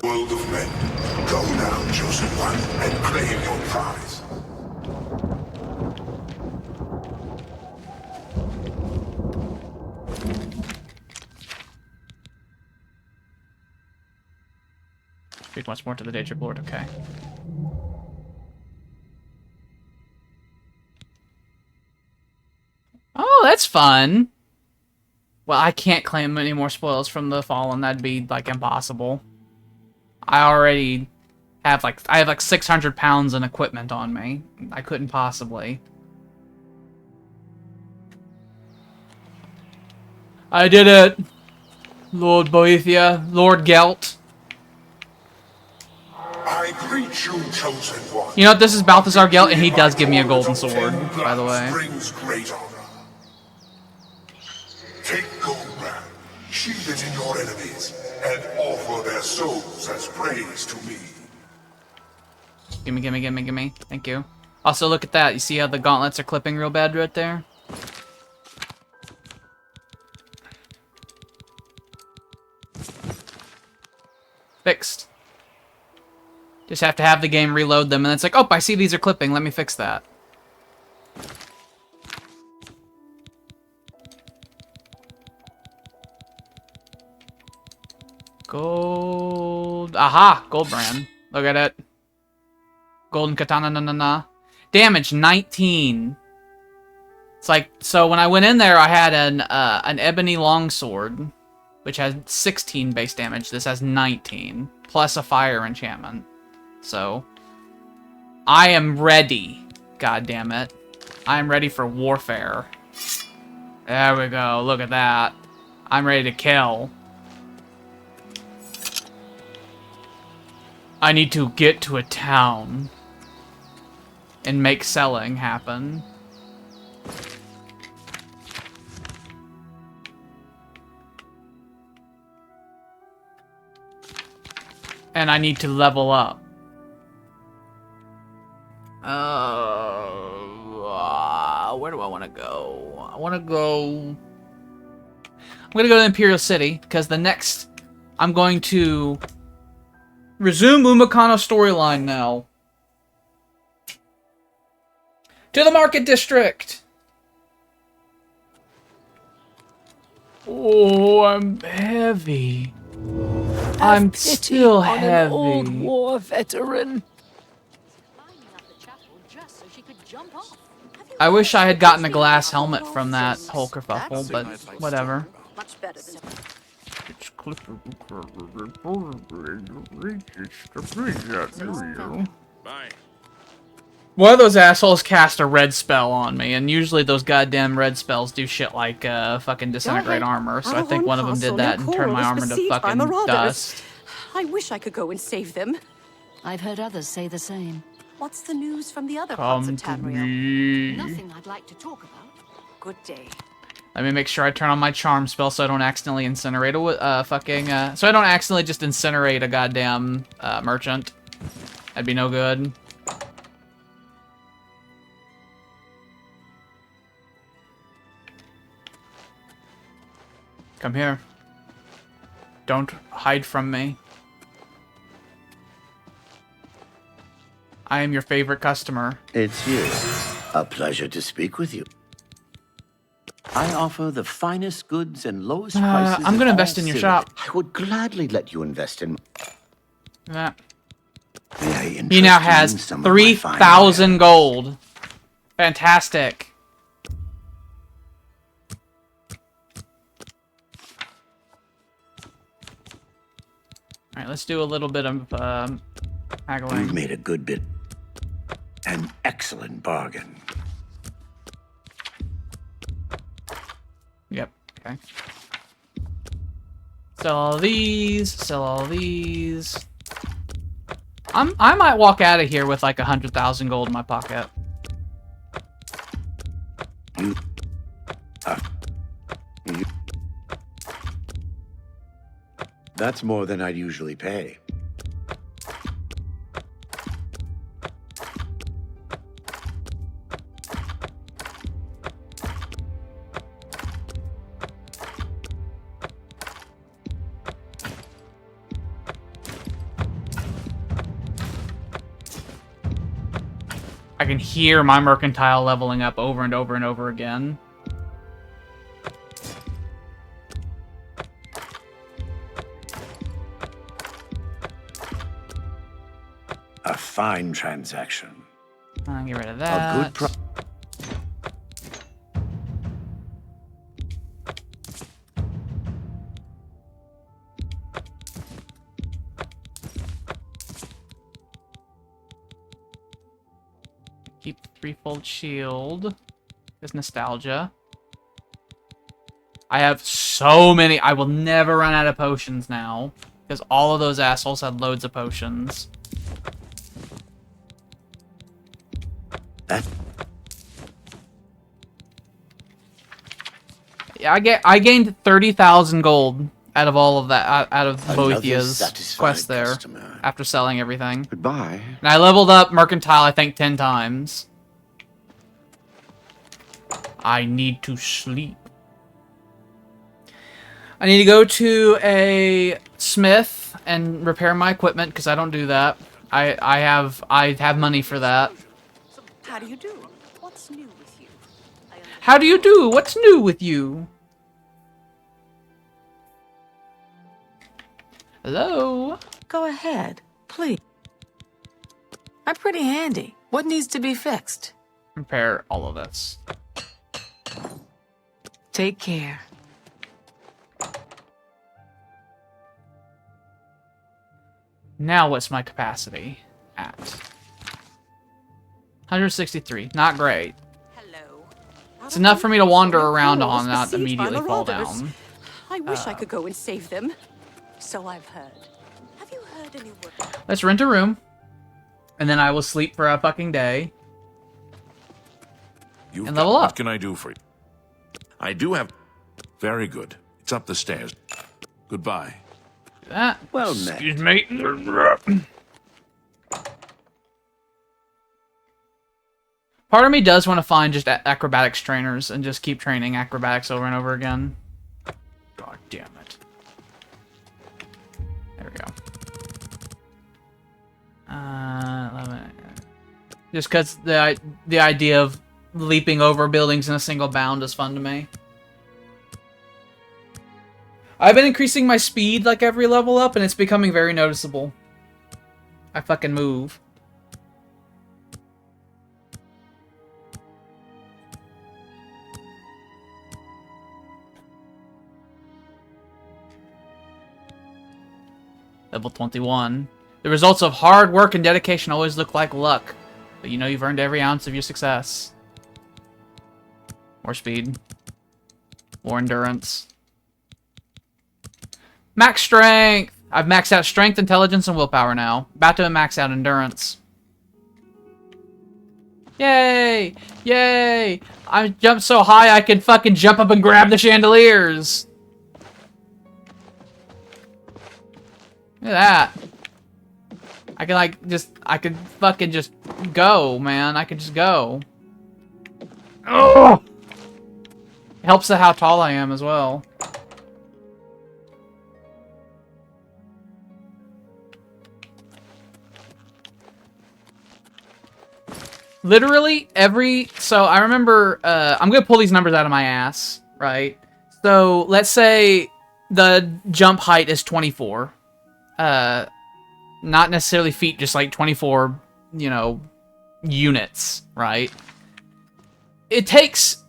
World of men, go now, chosen one, and claim your prize. Speak once more to the Daedric Lord, okay. Oh, that's fun. Well, I can't claim any more spoils from the Fallen. That'd be, like, impossible. I already have I have like 600 pounds in equipment on me. I couldn't possibly. I did it, Lord Boethia, Lord Gelt. I greet you, chosen one. You know what? This is Balthazar Gelt, and he does give me a golden sword, by the way. Brings great honor. Take Goldbrand, sheathe it in your enemies, and offer their souls as praise to me. Gimme, gimme, gimme, gimme. Thank you. Also, look at that. You see how the gauntlets are clipping real bad right there? Fixed. Just have to have the game reload them, and it's like, oh, I see these are clipping. Let me fix that. Gold. Aha! Gold brand. Look at it. Golden katana na na na. Damage 19. It's like, so when I went in there, I had an ebony longsword, which has 16 base damage. This has 19, plus a fire enchantment. So, I am ready. God damn it. I am ready for warfare. There we go. Look at that. I'm ready to kill. I need to get to a town and make selling happen. And I need to level up. Where do I want to go? I want to go... I'm going to go to Imperial City, because the next... I'm going to... resume Umakano storyline now. To the Market District! Oh, I'm heavy. I'm still heavy. An old war veteran. I wish I had gotten a glass helmet from that whole kerfuffle, but whatever. Much better than One of those assholes cast a red spell on me, and usually those goddamn red spells do shit like fucking disintegrate armor, so I think one of them did that and turned my armor to fucking dust. I wish I could go and save them. I've heard others say the same. What's the news from the other parts of Come to Tamriel? me. Nothing I'd like to talk about. Good day. Let me make sure I turn on my charm spell so I don't accidentally incinerate a so I don't accidentally just incinerate a goddamn merchant. That'd be no good. Come here. Don't hide from me. I am your favorite customer. It's you. A pleasure to speak with you. I offer the finest goods and lowest prices. I'm gonna invest in your shop. I would gladly let you invest in. That. May I He interest now you has in some of my fine 3,000 gold. Fantastic. All right, let's do a little bit of haggling. You've made a good bit. An excellent bargain. Yep. Okay. Sell all these. Sell all these. I might walk out of here with like 100,000 gold in my pocket. You. That's more than I'd usually pay. I can hear my mercantile leveling up over and over and over again. A fine transaction. I'll get rid of that. A good price. Keep threefold shield. It's nostalgia. I have so many. I will never run out of potions now. Because all of those assholes had loads of potions. Yeah, I gained 30,000 gold out of all of that, out of Boethia's quest there, after selling everything. Goodbye. And I leveled up Mercantile, I think, 10 times. I need to sleep. I need to go to a smith and repair my equipment, because I don't do that. I have money for that. How do you do? What's new with you? How do you do? What's new with you? Hello? Go ahead, please. I'm pretty handy. What needs to be fixed? Repair all of this. Take care. Now what's my capacity at? 163. Not great. It's enough for me to wander around on, not immediately fall down. I wish I could go and save them. So I've heard. Have you heard any word? Let's rent a room. And then I will sleep for a fucking day. You've And got- level up. What can I do for you? I do have... Very good. It's up the stairs. Goodbye. That. Well met. Excuse me. Part of me does want to find just acrobatics trainers and just keep training acrobatics over and over again. God damn it. There we go. 11. Just because the idea of leaping over buildings in a single bound is fun to me. I've been increasing my speed like every level up, and it's becoming very noticeable. I fucking move. Level 21. The results of hard work and dedication always look like luck, but you know you've earned every ounce of your success. More speed. More endurance. Max strength! I've maxed out strength, intelligence, and willpower now. About to max out endurance. Yay! Yay! I jumped so high I could fucking jump up and grab the chandeliers! Look at that. I can I could fucking just go, man. I could just go. Oh! It helps how tall I am as well. Literally so I remember, I'm gonna pull these numbers out of my ass, right? So let's say the jump height is 24. Not necessarily feet, just like 24, you know, units, right? It takes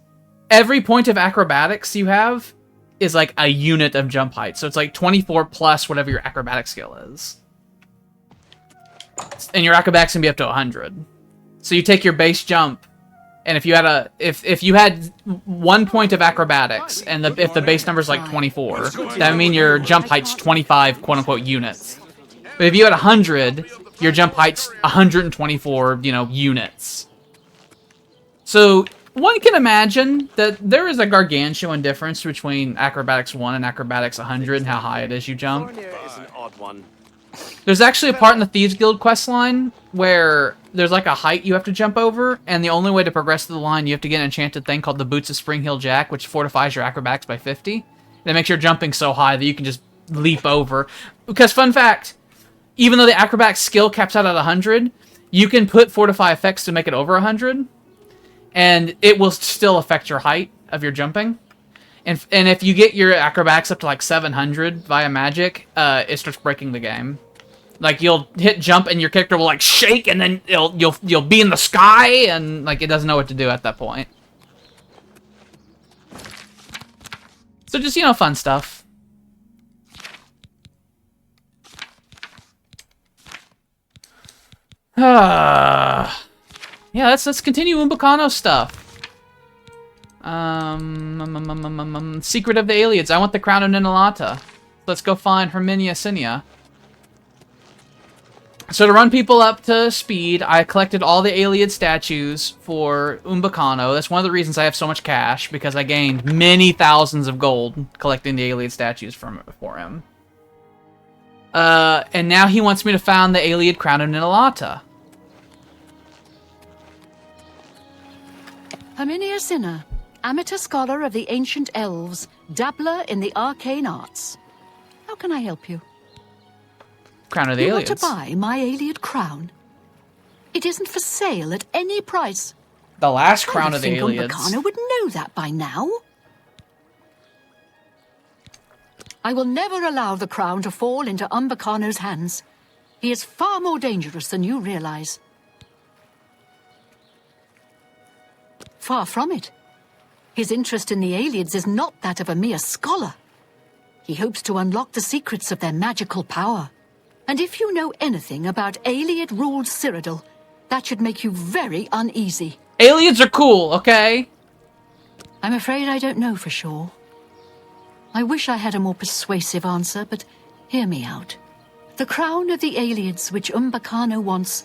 every point of acrobatics you have is like a unit of jump height. So it's like 24 plus whatever your acrobatic skill is. And your acrobatics can be up to 100. So you take your base jump, and if you had if you had 1 point of acrobatics, and if the base number is like 24, that would mean your jump height's 25 quote-unquote units. But if you had 100, your jump height's 124, you know, units. So one can imagine that there is a gargantuan difference between Acrobatics 1 and Acrobatics 100 and how high it is you jump. Is an odd one. There's actually a part in the Thieves Guild questline where there's like a height you have to jump over, and the only way to progress through the line, you have to get an enchanted thing called the Boots of Spring-Heel Jack, which fortifies your acrobatics by 50. That makes your jumping so high that you can just leap over. Because, fun fact, even though the acrobatics skill caps out at 100, you can put Fortify effects to make it over 100, and it will still affect your height of your jumping. And if you get your acrobatics up to like 700 via magic, it starts breaking the game. Like, you'll hit jump and your character will like shake, and then you'll be in the sky, and like it doesn't know what to do at that point. So just, you know, fun stuff. Yeah, let's continue Umbacano stuff. Secret of the Aliens. I want the crown of Ninalata. Let's go find Herminia Sinia. So to run people up to speed, I collected all the Aliad statues for Umbacano. That's one of the reasons I have so much cash, because I gained many thousands of gold collecting the Aliad statues for him. And now he wants me to find the Aliad crown of Ninalata. Herminia Sinner, amateur scholar of the ancient elves, dabbler in the arcane arts. How can I help you? Crown of the You Aliens. want to buy my Aliad crown? It isn't for sale at any price. The last crown of the I Aliens. think Umbacano would know that by now. I will never allow the crown to fall into Umbacano's hands. He is far more dangerous than you realize. Far from it. His interest in the Aliads is not that of a mere scholar. He hopes to unlock the secrets of their magical power. And if you know anything about Aliad-ruled Cyrodiil, that should make you very uneasy. Aliens are cool, okay? I'm afraid I don't know for sure. I wish I had a more persuasive answer, but hear me out. The crown of the Aliads which Umbacano wants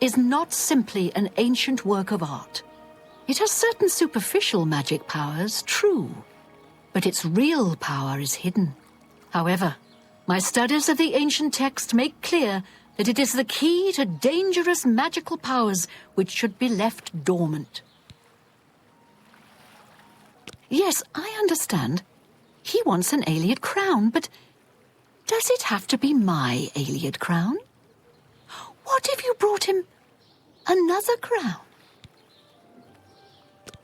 is not simply an ancient work of art. It has certain superficial magic powers, true, but its real power is hidden. However, my studies of the ancient text make clear that it is the key to dangerous magical powers which should be left dormant. Yes, I understand. He wants an Aliad crown, but does it have to be my Aliad crown? What if you brought him another crown?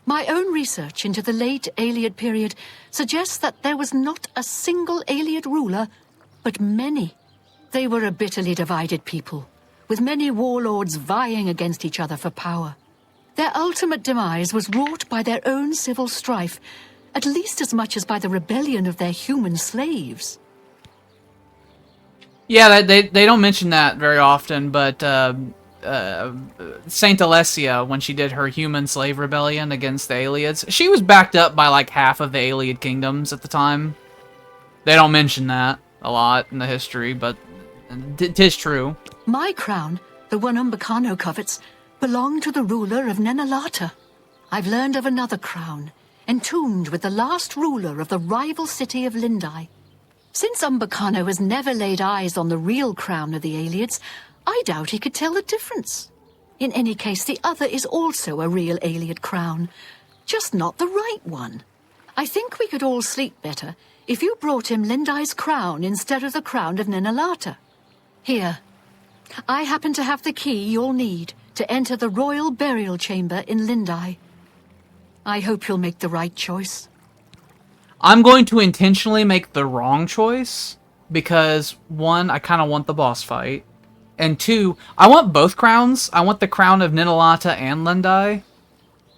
My own research into the late Aliad period suggests that there was not a single Aliad ruler, but many. They were a bitterly divided people, with many warlords vying against each other for power. Their ultimate demise was wrought by their own civil strife, at least as much as by the rebellion of their human slaves. Yeah, they don't mention that very often, but Saint Alessia, when she did her human slave rebellion against the Aliads, she was backed up by like half of the Aliad kingdoms at the time. They don't mention that a lot in the history, but tis true. My crown, the one Umbacano covets, belonged to the ruler of Ninalata. I've learned of another crown, entombed with the last ruler of the rival city of Lindai. Since Umbacano has never laid eyes on the real crown of the Aliads, I doubt he could tell the difference. In any case, the other is also a real Aliad crown, just not the right one. I think we could all sleep better if you brought him Lindai's crown instead of the crown of Ninalata. Here, I happen to have the key you'll need to enter the royal burial chamber in Lindai. I hope you'll make the right choice. I'm going to intentionally make the wrong choice, because one, I kind of want the boss fight, and two, I want both crowns. I want the crown of Ninalata and Lindai.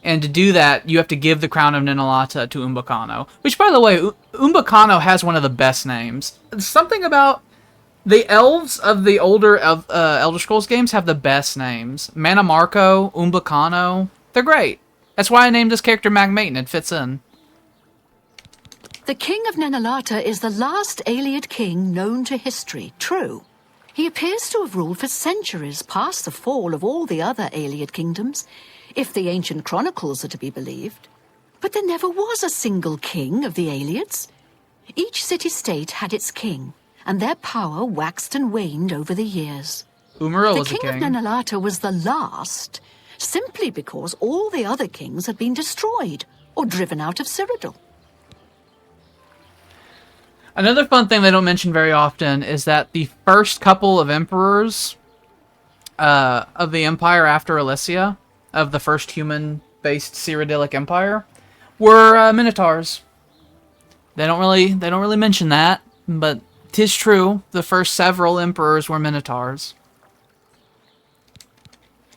And to do that, you have to give the crown of Ninalata to Umbacano. Which, by the way, Umbacano has one of the best names. Something about the elves of the older Elder Scrolls games have the best names. Manamarco, Umbacano, they're great. That's why I named this character Magmate, it fits in. The King of Ninalata is the last Aliad king known to history, true. He appears to have ruled for centuries past the fall of all the other Aliad kingdoms, if the ancient chronicles are to be believed. But there never was a single king of the Aliads. Each city-state had its king, and their power waxed and waned over the years. Umaril The was a King of king. Ninalata was the last, simply because all the other kings had been destroyed or driven out of Cyrodiil. Another fun thing they don't mention very often is that the first couple of emperors of the empire after Alessia, of the first human-based Cyrodiilic empire, were minotaurs. They don't really mention that, but 'tis true. The first several emperors were minotaurs,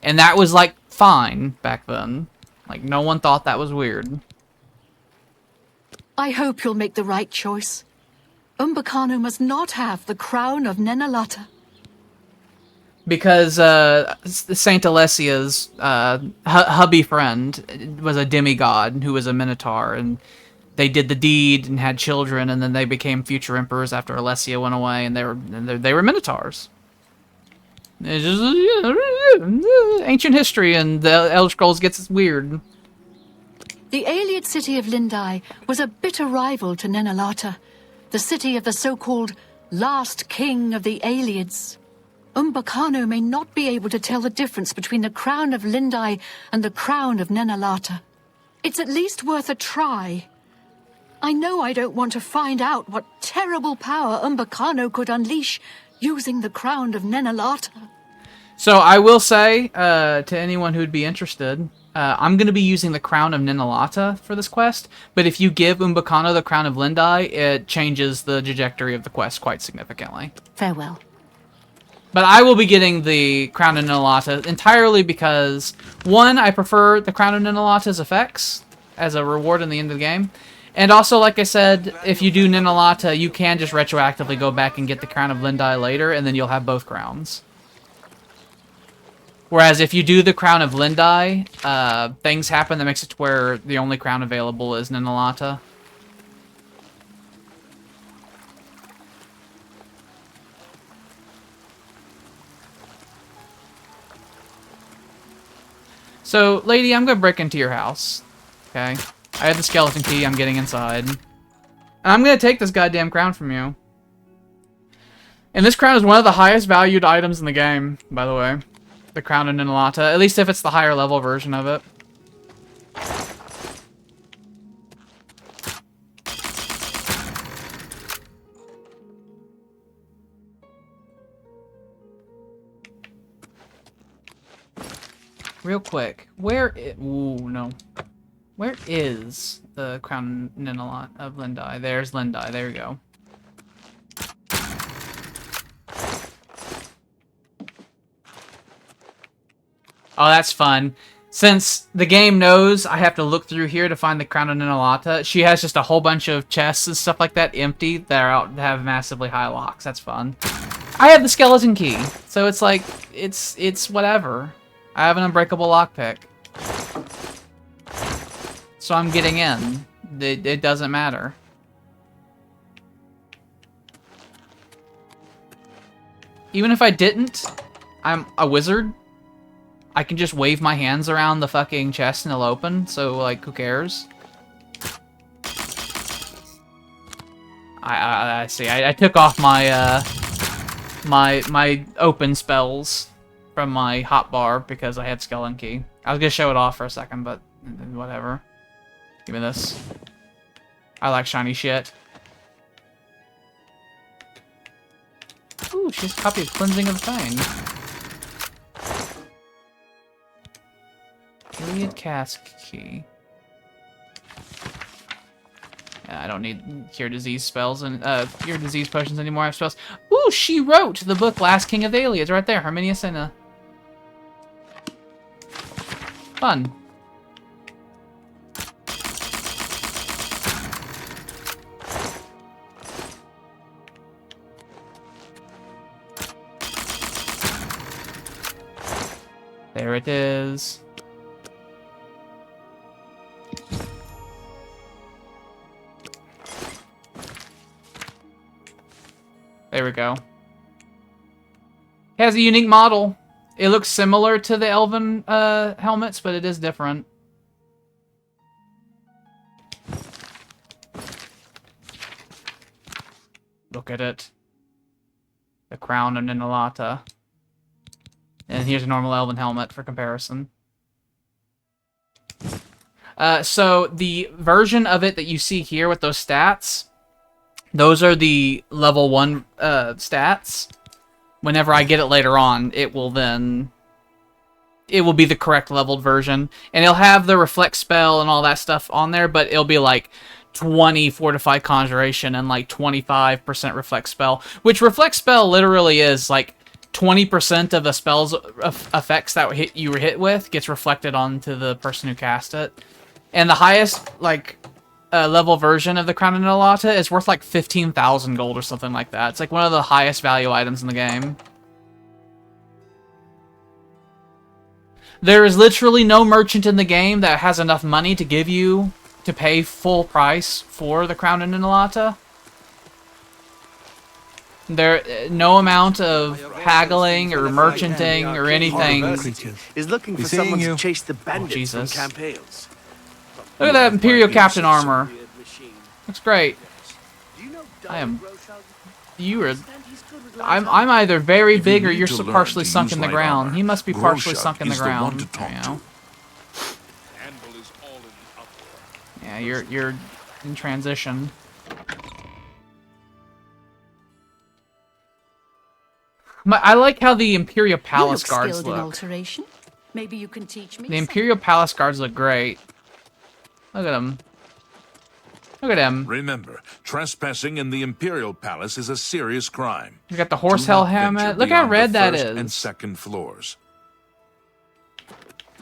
and that was like fine back then. Like no one thought that was weird. I hope you'll make the right choice. Umbacano must not have the crown of Ninalata. Because Saint Alessia's hubby friend was a demigod who was a minotaur, and they did the deed and had children, and then they became future emperors after Alessia went away, and they were minotaurs. It's just ancient history, and the Elder Scrolls gets weird. The Ayleid city of Lindai was a bitter rival to Nenalata, the city of the so-called last king of the Ayleids. Umbacano may not be able to tell the difference between the crown of Lindai and the crown of Nenalata. It's at least worth a try. I know I don't want to find out what terrible power Umbacano could unleash using the crown of Nenalata. So I will say, to anyone who'd be interested, I'm going to be using the Crown of Nenalata for this quest, but if you give Umbacano the Crown of Lindai, it changes the trajectory of the quest quite significantly. Farewell. But I will be getting the Crown of Nenalata entirely because, one, I prefer the Crown of Nenalata's effects as a reward in the end of the game, and also, like I said, if you do Nenalata, you can just retroactively go back and get the Crown of Lindai later, and then you'll have both crowns. Whereas if you do the Crown of Lindai, things happen that makes it to where the only crown available is Nenalata. So, lady, I'm gonna break into your house. Okay? I have the skeleton key, I'm getting inside. And I'm gonna take this goddamn crown from you. And this crown is one of the highest valued items in the game, by the way. The Crown of Nenalata, at least if it's the higher level version of it. Real quick, ooh, no. Where is the Crown of Lindai? There's Lindai, there we go. Oh, that's fun. Since the game knows I have to look through here to find the Crown of Nenalata, she has just a whole bunch of chests and stuff like that empty that are out that have massively high locks. That's fun. I have the skeleton key, so it's like, it's whatever. I have an unbreakable lockpick. So I'm getting in. It doesn't matter. Even if I didn't, I'm a wizard. I can just wave my hands around the fucking chest and it'll open, so, like, who cares? I see. I took off my, my open spells from my hotbar because I had skeleton key. I was gonna show it off for a second, but whatever. Give me this. I like shiny shit. Ooh, she has a copy of Cleansing of the Fang. Period cask key. Yeah, I don't need cure disease spells and cure disease potions anymore. I have spells. Ooh, she wrote the book Last King of the Ayleids right there. Herminia Senna. Fun. There it is. There we go. It has a unique model. It looks similar to the elven helmets, but it is different. Look at it. The Crown of Nenalata. And here's a normal elven helmet for comparison. So the version of it that you see here with those stats, those are the level 1 stats. Whenever I get it later on, it will be the correct leveled version. And it'll have the reflect spell and all that stuff on there, but it'll be like 20 fortified conjuration and like 25% reflect spell. Which reflect spell literally is like 20% of the spell's effects that you were hit with gets reflected onto the person who cast it. And the highest, like, level version of the Crown of Nenalata is worth like 15,000 gold or something like that. It's like one of the highest value items in the game. There is literally no merchant in the game that has enough money to give you to pay full price for the crown in Inalata. No amount of haggling or merchanting or anything. Is looking for someone to chase the bandits from Jesus. Camp Hales. Look at that Imperial Captain armor. Looks great. I'm either very big or you're partially sunk in the ground. He must be partially sunk in the ground. Yeah, you're in transition. I like how the Imperial Palace guards skilled in look. alteration. Maybe you can teach me. The Imperial Palace guards look great. Look at them. Look at him. Remember, trespassing in the Imperial Palace is a serious crime. You got the horse hell helmet. Look how red that is. And second floors.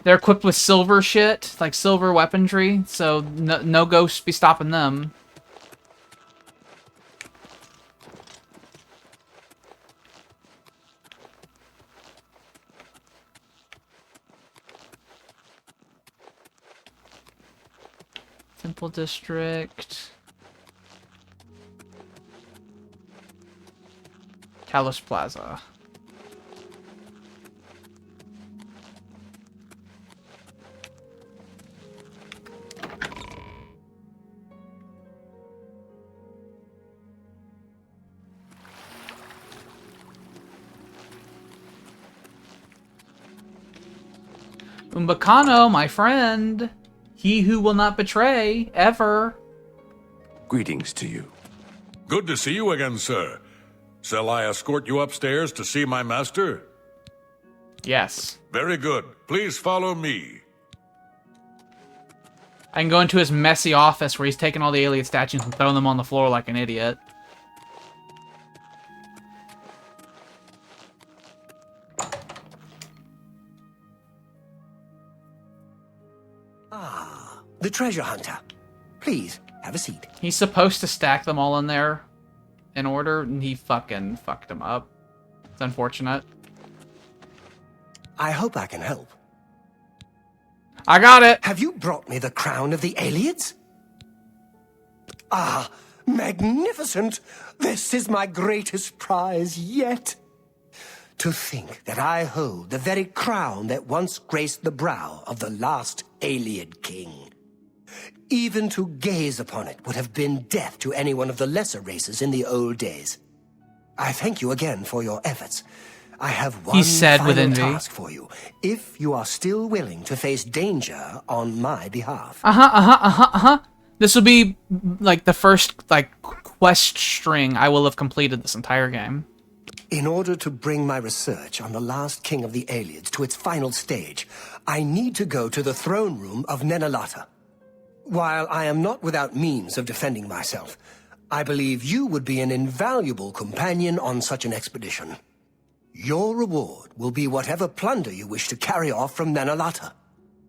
They're equipped with silver shit, like silver weaponry, so no ghosts be stopping them. Temple District. Talos Plaza. Umbacano, my friend. He who will not betray, ever. Greetings to you. Good to see you again, sir. Shall I escort you upstairs to see my master? Yes. Very good. Please follow me. I can go into his messy office where he's taking all the alien statues and throwing them on the floor like an idiot. The treasure hunter. Please, have a seat. He's supposed to stack them all in there in order, and he fucking fucked them up. It's unfortunate. I hope I can help. I got it! Have you brought me the crown of the Aliens? Ah, magnificent! This is my greatest prize yet. To think that I hold the very crown that once graced the brow of the last alien king. Even to gaze upon it would have been death to any one of the lesser races in the old days. I thank you again for your efforts. I have one final task for you, if you are still willing to face danger on my behalf. This will be, like, the first, like, quest string I will have completed this entire game. In order to bring my research on the last king of the aliens to its final stage, I need to go to the throne room of Nenalata. While I am not without means of defending myself, I believe you would be an invaluable companion on such an expedition. Your reward will be whatever plunder you wish to carry off from Nenalata.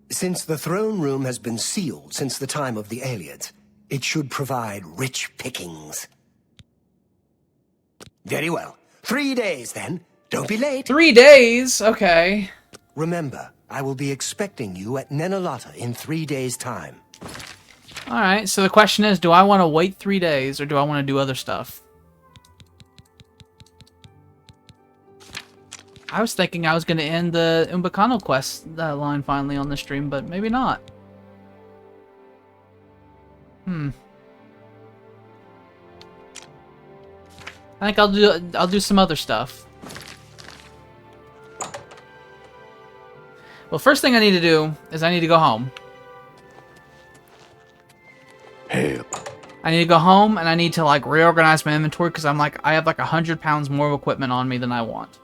Since the throne room has been sealed since the time of the aliens, it should provide rich pickings. Very well. 3 days, then. Don't be late. 3 days? Okay. Remember, I will be expecting you at Nenalata in 3 days' time. Alright, so the question is, do I want to wait 3 days, or do I want to do other stuff? I was thinking I was going to end the Umbacano quest line finally on the stream, but maybe not. I think I'll do some other stuff. Well, first thing I need to do is I need to go home. I need to go home and I need to like reorganize my inventory because I have like 100 pounds more of equipment on me than I want.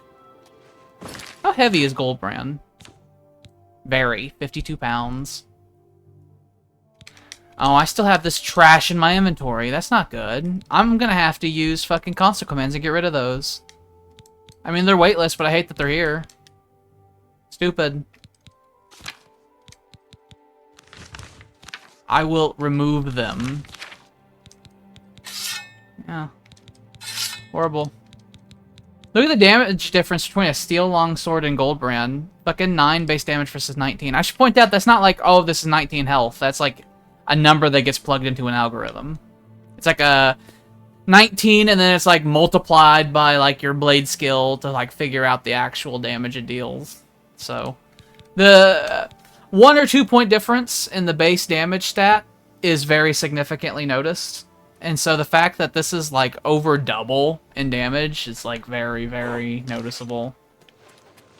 How heavy is Goldbrand? Very. 52 pounds. Oh, I still have this trash in my inventory. That's not good. I'm gonna have to use fucking console commands and get rid of those. I mean, they're weightless, but I hate that they're here. Stupid. I will remove them. Yeah. Horrible. Look at the damage difference between a steel longsword and Goldbrand. Fucking 9 base damage versus 19. I should point out that's not like, oh, this is 19 health. That's like a number that gets plugged into an algorithm. It's like a 19 and then it's like multiplied by like your blade skill to like figure out the actual damage it deals. So the 1 or 2 point difference in the base damage stat is very significantly noticed. And so the fact that this is like over double in damage is like very, very noticeable.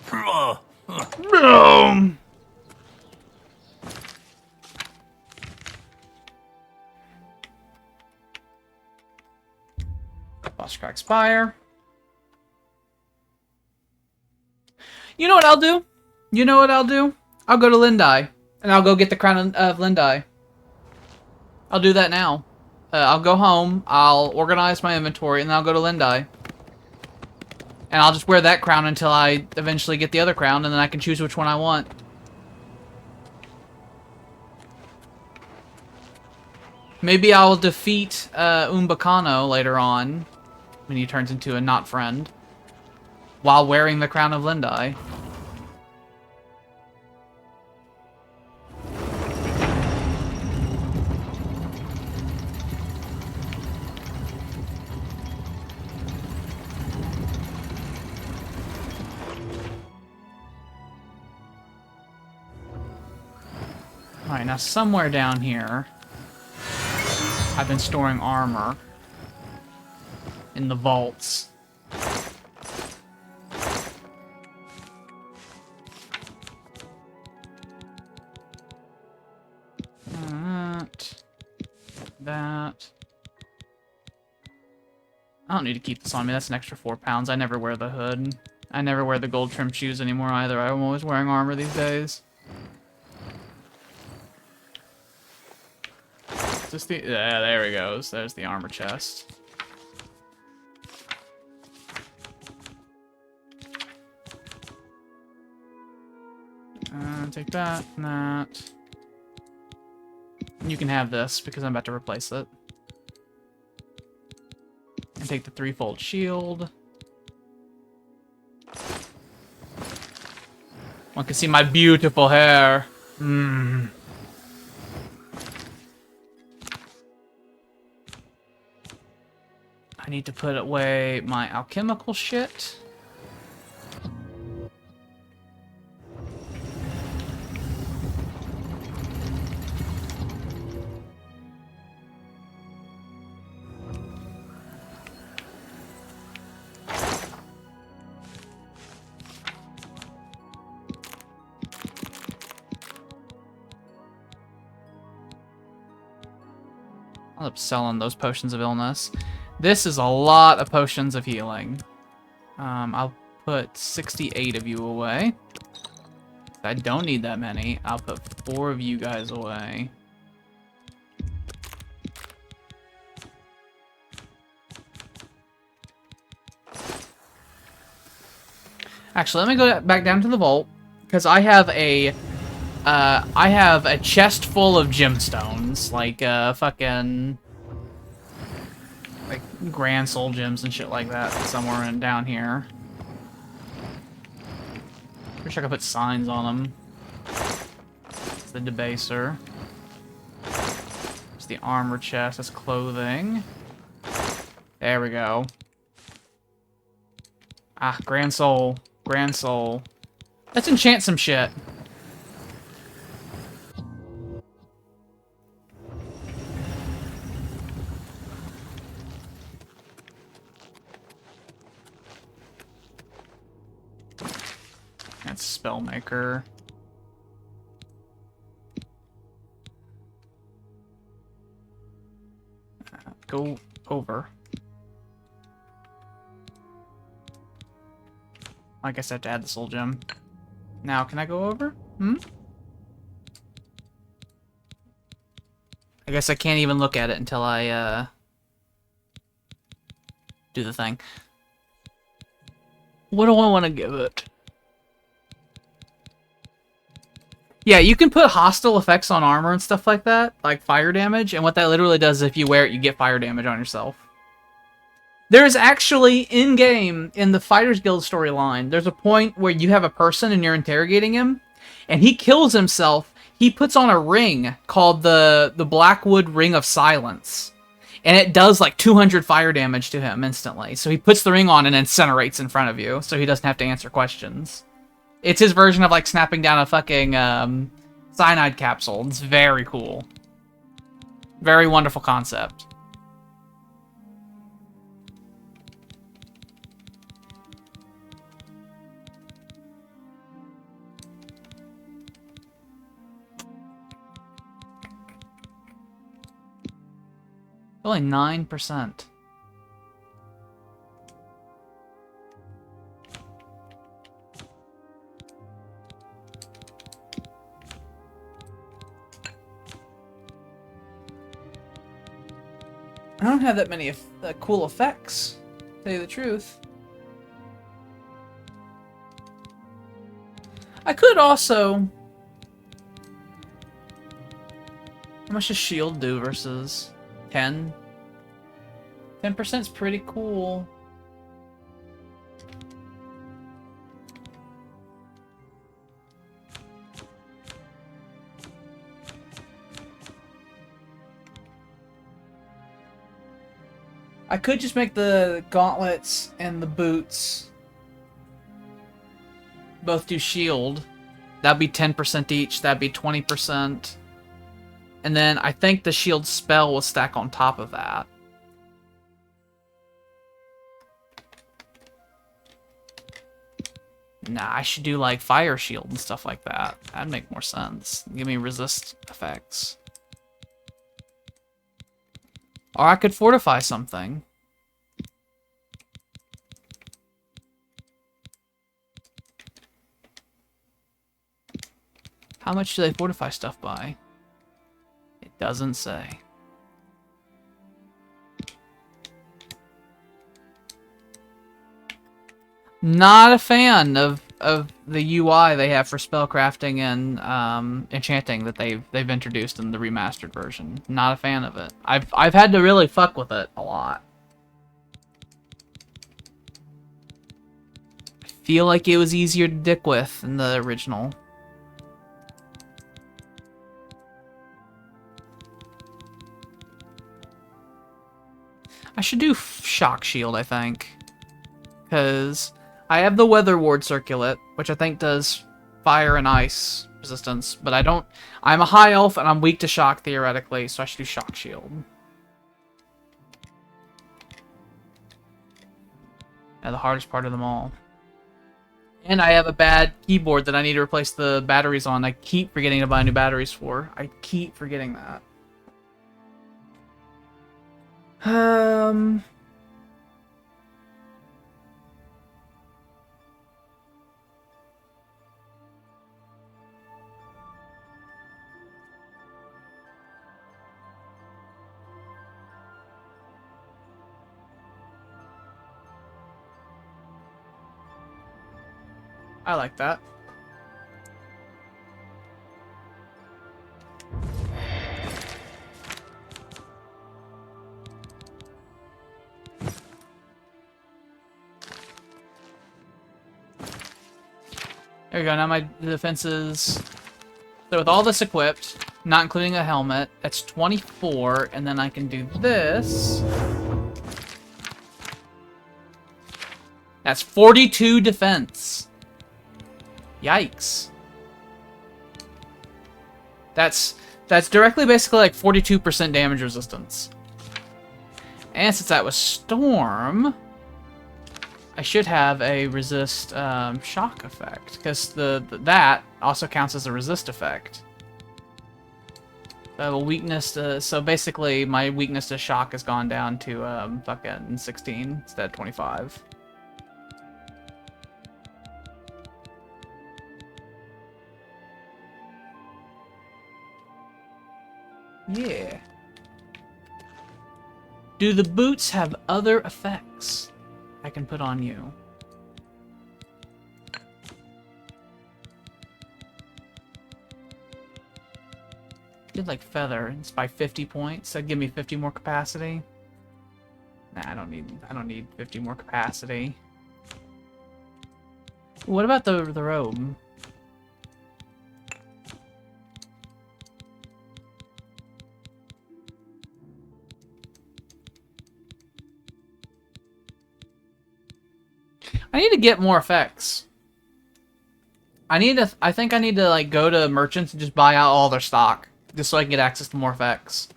Boom! Boss Crack Spire. You know what I'll do? You know what I'll do? I'll go to Lindai. And I'll go get the crown of Lindai. I'll do that now. I'll go home, I'll organize my inventory, and then I'll go to Lindai. And I'll just wear that crown until I eventually get the other crown, and then I can choose which one I want. Maybe I'll defeat Umbacano later on, when he turns into a not friend, while wearing the crown of Lindai. Alright, now somewhere down here, I've been storing armor in the vaults. That. I don't need to keep this on me, that's an extra 4 pounds. I never wear the hood. I never wear the gold trim shoes anymore either. I'm always wearing armor these days. Is this the... Yeah, there he goes. There's the armor chest. Take that and that. You can have this because I'm about to replace it. And take the 3-fold shield. One can see my beautiful hair. I need to put away my alchemical shit. I'll end up selling those potions of illness. This is a lot of potions of healing. I'll put 68 of you away. I don't need that many. I'll put 4 of you guys away. Actually, let me go back down to the vault because I have a chest full of gemstones, like fucking like Grand Soul gems and shit like that, somewhere in down here. Pretty sure I can put signs on them. It's the debaser. It's the armor chest. That's clothing. There we go. Ah, Grand Soul. Grand Soul. Let's enchant some shit. That's Spellmaker. Go over. I guess I have to add the soul gem. Now, can I go over? I guess I can't even look at it until I, do the thing. What do I want to give it? Yeah, you can put hostile effects on armor and stuff like that, like fire damage, and what that literally does is if you wear it, you get fire damage on yourself. There's actually, in-game, in the Fighters Guild storyline, there's a point where you have a person and you're interrogating him, and he kills himself. He puts on a ring called the Blackwood Ring of Silence, and it does like 200 fire damage to him instantly. So he puts the ring on and incinerates in front of you, so he doesn't have to answer questions. It's his version of like snapping down a fucking cyanide capsule. It's very cool. Very wonderful concept. Only 9%. I don't have that many cool effects, to tell you the truth. I could also... How much does shield do versus 10? 10% is pretty cool. I could just make the gauntlets and the boots both do shield. That'd be 10% each. That'd be 20%. And then I think the shield spell will stack on top of that. Nah, I should do like fire shield and stuff like that. That'd make more sense. Give me resist effects. Or I could fortify something. How much do they fortify stuff by? It doesn't say. Not a fan of the UI they have for spellcrafting and enchanting that they've introduced in the remastered version. Not a fan of it. I've had to really fuck with it a lot. I feel like it was easier to dick with in the original. I should do shock shield, I think, because I have the Weather Ward Circulet, which I think does fire and ice resistance, but I don't... I'm a high elf, and I'm weak to shock, theoretically, so I should do Shock Shield. Yeah, the hardest part of them all. And I have a bad keyboard that I need to replace the batteries on. I keep forgetting to buy new batteries for. I keep forgetting that. I like that. There we go, now my defenses... So with all this equipped, not including a helmet, that's 24, and then I can do this. That's 42 defense. Yikes. That's directly basically like 42% damage resistance. And since that was Storm, I should have a resist shock effect, because that also counts as a resist effect. So I have a weakness to, so basically my weakness to shock has gone down to fucking 16 instead of 25. Yeah. Do the boots have other effects I can put on you? Did like feather. It's by 50 points. That'd give me 50 more capacity. Nah, I don't need 50 more capacity. What about the robe? I need to get more effects. I think I need to like go to merchants and just buy out all their stock, just so I can get access to more effects.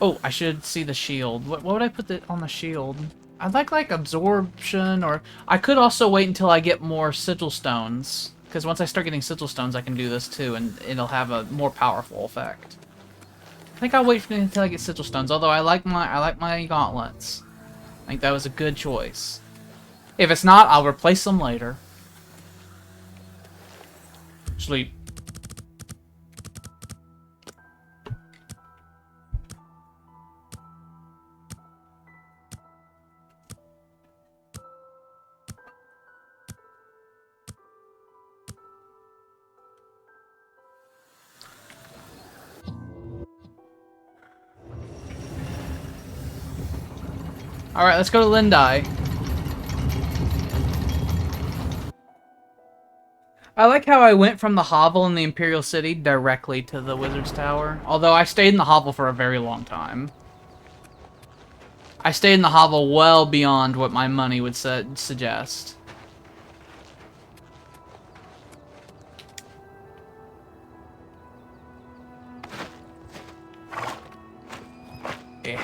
Oh, I should see the shield. What would I put on the shield? I'd like absorption, or I could also wait until I get more sigil stones, because once I start getting sigil stones, I can do this too, and it'll have a more powerful effect. I think I'll wait until I get sigil stones. Although I like my gauntlets. I think that was a good choice. If it's not, I'll replace them later. Sleep. Alright, let's go to Lindai. I like how I went from the hovel in the Imperial City directly to the Wizard's Tower. Although I stayed in the hovel for a very long time. I stayed in the hovel well beyond what my money would suggest. Yeah.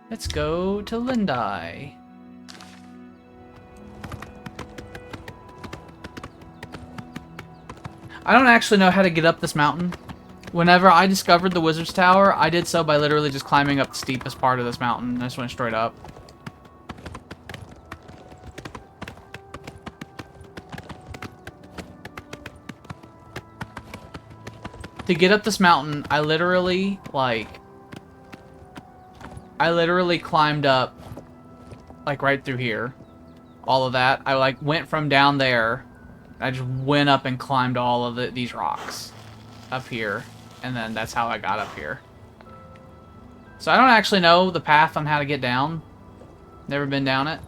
Let's go to Lindai. I don't actually know how to get up this mountain. Whenever I discovered the Wizard's Tower, I did so by literally just climbing up the steepest part of this mountain. I just went straight up. To get up this mountain, I literally climbed up, like, right through here. All of that. I, like, went from down there. I just went up and climbed all of these rocks up here. And then that's how I got up here. So I don't actually know the path on how to get down. Never been down it.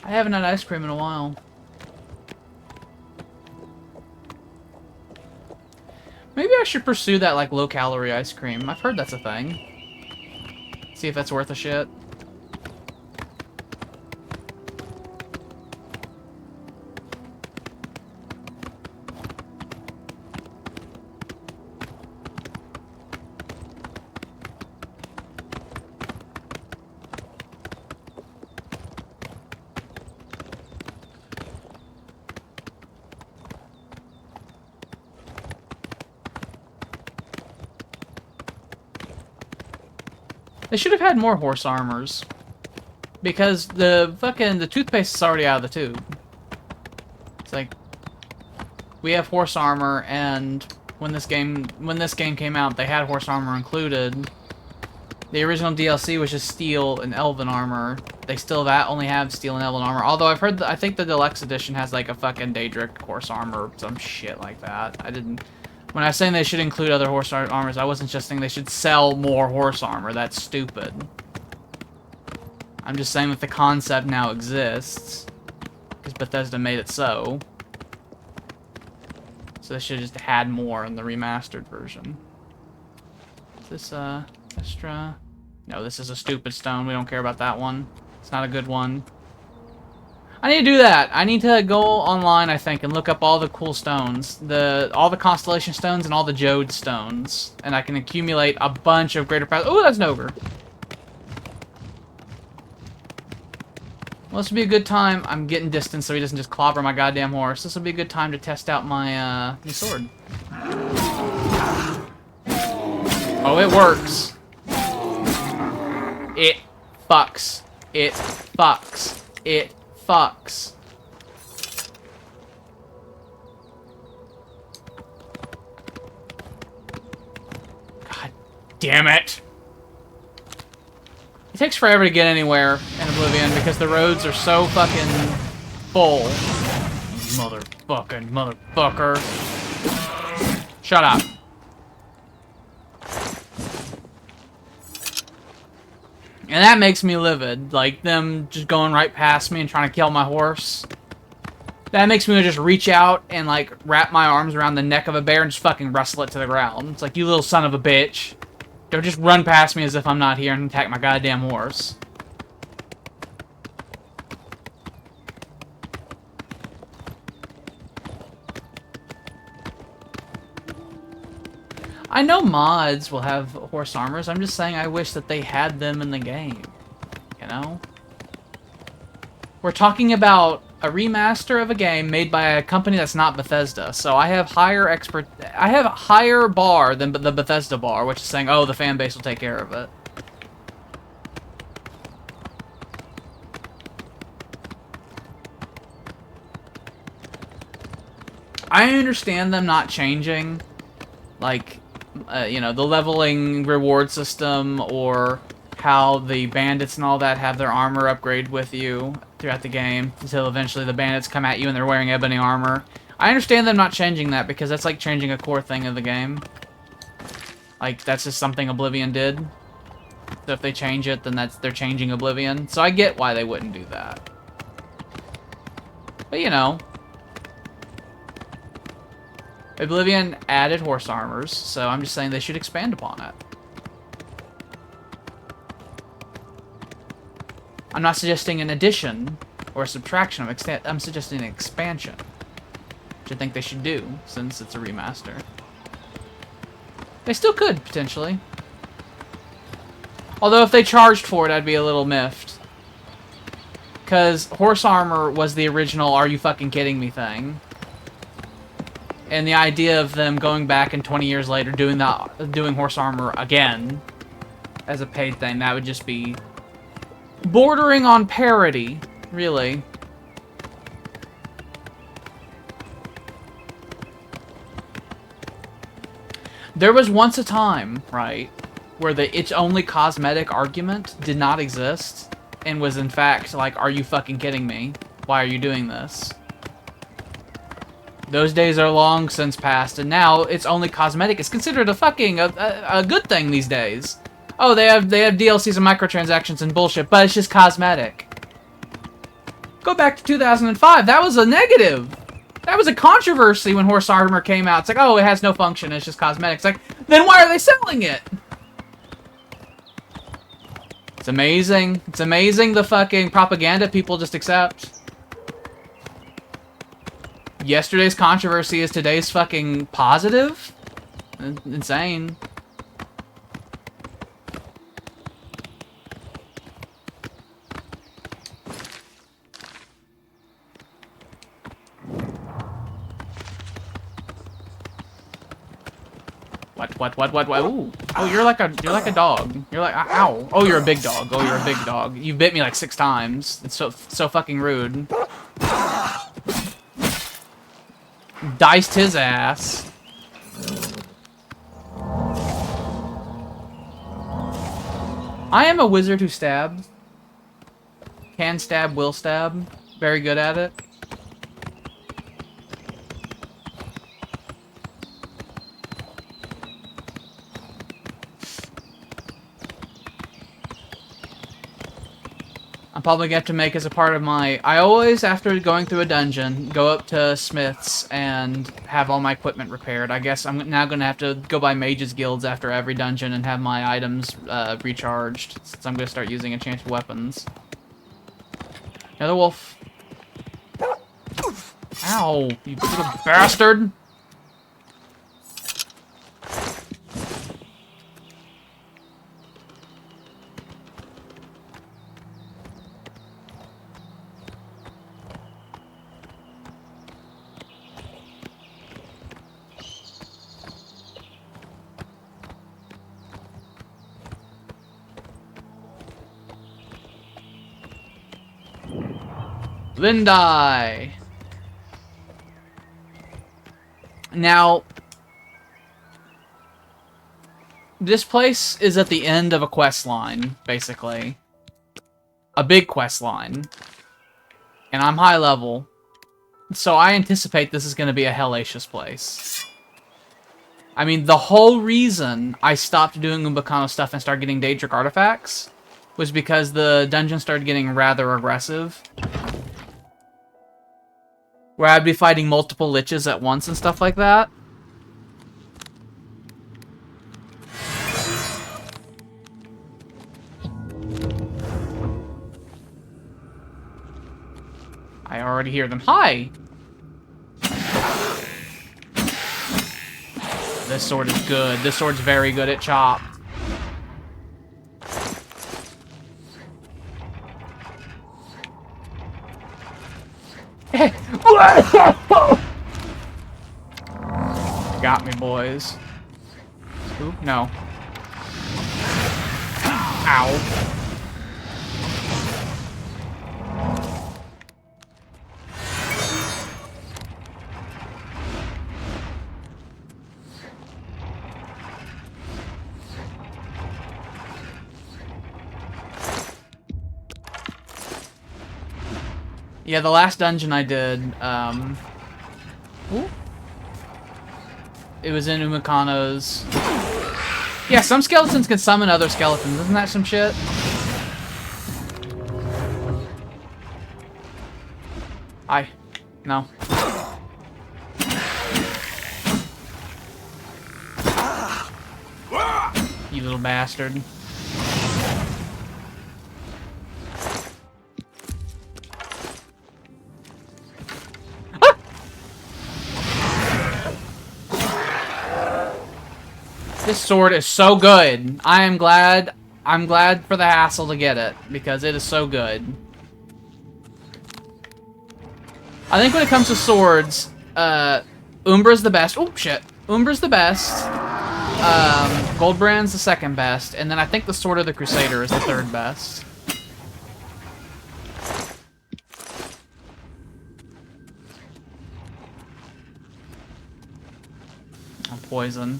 I haven't had ice cream in a while. Maybe I should pursue that, like, low-calorie ice cream. I've heard that's a thing. See if that's worth a shit. They should have had more horse armors. Because the toothpaste is already out of the tube. It's like, we have horse armor, and when this game came out, they had horse armor included. The original DLC was just steel and elven armor. They still only have steel and elven armor. Although I think the deluxe edition has like a fucking Daedric horse armor, some shit like that. When I was saying they should include other horse armors, I wasn't just saying they should sell more horse armor. That's stupid. I'm just saying that the concept now exists. Because Bethesda made it so. So they should have just had more in the remastered version. Is this, extra? No, this is a stupid stone. We don't care about that one. It's not a good one. I need to do that. I need to go online, I think, and look up all the cool stones. All the constellation stones and all the Jode stones. And I can accumulate a bunch of greater powers. Oh, that's an ogre. Well, this would be a good time. I'm getting distance so he doesn't just clobber my goddamn horse. This will be a good time to test out my new sword. Oh, it works. It fucks. It fucks. It fucks. God damn it. It takes forever to get anywhere in Oblivion because the roads are so fucking full. Motherfucker. Shut up. And that makes me livid. Like, them just going right past me and trying to kill my horse. That makes me just reach out and, like, wrap my arms around the neck of a bear and just fucking wrestle it to the ground. It's like, you little son of a bitch. Don't just run past me as if I'm not here and attack my goddamn horse. I know mods will have horse armors. I'm just saying I wish that they had them in the game. You know? We're talking about a remaster of a game made by a company that's not Bethesda. So I have I have a higher bar than the Bethesda bar, which is saying, oh, the fan base will take care of it. I understand them not changing, like, you know, the leveling reward system, or how the bandits and all that have their armor upgrade with you throughout the game until eventually the bandits come at you and they're wearing ebony armor. I understand them not changing that because that's like changing a core thing of the game. Like, that's just something Oblivion did. So if they change it, then they're changing Oblivion. So I get why they wouldn't do that. But, you know, Oblivion added horse armors, so I'm just saying they should expand upon it. I'm not suggesting an addition or a subtraction of I'm suggesting an expansion, which I think they should do since it's a remaster. They still could, potentially. Although if they charged for it, I'd be a little miffed. Because horse armor was the original "are you fucking kidding me" thing. And the idea of them going back and 20 years later doing horse armor again as a paid thing, that would just be bordering on parody, really. There was once a time, right, where the "it's only cosmetic" argument did not exist and was in fact like, are you fucking kidding me? Why are you doing this? Those days are long since past, and now it's only cosmetic. It's considered a fucking a good thing these days. Oh, they have DLCs and microtransactions and bullshit, but it's just cosmetic. Go back to 2005. That was a negative. That was a controversy when horse armor came out. It's like, oh, it has no function. It's just cosmetic. It's like, then why are they selling it? It's amazing. It's amazing the fucking propaganda people just accept. Yesterday's controversy is today's fucking positive? Insane. What? Ooh. Oh, you're like a dog. You're like, ow. Oh, you're a big dog. Oh, you're a big dog. You bit me like 6 times. It's so fucking rude. Diced his ass. I am a wizard who stabs. Can stab, will stab. Very good at it. I'm probably going to have to make as a part of my... I always, after going through a dungeon, go up to Smith's and have all my equipment repaired. I guess I'm now going to have to go by Mages Guilds after every dungeon and have my items recharged, since I'm going to start using enchanted weapons. Another wolf. Ow, you little bastard! Lindai. Now, this place is at the end of a quest line, basically. a big quest line. And I'm high level. So I anticipate this is going to be a hellacious place. I mean, the whole reason I stopped doing Umbacano stuff and started getting Daedric artifacts was because the dungeon started getting rather aggressive. Where I'd be fighting multiple liches at once and stuff like that. I already hear them. Hi! This sword is good. This sword's very good at chop. Got me, boys. Oop, no. Ow. Yeah, the last dungeon I did, ooh. It was in Umakano's. Yeah, some skeletons can summon other skeletons. Isn't that some shit? Hi. No. You little bastard. This sword is so good. I'm glad for the hassle to get it, because it is so good. I think when it comes to swords, Umbra's the best. Oh, shit. Umbra's the best. Goldbrand's the second best. And then I think the Sword of the Crusader is the third best. Oh, poison.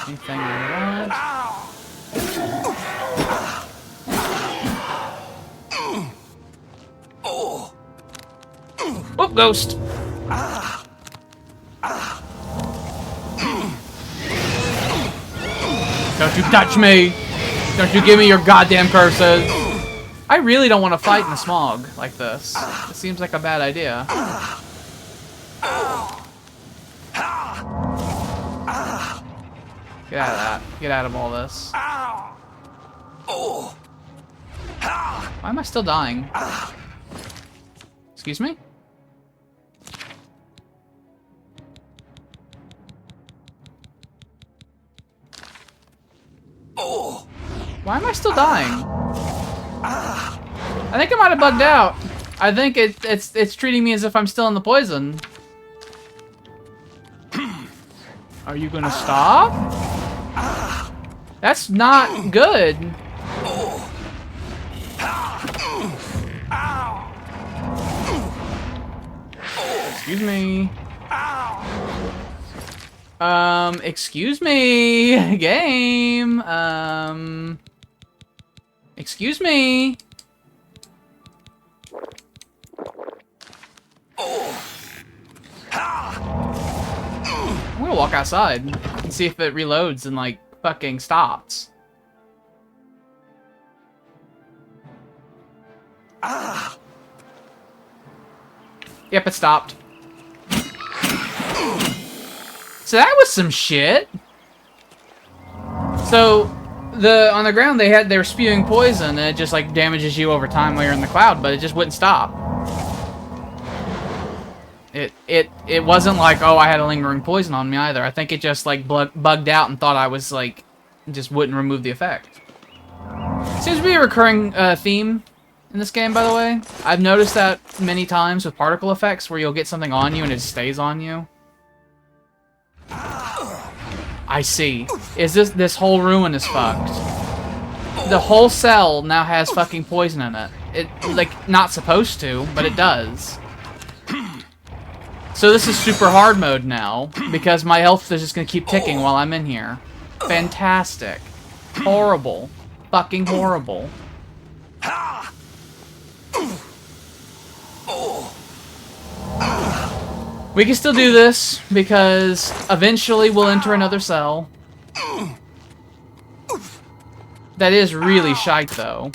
Anything I want? Oh, ghost! Don't you touch me! Don't you give me your goddamn curses! I really don't want to fight in the smog like this. It seems like a bad idea. Get out of that. Get out of all this. Why am I still dying? Excuse me? Why am I still dying? I think I might have bugged out. I think it's treating me as if I'm still in the poison. Are you gonna stop? That's not good. Excuse me. Excuse me. Game. Excuse me. I'm gonna walk outside and see if it reloads and, like, fucking stops. Yep, it stopped. So that was some shit. So on the ground they were spewing poison and it just, like, damages you over time while you're in the cloud, but it just wouldn't stop. It wasn't like, oh, I had a lingering poison on me either. I think it just, like, bugged out and thought I was, like, just wouldn't remove the effect. Seems to be a recurring theme in this game, by the way. I've noticed that many times with particle effects where you'll get something on you and it stays on you. I see. Is this whole ruin is fucked. The whole cell now has fucking poison in it. It, like, not supposed to, but it does. So this is super hard mode now, because my health is just gonna keep ticking while I'm in here. Fantastic. Horrible. Fucking horrible. We can still do this, because eventually we'll enter another cell. That is really shite, though.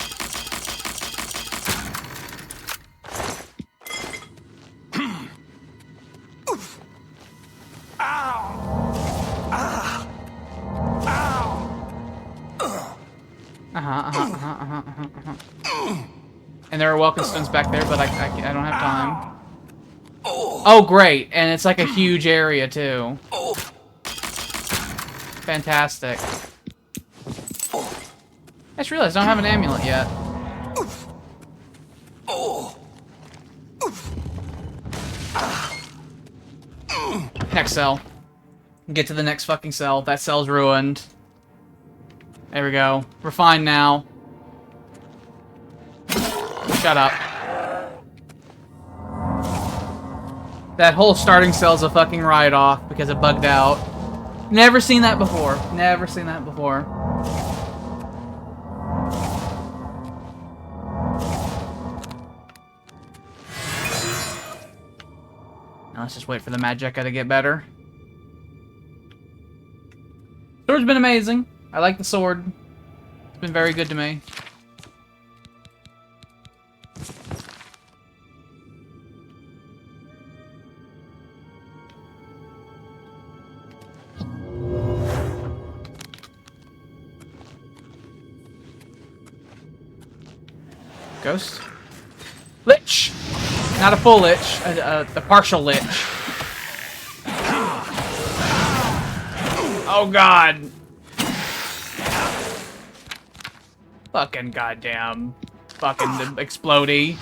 And there are welcome stones back there, but I don't have time. Oh, great. And it's like a huge area, too. Fantastic. I just realized I don't have an amulet yet. Next cell. Get to the next fucking cell. That cell's ruined. There we go. We're fine now. Shut up. That whole starting cell's a fucking write-off because it bugged out. Never seen that before. Never seen that before. Now let's just wait for the magicka to get better. Sword's been amazing. I like the sword. It's been very good to me. Ghost? Lich! Not a full lich, a partial lich. Oh god! Fucking goddamn. Fucking explodey.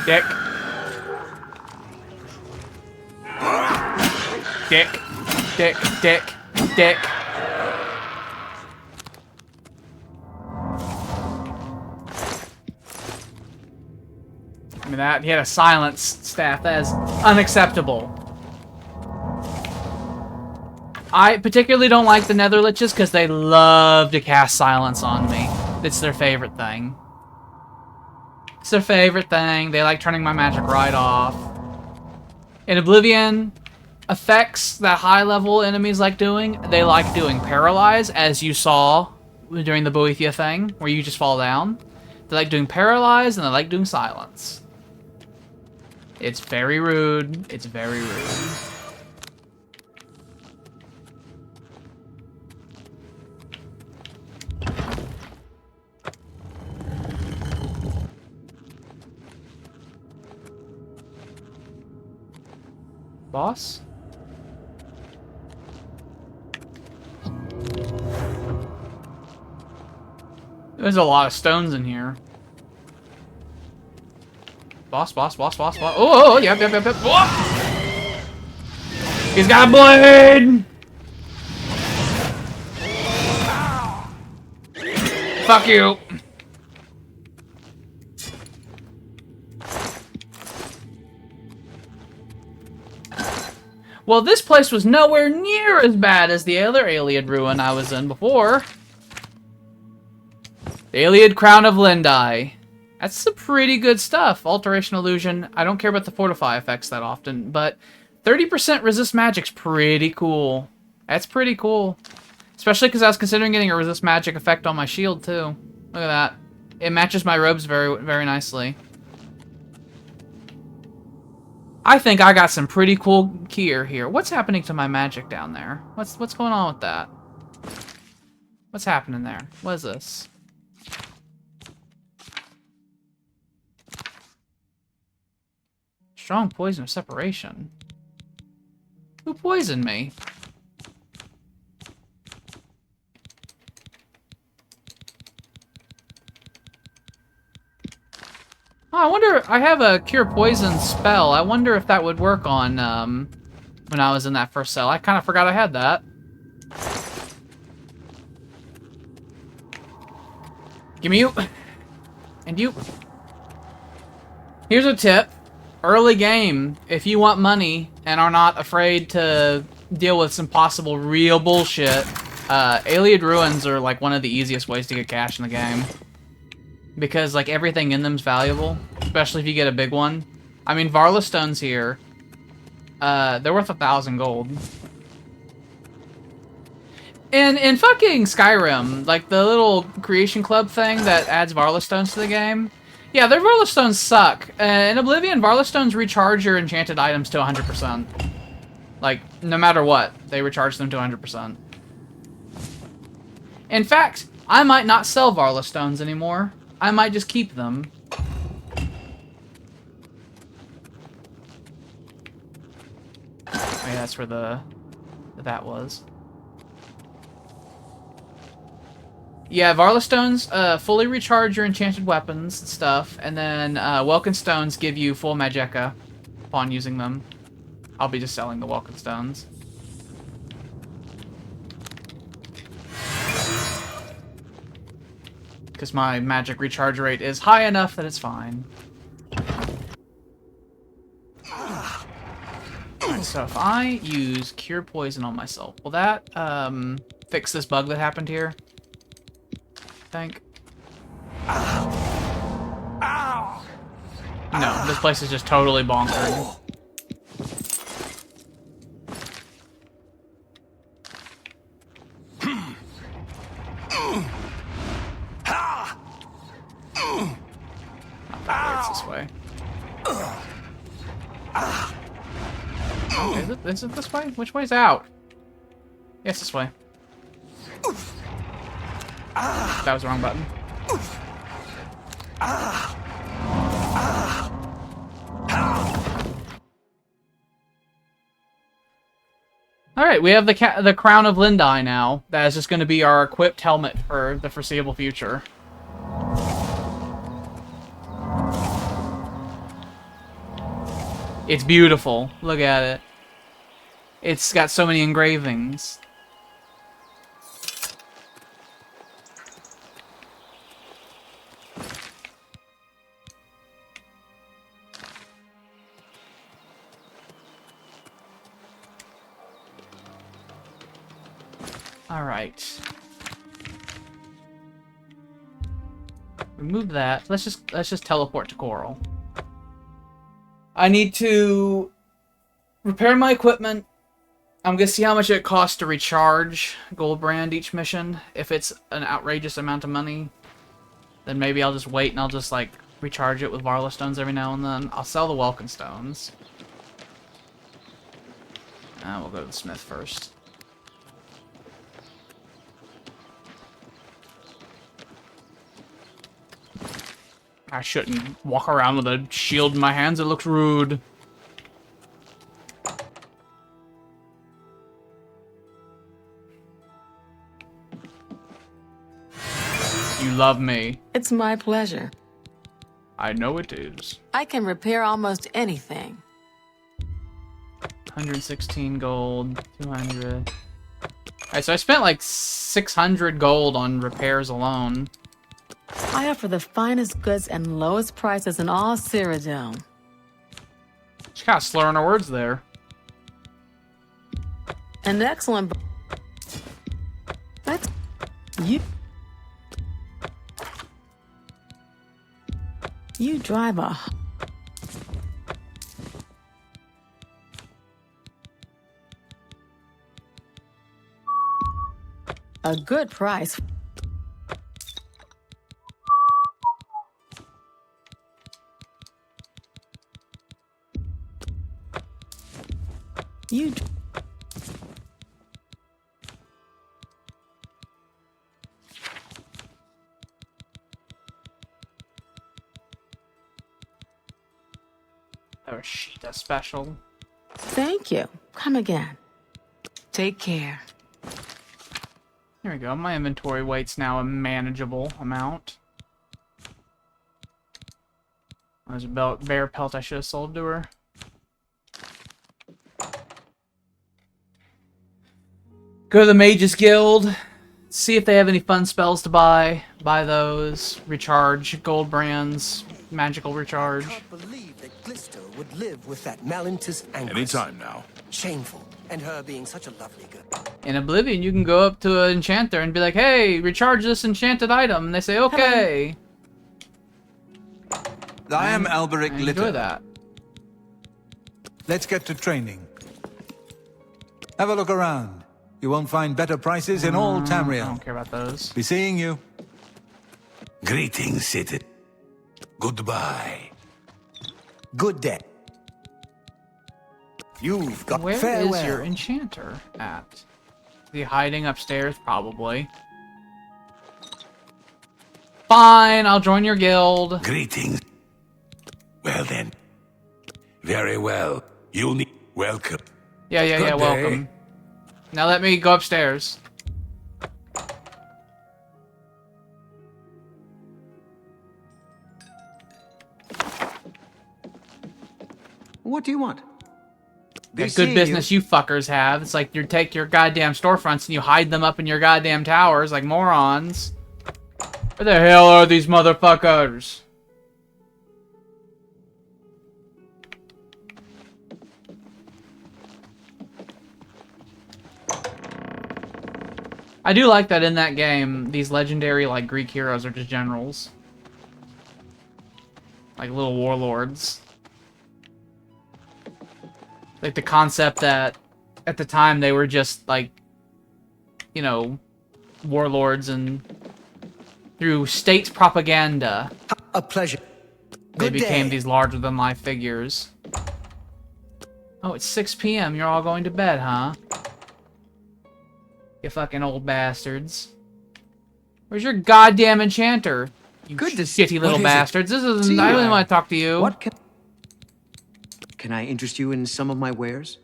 Dick. Dick. Dick. Dick. Dick. I mean that, he had a silence staff. That is unacceptable. I particularly don't like the Nether Liches because they love to cast silence on me. It's their favorite thing. It's their favorite thing. They like turning my magic right off. In Oblivion, effects that high-level enemies like doing, they like doing Paralyze, as you saw during the Boethia thing, where you just fall down. They like doing Paralyze, and they like doing Silence. It's very rude. It's very rude. Boss? There's a lot of stones in here. Boss, boss, boss, boss, boss. Oh, yep, yep, yep, yep. Whoa! He's got a blade! Fuck you. Well, this place was nowhere near as bad as the other Iliad ruin I was in before. The Iliad Crown of Lindai. That's some pretty good stuff. Alteration Illusion. I don't care about the Fortify effects that often, but 30% resist magic's pretty cool. That's pretty cool. Especially because I was considering getting a resist magic effect on my shield, too. Look at that. It matches my robes very, very nicely. I think I got some pretty cool gear here. What's happening to my magic down there? What's going on with that? What's happening there? What is this? Strong poison of separation. Who poisoned me? I wonder, I have a Cure Poison spell. I wonder if that would work on, when I was in that first cell. I kind of forgot I had that. Give me you. And you. Here's a tip. Early game, if you want money and are not afraid to deal with some possible real bullshit, Alien Ruins are like one of the easiest ways to get cash in the game. Because like everything in them's valuable, especially if you get a big one. I mean, Varla Stones here, they're worth 1,000 gold. And in fucking Skyrim, like the little creation club thing that adds Varla Stones to the game, yeah, their Varla Stones suck. In Oblivion, Varla Stones recharge your enchanted items to 100%. Like, no matter what, they recharge them to 100%. In fact, I might not sell Varla Stones anymore. I might just keep them. Oh yeah, that's where that was. Yeah, Varla Stones fully recharge your enchanted weapons and stuff, and then Welkin Stones give you full Magicka upon using them. I'll be just selling the Welkin Stones. Because my magic recharge rate is high enough that it's fine. Alright, so if I use Cure Poison on myself, will that fix this bug that happened here? Think. No, this place is just totally bonkers. It's this way. Okay, is it this way? Which way's out? Yes, this way. That was the wrong button. Alright, we have the Crown of Lindai now. That is just going to be our equipped helmet for the foreseeable future. It's beautiful. Look at it. It's got so many engravings. All right. Remove that. Let's just teleport to Coral. I need to repair my equipment. I'm gonna see how much it costs to recharge Goldbrand each mission. If it's an outrageous amount of money, then maybe I'll just wait and I'll just like recharge it with Varla Stones every now and then. I'll sell the Welkin Stones. We'll go to the smith first. I shouldn't walk around with a shield in my hands. It looks rude. You love me. It's my pleasure. I know it is. I can repair almost anything. 116 gold, 200. Alright, so I spent like 600 gold on repairs alone. I offer the finest goods and lowest prices in all Cyrodiil. She's kind of slurring her words there. An excellent... That's... You drive a... A good price. You... Oh, Sheeta special. Thank you. Come again. Take care. There we go. My inventory weight's now a manageable amount. There's a bear pelt I should have sold to her. Go to the Mages Guild. See if they have any fun spells to buy. Buy those. Recharge gold brands. Magical recharge. I can't believe that Glisto would live with that Malintus Angus. Anytime now. Shameful. And her being such a lovely girl. In Oblivion, you can go up to an enchanter and be like, hey, recharge this enchanted item. And they say, okay. I am Alberic Glitter. Enjoy that. Let's get to training. Have a look around. You won't find better prices in all Tamriel. I don't care about those. Be seeing you. Greetings, citizen. Goodbye. Good day. You've got Where farewell. is your enchanter at? Is he hiding upstairs? Probably. Fine, I'll join your guild. Greetings. Well then. Very well. You'll need welcome. Yeah, Good day. welcome. Now let me go upstairs. What do you want? That good business you fuckers have. It's like you take your goddamn storefronts and you hide them up in your goddamn towers like morons. Where the hell are these motherfuckers? I do like that in that game, these legendary, like, Greek heroes are just generals. Like little warlords. Like the concept that, at the time, they were just, like, you know, warlords, and through state propaganda, a pleasure. They Good became day. these larger-than-life figures. Oh, it's 6 p.m. You're all going to bed, huh? You fucking old bastards. Where's your goddamn enchanter? You shitty little bastards. This isn't. I really want to talk to you. What can I interest you in some of my wares?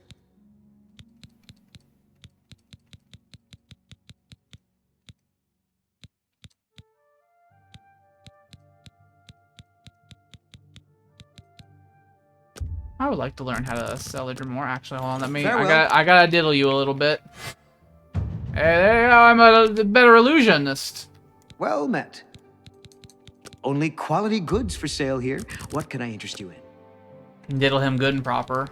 I would like to learn how to sell a more. Actually, hold on. Let me. Farewell. I gotta diddle you a little bit. Hey, there you go. I'm a better illusionist. Well met. Only quality goods for sale here. What can I interest you in? Diddle him good and proper.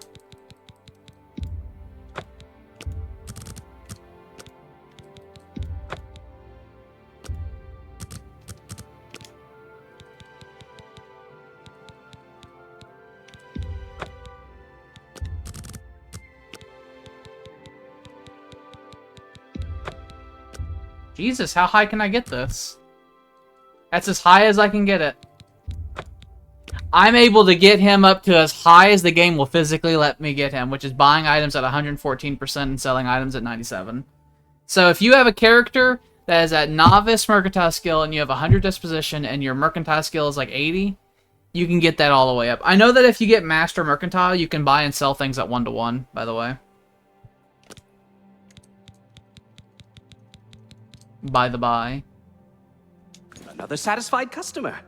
Jesus, how high can I get this? That's as high as I can get it. I'm able to get him up to as high as the game will physically let me get him, which is buying items at 114% and selling items at 97%. So if you have a character that is at novice mercantile skill and you have 100 disposition and your mercantile skill is like 80, you can get that all the way up. I know that if you get master mercantile, you can buy and sell things at 1-to-1, by the way. By the by. Another satisfied customer.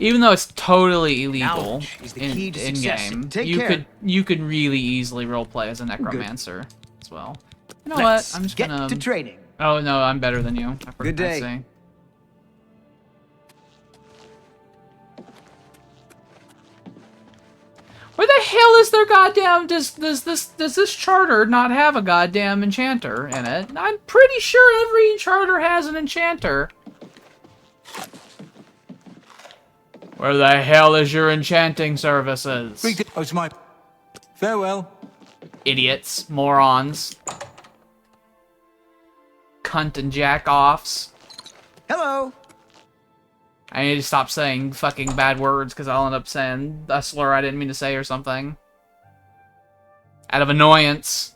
Even though it's totally illegal Knowledge is the key to success. in-game, Take you care. could really easily roleplay as a necromancer as well. You know what? I'm just get gonna to training. Oh no, I'm better than you. Good day. Say. Where the hell is their goddamn? Does this charter not have a goddamn enchanter in it? I'm pretty sure every charter has an enchanter. Where the hell is your enchanting services? Oh, it's my farewell. Idiots, morons, cunt and jack-offs. Hello. I need to stop saying fucking bad words because I'll end up saying a slur I didn't mean to say or something. Out of annoyance.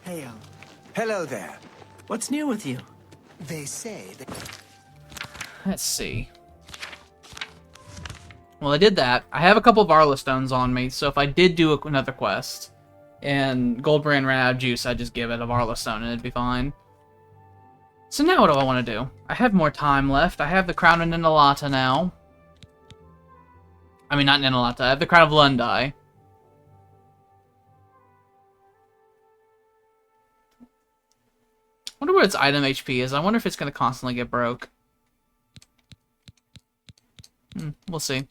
Hey, hello there. What's new with you? They say that... Let's see. Well, I did that. I have a couple of Arla stones on me, so if I did do another quest and Goldbrand ran out of juice, I'd just give it a Arla stone and it'd be fine. So now what do I want to do? I have more time left. I have the Crown of Ninalata now. I mean, not Ninalata. I have the Crown of Lundai. I wonder what its item HP is. I wonder if it's going to constantly get broke. We'll see.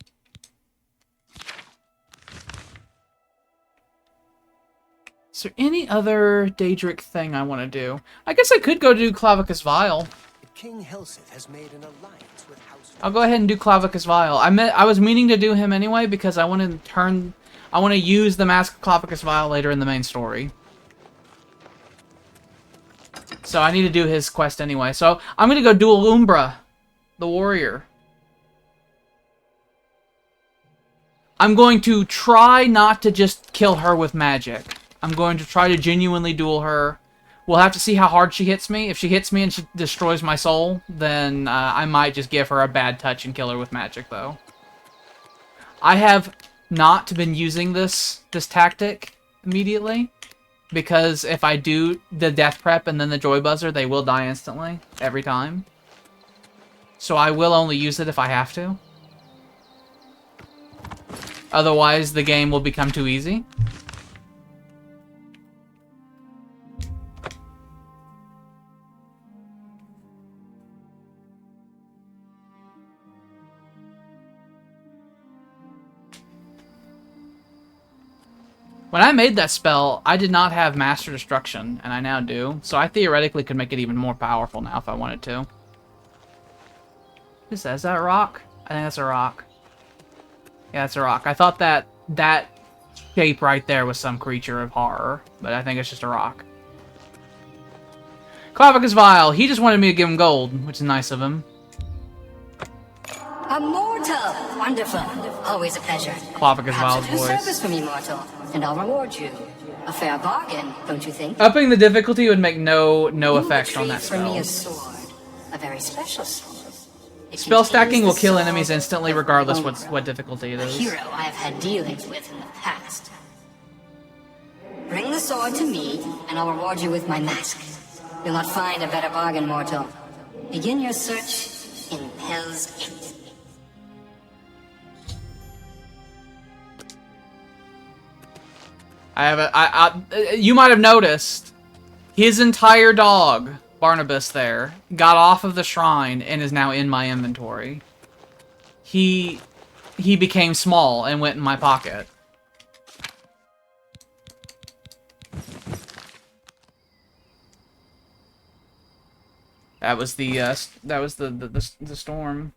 Is there any other Daedric thing I want to do? I guess I could go do Clavicus Vial. King Helseth has made an alliance with House. I'll go ahead and do Clavicus Vial. I was meaning to do him anyway because I want to use the Mask of Clavicus Vial later in the main story. So I need to do his quest anyway. So I'm gonna go duel Umbra, the warrior. I'm going to try not to just kill her with magic. I'm going to try to genuinely duel her. We'll have to see how hard she hits me. If she hits me and she destroys my soul, then I might just give her a bad touch and kill her with magic, though. I have not been using this tactic immediately, because if I do the death prep and then the joy buzzer, they will die instantly, every time. So I will only use it if I have to. Otherwise, the game will become too easy. When I made that spell, I did not have Master Destruction, and I now do. So I theoretically could make it even more powerful now if I wanted to. What is that? Is that a rock? I think that's a rock. Yeah, it's a rock. I thought that shape right there was some creature of horror, but I think it's just a rock. Clavicus Vial. He just wanted me to give him gold, which is nice of him. A mortal! Wonderful. Always a pleasure. Clavicus Vial's Perhaps a voice. service for me, mortal, and I'll reward you. A fair bargain, don't you think? Upping the difficulty would make no effect on You that retrieve for me a spell. sword. A very special sword. It Spell stacking will contains the kill soul enemies instantly of regardless Umbra, what difficulty it a is. hero I have had dealings with in the past. Bring the sword to me, and I'll reward you with my mask. You'll not find a better bargain, mortal. Begin your search in Hell's Gate. You might have noticed his entire dog, Barnabas there, got off of the shrine and is now in my inventory. He became small and went in my pocket. That was the storm.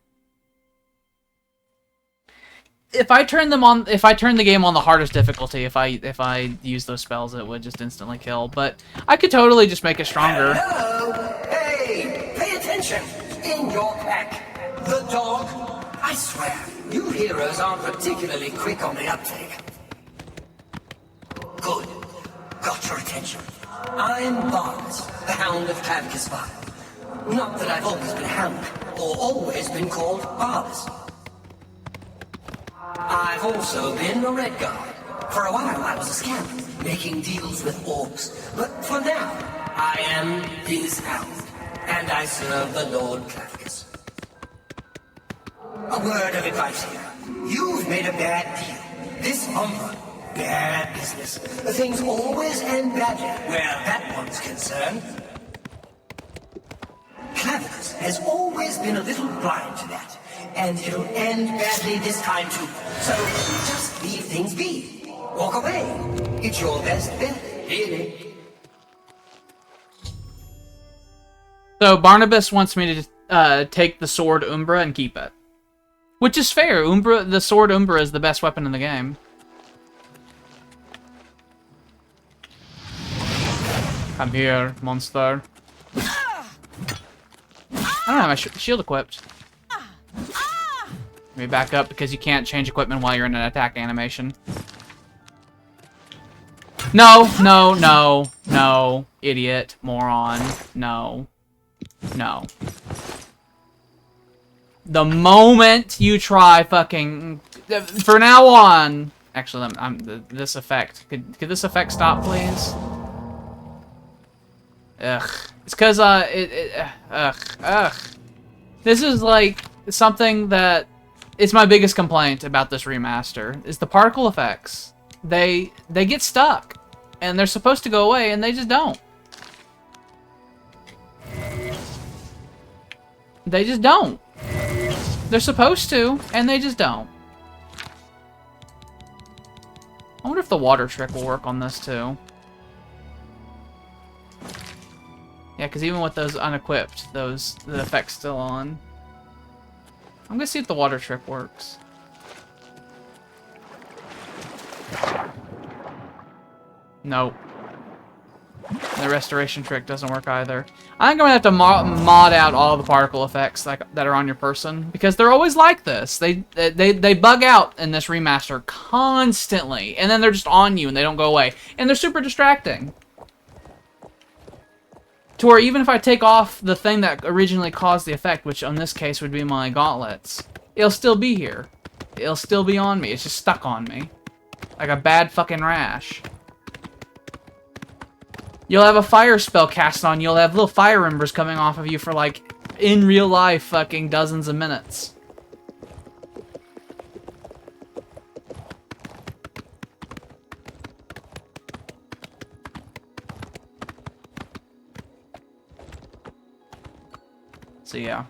If I turn the game on the hardest difficulty, if I use those spells, it would just instantly kill. But I could totally just make it stronger. Hello! Hey, pay attention! In your pack, the dog. I swear, you heroes aren't particularly quick on the uptake. Good. Got your attention. I'm Barnes, the Hound of Clavicus Vial. Not that I've always been Hound, or always been called Barbs. I've also been a Red Guard. For a while I was a scamp, making deals with orcs. But for now, I am his hound, and I serve the Lord Clavicus. A word of advice here. You've made a bad deal. This Umbra, bad business. Things always end badly where that one's concerned. Clavicus has always been a little blind to that. And it'll end badly this time too. So just leave things be. Walk away. It's your best bet, really. So Barnabas wants me to take the sword Umbra and keep it, which is fair. The sword Umbra is the best weapon in the game. Come here, monster. I don't have my shield equipped. Let me back up because you can't change equipment while you're in an attack animation. No, no, no, no. Idiot. Moron. No. No. The moment you try fucking... For now on... Actually, this effect... Could this effect stop, please? Ugh. It's because, ugh. This is, like, something that is my biggest complaint about this remaster, is the particle effects. They get stuck, and they're supposed to go away, and they just don't. They just don't. They're supposed to, and they just don't. I wonder if the water trick will work on this, too. Yeah, because even with those unequipped, the effect's still on. I'm gonna see if the water trick works. Nope. The restoration trick doesn't work either. I think I'm gonna have to mod out all the particle effects that are on your person, because they're always like this. They bug out in this remaster constantly, and then they're just on you and they don't go away, and they're super distracting. To where even if I take off the thing that originally caused the effect, which in this case would be my gauntlets, it'll still be here. It'll still be on me. It's just stuck on me. Like a bad fucking rash. You'll have a fire spell cast on you. You'll have little fire embers coming off of you for, like, in real life, fucking dozens of minutes. So yeah,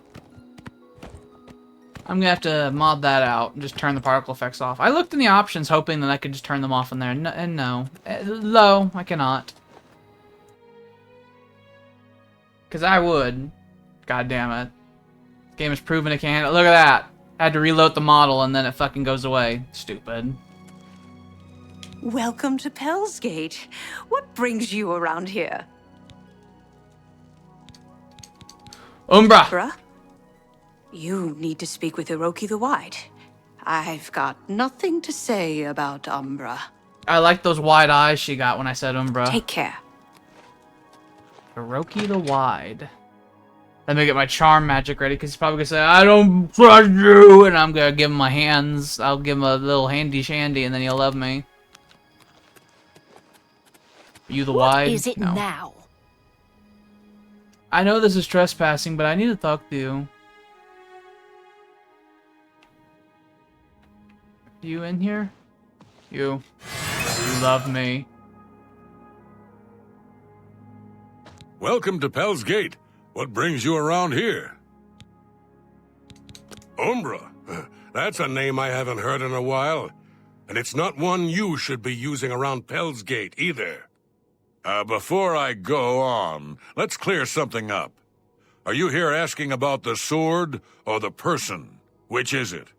I'm gonna have to mod that out and just turn the particle effects off. I looked in the options hoping that I could just turn them off in there, and no. No, I cannot. Because I would. God damn it. This game has proven it can't. Look at that. I had to reload the model and then it fucking goes away. Stupid. Welcome to Pellsgate. What brings you around here? Umbra! You need to speak with Hiroki the White. I've got nothing to say about Umbra. I like those wide eyes she got when I said Umbra. Take care. Hiroki the Wide. Let me get my charm magic ready, because he's probably going to say, I don't trust you! And I'm going to give him my hands. I'll give him a little handy shandy, and then he'll love me. Are you the Wide? What is it No. now? I know this is trespassing, but I need to talk to you. You in here? You love me. Welcome to Pell's Gate. What brings you around here? Umbra. That's a name I haven't heard in a while. And it's not one you should be using around Pell's Gate either. Before I go on, let's clear something up. Are you here asking about the sword or the person? Which is it?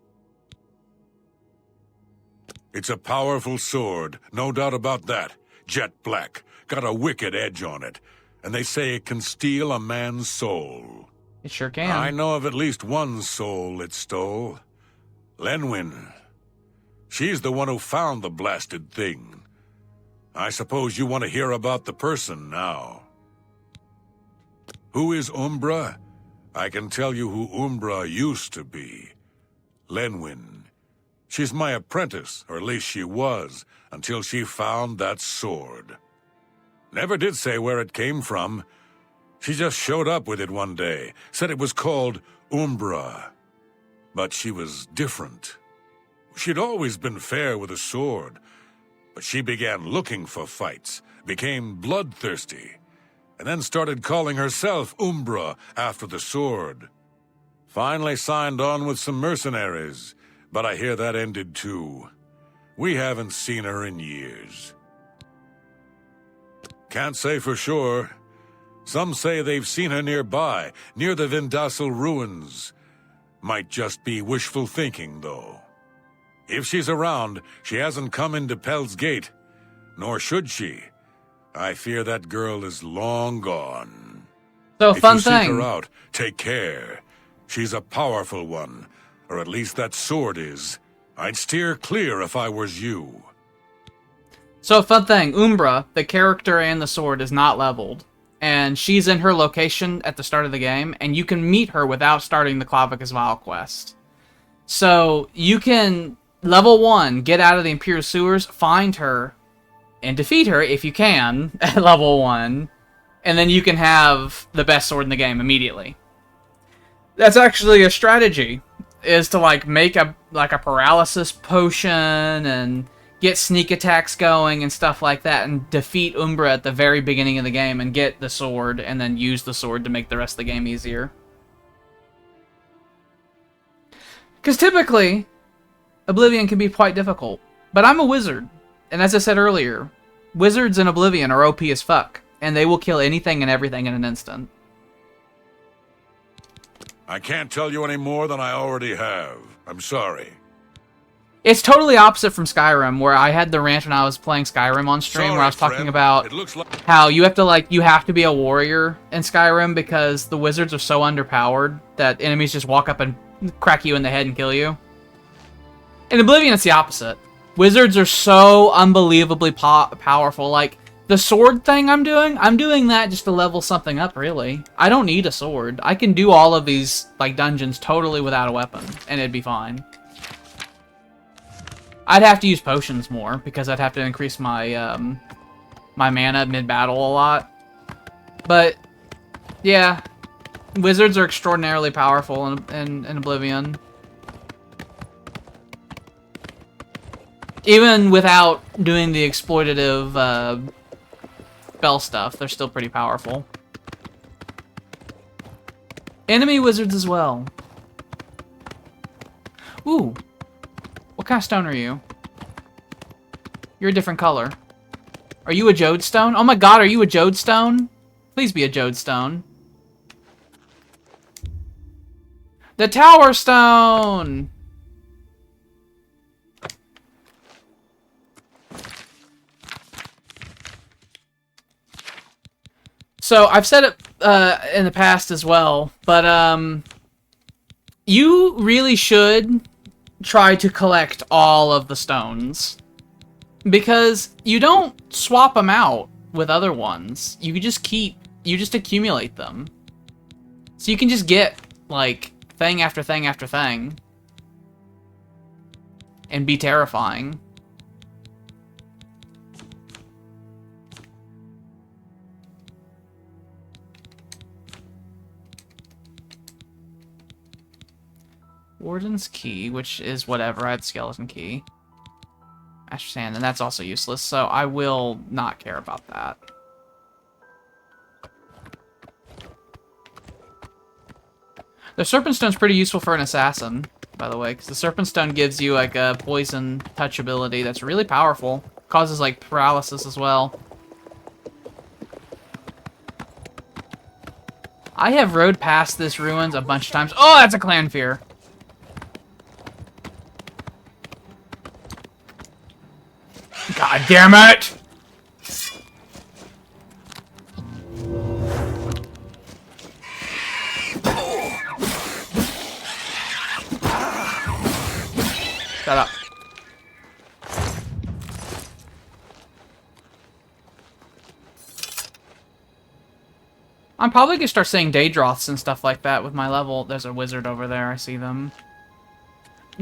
It's a powerful sword, no doubt about that. Jet black, got a wicked edge on it. And they say it can steal a man's soul. It sure can. I know of at least one soul it stole. Lenwyn. She's the one who found the blasted thing. I suppose you want to hear about the person now. Who is Umbra? I can tell you who Umbra used to be. Lenwyn. She's my apprentice, or at least she was, until she found that sword. Never did say where it came from. She just showed up with it one day, said it was called Umbra. But she was different. She'd always been fair with a sword, but she began looking for fights, became bloodthirsty, and then started calling herself Umbra after the sword. Finally signed on with some mercenaries, but I hear that ended too. We haven't seen her in years. Can't say for sure. Some say they've seen her nearby, near the Vindasal ruins. Might just be wishful thinking, though. If she's around, she hasn't come into Pell's Gate. Nor should she. I fear that girl is long gone. So, fun if you seek thing. her out, take care. She's a powerful one, or at least that sword is. I'd steer clear if I was you. So, fun thing, Umbra, the character and the sword, is not leveled. And she's in her location at the start of the game, and you can meet her without starting the Clavicus Vial quest. So, you can, level 1, get out of the Imperial Sewers, find her, and defeat her if you can, at level 1. and then you can have the best sword in the game immediately. That's actually a strategy, is to like make a paralysis potion and get sneak attacks going and stuff like that, and defeat Umbra at the very beginning of the game and get the sword, and then use the sword to make the rest of the game easier. Because typically, Oblivion can be quite difficult. But I'm a wizard, and as I said earlier, wizards in Oblivion are OP as fuck, and they will kill anything and everything in an instant. I can't tell you any more than I already have. I'm sorry. It's totally opposite from Skyrim, where I had the rant when I was playing Skyrim on stream, where I was talking about how you have to be a warrior in Skyrim because the wizards are so underpowered that enemies just walk up and crack you in the head and kill you. In Oblivion, it's the opposite. Wizards are so unbelievably powerful. Like, the sword thing I'm doing that just to level something up, really. I don't need a sword. I can do all of these, like, dungeons totally without a weapon, and it'd be fine. I'd have to use potions more, because I'd have to increase my, my mana mid-battle a lot. But, yeah. Wizards are extraordinarily powerful in Oblivion. Even without doing the exploitative, spell stuff, they're still pretty powerful. Enemy wizards as well. Ooh. What kind of stone are you? You're a different color. Are you a Jodestone? Oh my god, are you a Jodestone? Please be a Jodestone. The Tower Stone! So, I've said it in the past as well, but you really should try to collect all of the stones. Because you don't swap them out with other ones. You just accumulate them. So you can just get, like, thing after thing after thing. And be terrifying. Warden's Key, which is whatever. I had Skeleton Key. Master Sand, and that's also useless, so I will not care about that. The Serpent Stone's pretty useful for an assassin, by the way, because the Serpent Stone gives you, like, a poison touch ability that's really powerful. Causes, like, paralysis as well. I have rode past this ruins a bunch of times. Oh, that's a clan fear! God damn it! Shut up. I'm probably gonna start saying Daedroths and stuff like that with my level. There's a wizard over there, I see them.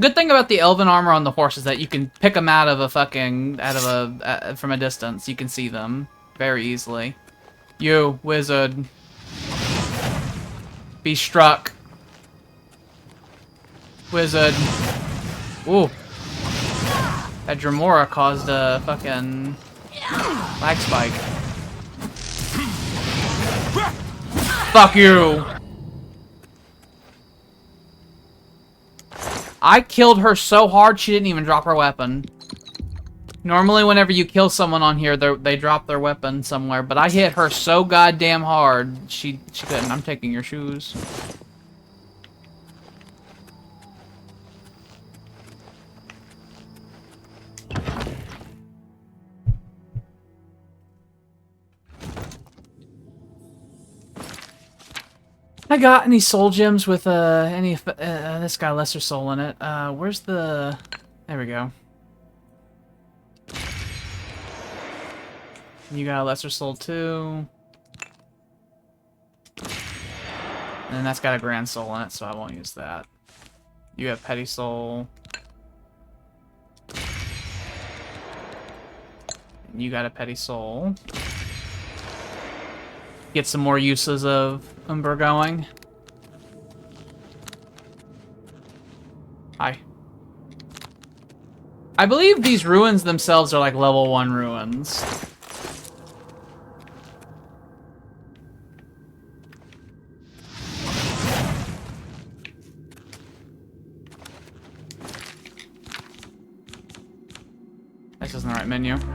Good thing about the elven armor on the horse is that you can pick them out of a fucking, from a distance. You can see them very easily. You, wizard. Be struck. Wizard. Ooh. That Dremora caused a fucking lag spike. Fuck you! I killed her so hard she didn't even drop her weapon. Normally whenever you kill someone on here, they drop their weapon somewhere, but I hit her so goddamn hard, she couldn't. I'm taking your shoes. I got any soul gems with this guy lesser soul in it. Where's the... There we go. You got a lesser soul too. And then that's got a grand soul in it, so I won't use that. You have petty soul. You got a petty soul. get some more uses of Umbra going. Hi. I believe these ruins themselves are like level 1 ruins. This isn't the right menu. Did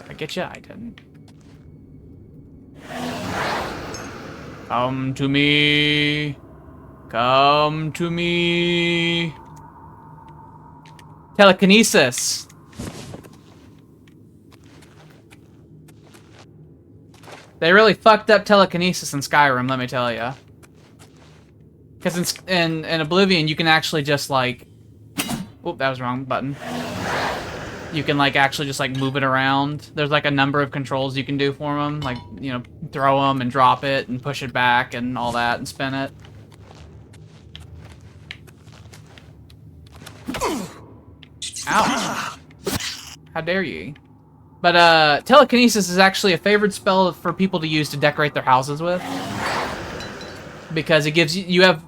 I get you? I didn't. Come to me. Come to me. Telekinesis. They really fucked up telekinesis in Skyrim, let me tell you. Because in Oblivion, you can actually just like... Oop, that was the wrong button. You can like actually just like move it around. There's like a number of controls you can do for them. Like, you know, throw them and drop it and push it back and all that and spin it. Ouch. How dare you? But telekinesis is actually a favored spell for people to use to decorate their houses with. Because it gives you have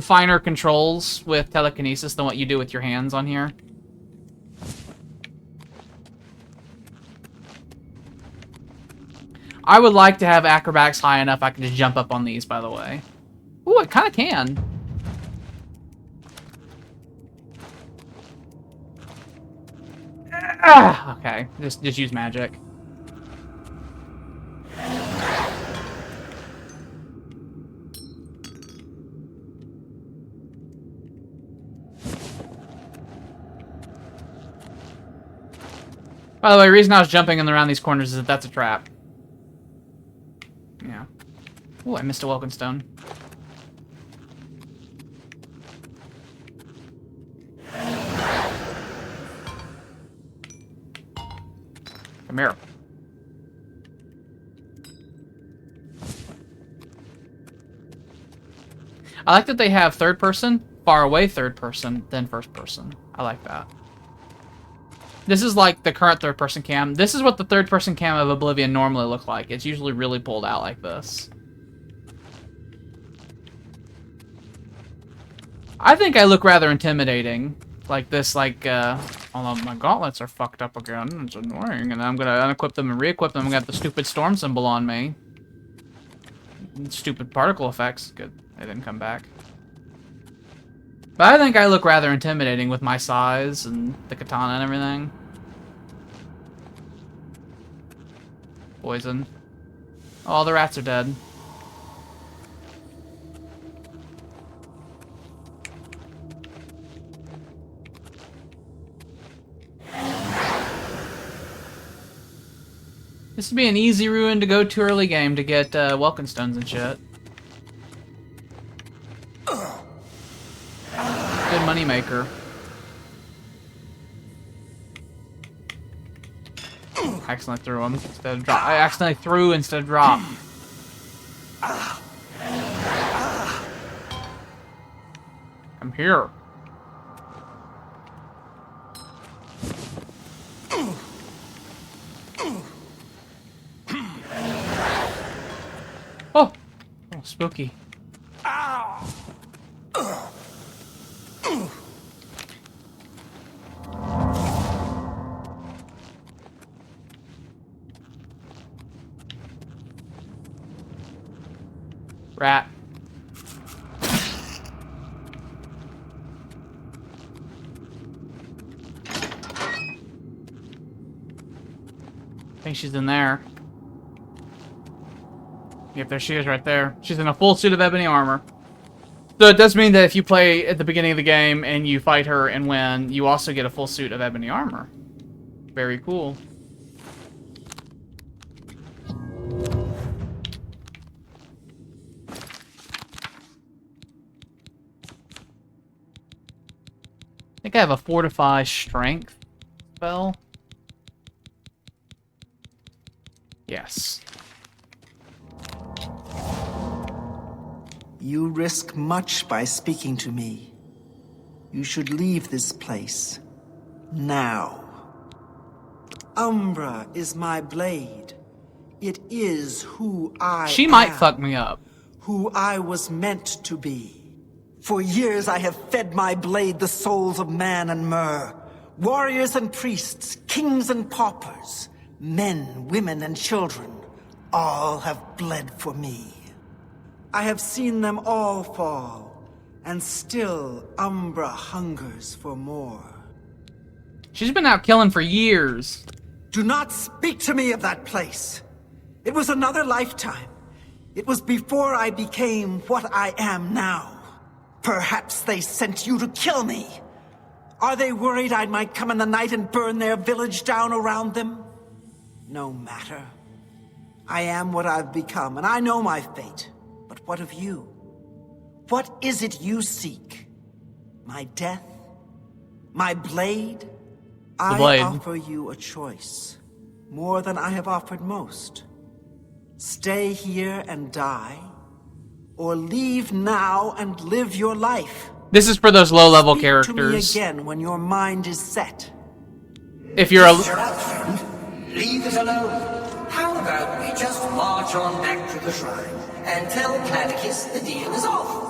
finer controls with telekinesis than what you do with your hands on here. I would like to have acrobatics high enough I can just jump up on these, by the way. Ooh, I kind of can. Ah, okay, just use magic. By the way, the reason I was jumping in around these corners is that that's a trap. Yeah. Ooh, I missed a welcome stone. Come here. I like that they have third person, far away third person, then first person. I like that. This is like the current third person cam. This is what the third person cam of Oblivion normally look like. It's usually really pulled out like this. I think I look rather intimidating. Like this, like, although my gauntlets are fucked up again. It's annoying. And I'm gonna unequip them and re-equip them. I'm gonna have the stupid storm symbol on me. Stupid particle effects. Good. They didn't come back. But I think I look rather intimidating with my size and the katana and everything. Poison. Oh, the rats are dead. This would be an easy ruin to go to early game to get welcome stones and shit. Good money maker. I accidentally threw him instead of drop. I accidentally threw instead of drop. I'm here. Oh, spooky. Rat. I think she's in there. Yep, there she is right there. She's in a full suit of ebony armor. So it does mean that if you play at the beginning of the game and you fight her and win, you also get a full suit of ebony armor. Very cool. I think I have a fortify strength spell. Yes. You risk much by speaking to me. You should leave this place now. Umbra is my blade. It is who I She might am, fuck me up. who I was meant to be. For years I have fed my blade the souls of man and mer, warriors and priests, kings and paupers, men, women, and children. All have bled for me. I have seen them all fall, and still Umbra hungers for more. She's been out killing for years. Do not speak to me of that place. It was another lifetime. It was before I became what I am now. Perhaps they sent you to kill me. Are they worried I might come in the night and burn their village down around them? No matter. I am what I've become, and I know my fate. But what of you? What is it you seek? My death? My blade? blade. I offer you a choice. More than I have offered most. Stay here and die, or leave now and live your life. This is for those low-level Speak characters. to me again when your mind is set. If you're a... You're out, friend. Leave it alone. How about we just march on back to the shrine and tell Clavicus the deal is off?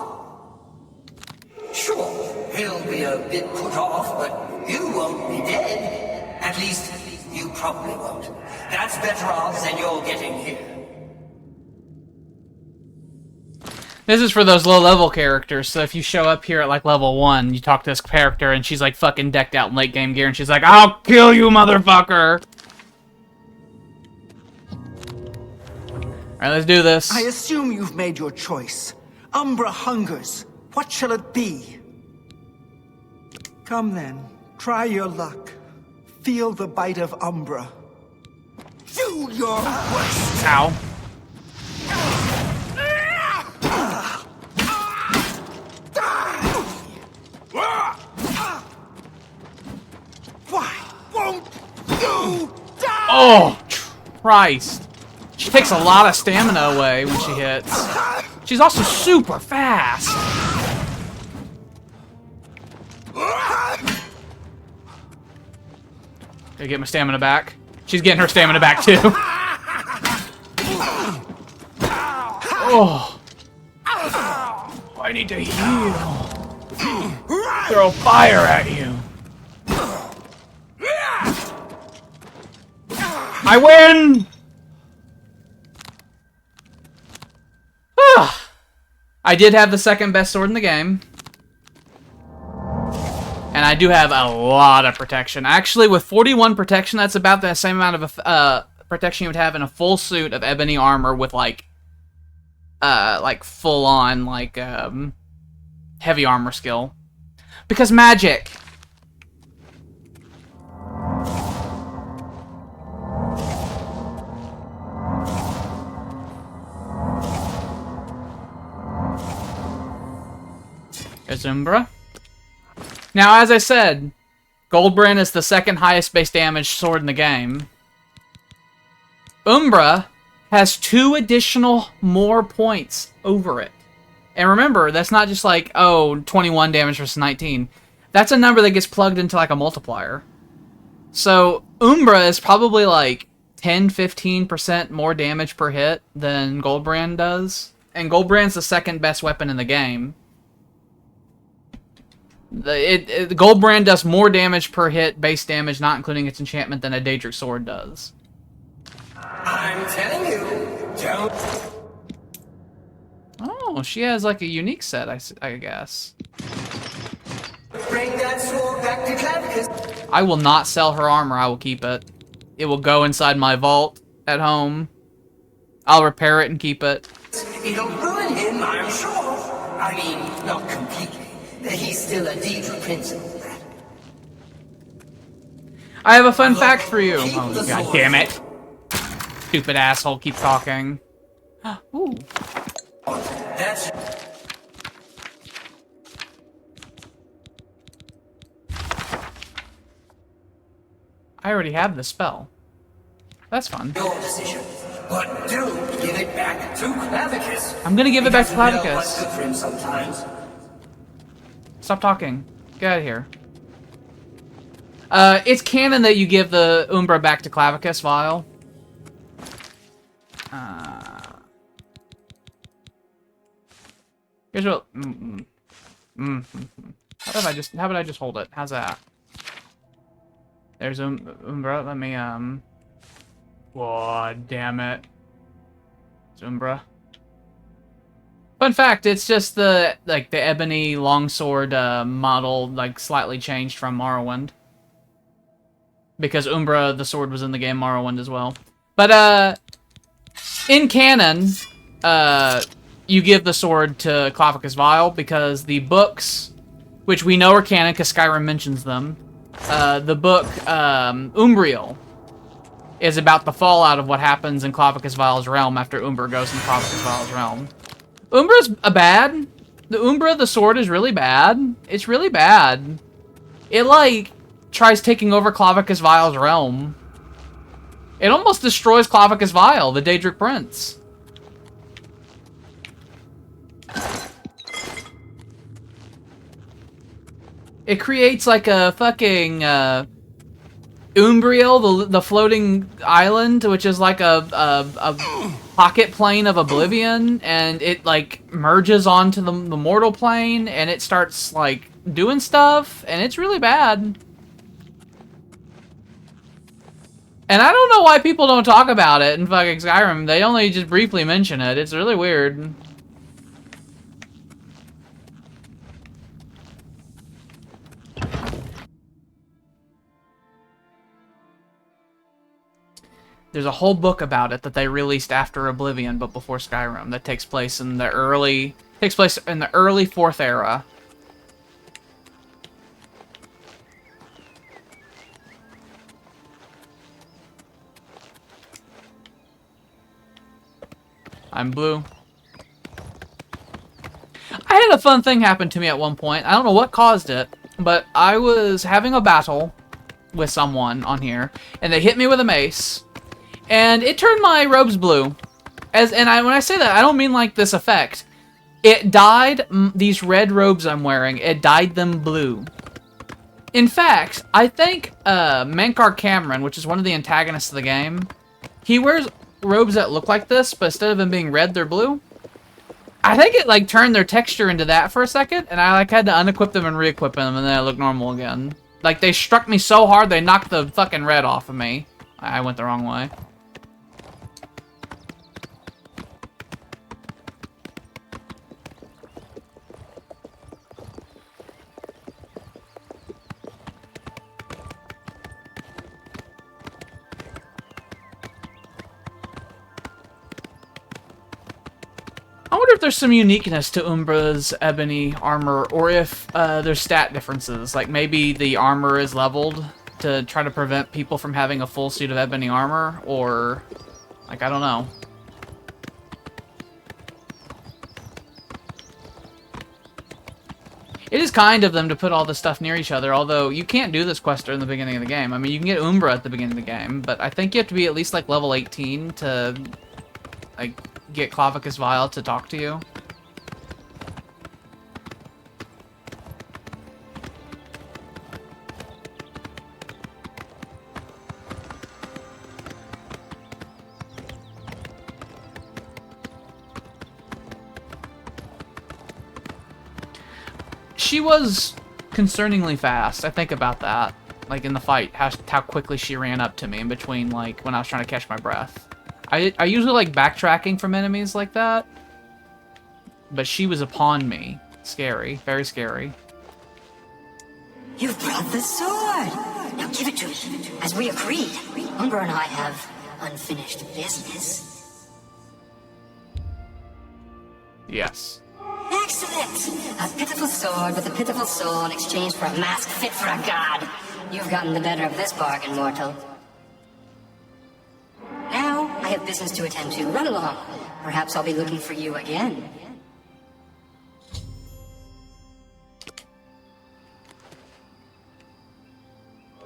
Sure, he'll be a bit put off, but you won't be dead. At least, you probably won't. That's better odds than you're getting here. This is for those low-level characters, so if you show up here at, like, level 1, you talk to this character, and she's, like, fucking decked out in late-game gear, and she's like, I'll kill you, motherfucker! Alright, let's do this. I assume you've made your choice. Umbra hungers. What shall it be? Come then, try your luck. Feel the bite of Umbra. Do your worst! Ow. Why won't you die? Oh, Christ. She takes a lot of stamina away when she hits. She's also super fast. Gotta get my stamina back. She's getting her stamina back, too. Oh. I need to heal. Throw fire at you. I win! I did have the second best sword in the game. And I do have a lot of protection. Actually, with 41 protection, that's about the same amount of protection you would have in a full suit of ebony armor with, like full-on, like, heavy armor skill. Because magic! There's Umbra. Now, as I said, Goldbrand is the second highest base damage sword in the game. Umbra has 2 additional more points over it. And remember, that's not just like, oh, 21 damage versus 19. That's a number that gets plugged into like a multiplier. So, Umbra is probably like 10-15% more damage per hit than Goldbrand does. And Goldbrand's the second best weapon in the game. The Goldbrand does more damage per hit, base damage, not including its enchantment, than a Daedric sword does. I'm telling you, don't... Oh, she has like a unique set, I guess. Bring that sword back to Clavicus. I will not sell her armor, I will keep it. It will go inside my vault at home. I'll repair it and keep it. It'll ruin him, I'm sure. I mean, not completely. He's still a Daedra prince and all that. I have a fun fact for you. Oh, god damn it. Stupid asshole, keep talking. Ooh. That's... I already have the spell. That's fun. Your decision. But don't give it back to Clavicus. I'm gonna give it back to He doesn't know what's Clavicus. good for him sometimes. Stop talking. Get out of here. It's canon that you give the Umbra back to Clavicus Vial. Here's what. How about I just hold it? How's that? There's Umbra. Let me Whoa, damn it. It's Umbra. Fun fact, it's just the ebony longsword model, like slightly changed from Morrowind. Because Umbra, the sword, was in the game Morrowind as well. But in canon, you give the sword to Clavicus Vial because the books, which we know are canon because Skyrim mentions them, the book Umbriel is about the fallout of what happens in Clavicus Vial's realm after Umbra goes in Clavicus Vial's realm. Umbra's bad. The Umbra, the sword, is really bad. It's really bad. It, like, tries taking over Clavicus Vial's realm. It almost destroys Clavicus Vial, the Daedric Prince. It creates, like, a fucking, Umbriel, the floating island, which is like a pocket plane of Oblivion, and it like merges onto the mortal plane, and it starts like doing stuff, and it's really bad. And I don't know why people don't talk about it in fucking Skyrim. They only just briefly mention it. It's really weird. There's a whole book about it that they released after Oblivion, but before Skyrim, that takes place in the early 4th era. I'm blue. I had a fun thing happen to me at one point. I don't know what caused it, but I was having a battle with someone on here, and they hit me with a mace. And it turned my robes blue. When I say that, I don't mean like this effect. It dyed these red robes I'm wearing, it dyed them blue. In fact, I think Mankar Cameron, which is one of the antagonists of the game, he wears robes that look like this, but instead of them being red, they're blue. I think it like turned their texture into that for a second, and I like had to unequip them and re-equip them, and then I look normal again. Like they struck me so hard, they knocked the fucking red off of me. I went the wrong way. I wonder if there's some uniqueness to Umbra's ebony armor, or if there's stat differences. Like maybe the armor is leveled to try to prevent people from having a full suit of ebony armor, or like I don't know. It is kind of them to put all this stuff near each other, although you can't do this quest in the beginning of the game. I mean, you can get Umbra at the beginning of the game, but I think you have to be at least like level 18 to like get Clavicus Vial to talk to you. She was concerningly fast. I think about that, like in the fight, how quickly she ran up to me in between, like when I was trying to catch my breath. I usually like backtracking from enemies like that, but she was upon me. Scary, very scary. You've brought the sword. Now give it to me, as we agreed. Umbra and I have unfinished business. Yes. Excellent! A pitiful sword with a pitiful soul in exchange for a mask fit for a god. You've gotten the better of this bargain, mortal. Now, I have business to attend to. Run along. Perhaps I'll be looking for you again.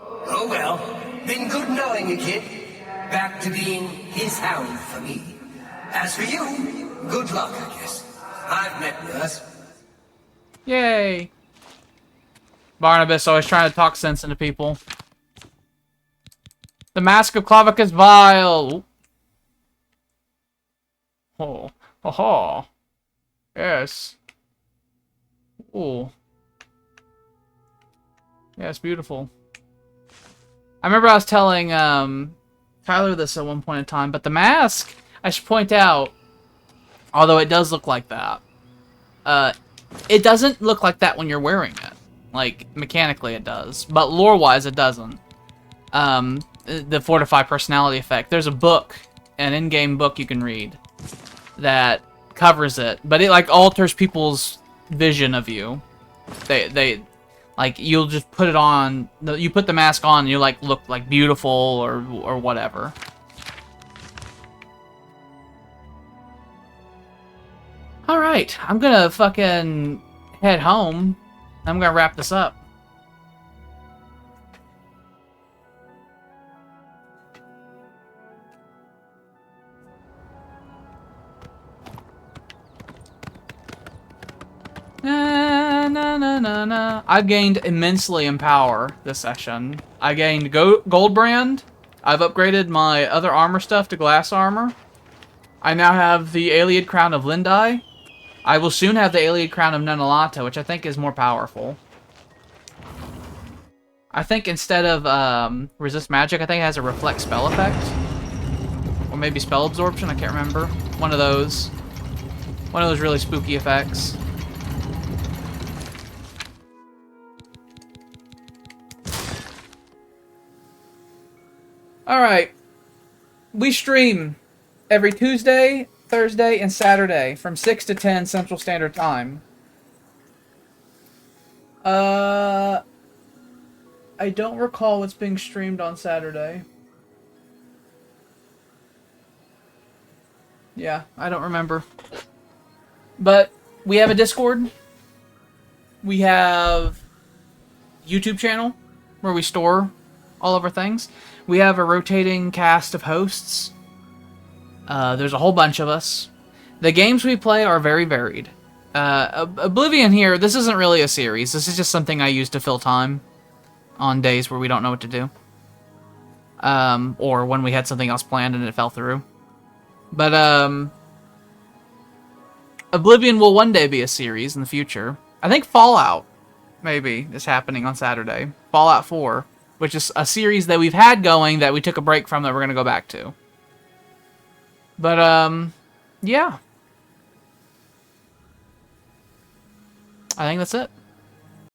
Oh well, been good knowing you, kid. Back to being his hound for me. As for you, good luck, I guess. I've met worse. Yay! Barnabas always trying to talk sense into people. The Mask of Clavicus Vile. Oh. Oh. Yes. Ooh. Yeah, it's beautiful. I remember I was telling Tyler this at one point in time, but the mask, I should point out, although it does look like that, it doesn't look like that when you're wearing it. Like, mechanically it does, but lore-wise it doesn't. The Fortify Personality Effect. There's a book, an in-game book you can read, that covers it, but it, like, alters people's vision of you. They like, you'll just put it on, you put the mask on, and you, like, look, like, beautiful, or whatever. Alright, I'm gonna fucking head home. I'm gonna wrap this up. Na. I've gained immensely in power this session. I gained gold brand. I've upgraded my other armor stuff to glass armor. I now have the Alien Crown of Lindai. I will soon have the Alien Crown of Nenalata, which I think is more powerful. I think instead of resist magic, I think it has a reflect spell effect. Or maybe spell absorption, I can't remember. One of those. One of those really spooky effects. Alright. We stream every Tuesday, Thursday, and Saturday from 6 to 10 Central Standard Time. I don't recall what's being streamed on Saturday. Yeah, I don't remember. But we have a Discord. We have YouTube channel where we store all of our things. We have a rotating cast of hosts. There's a whole bunch of us. The games we play are very varied. Oblivion here, this isn't really a series. This is just something I use to fill time on days where we don't know what to do. Or when we had something else planned and it fell through. But, Oblivion will one day be a series in the future. I think Fallout, maybe, is happening on Saturday. Fallout 4, which is a series that we've had going that we took a break from that we're going to go back to. But, yeah. I think that's it.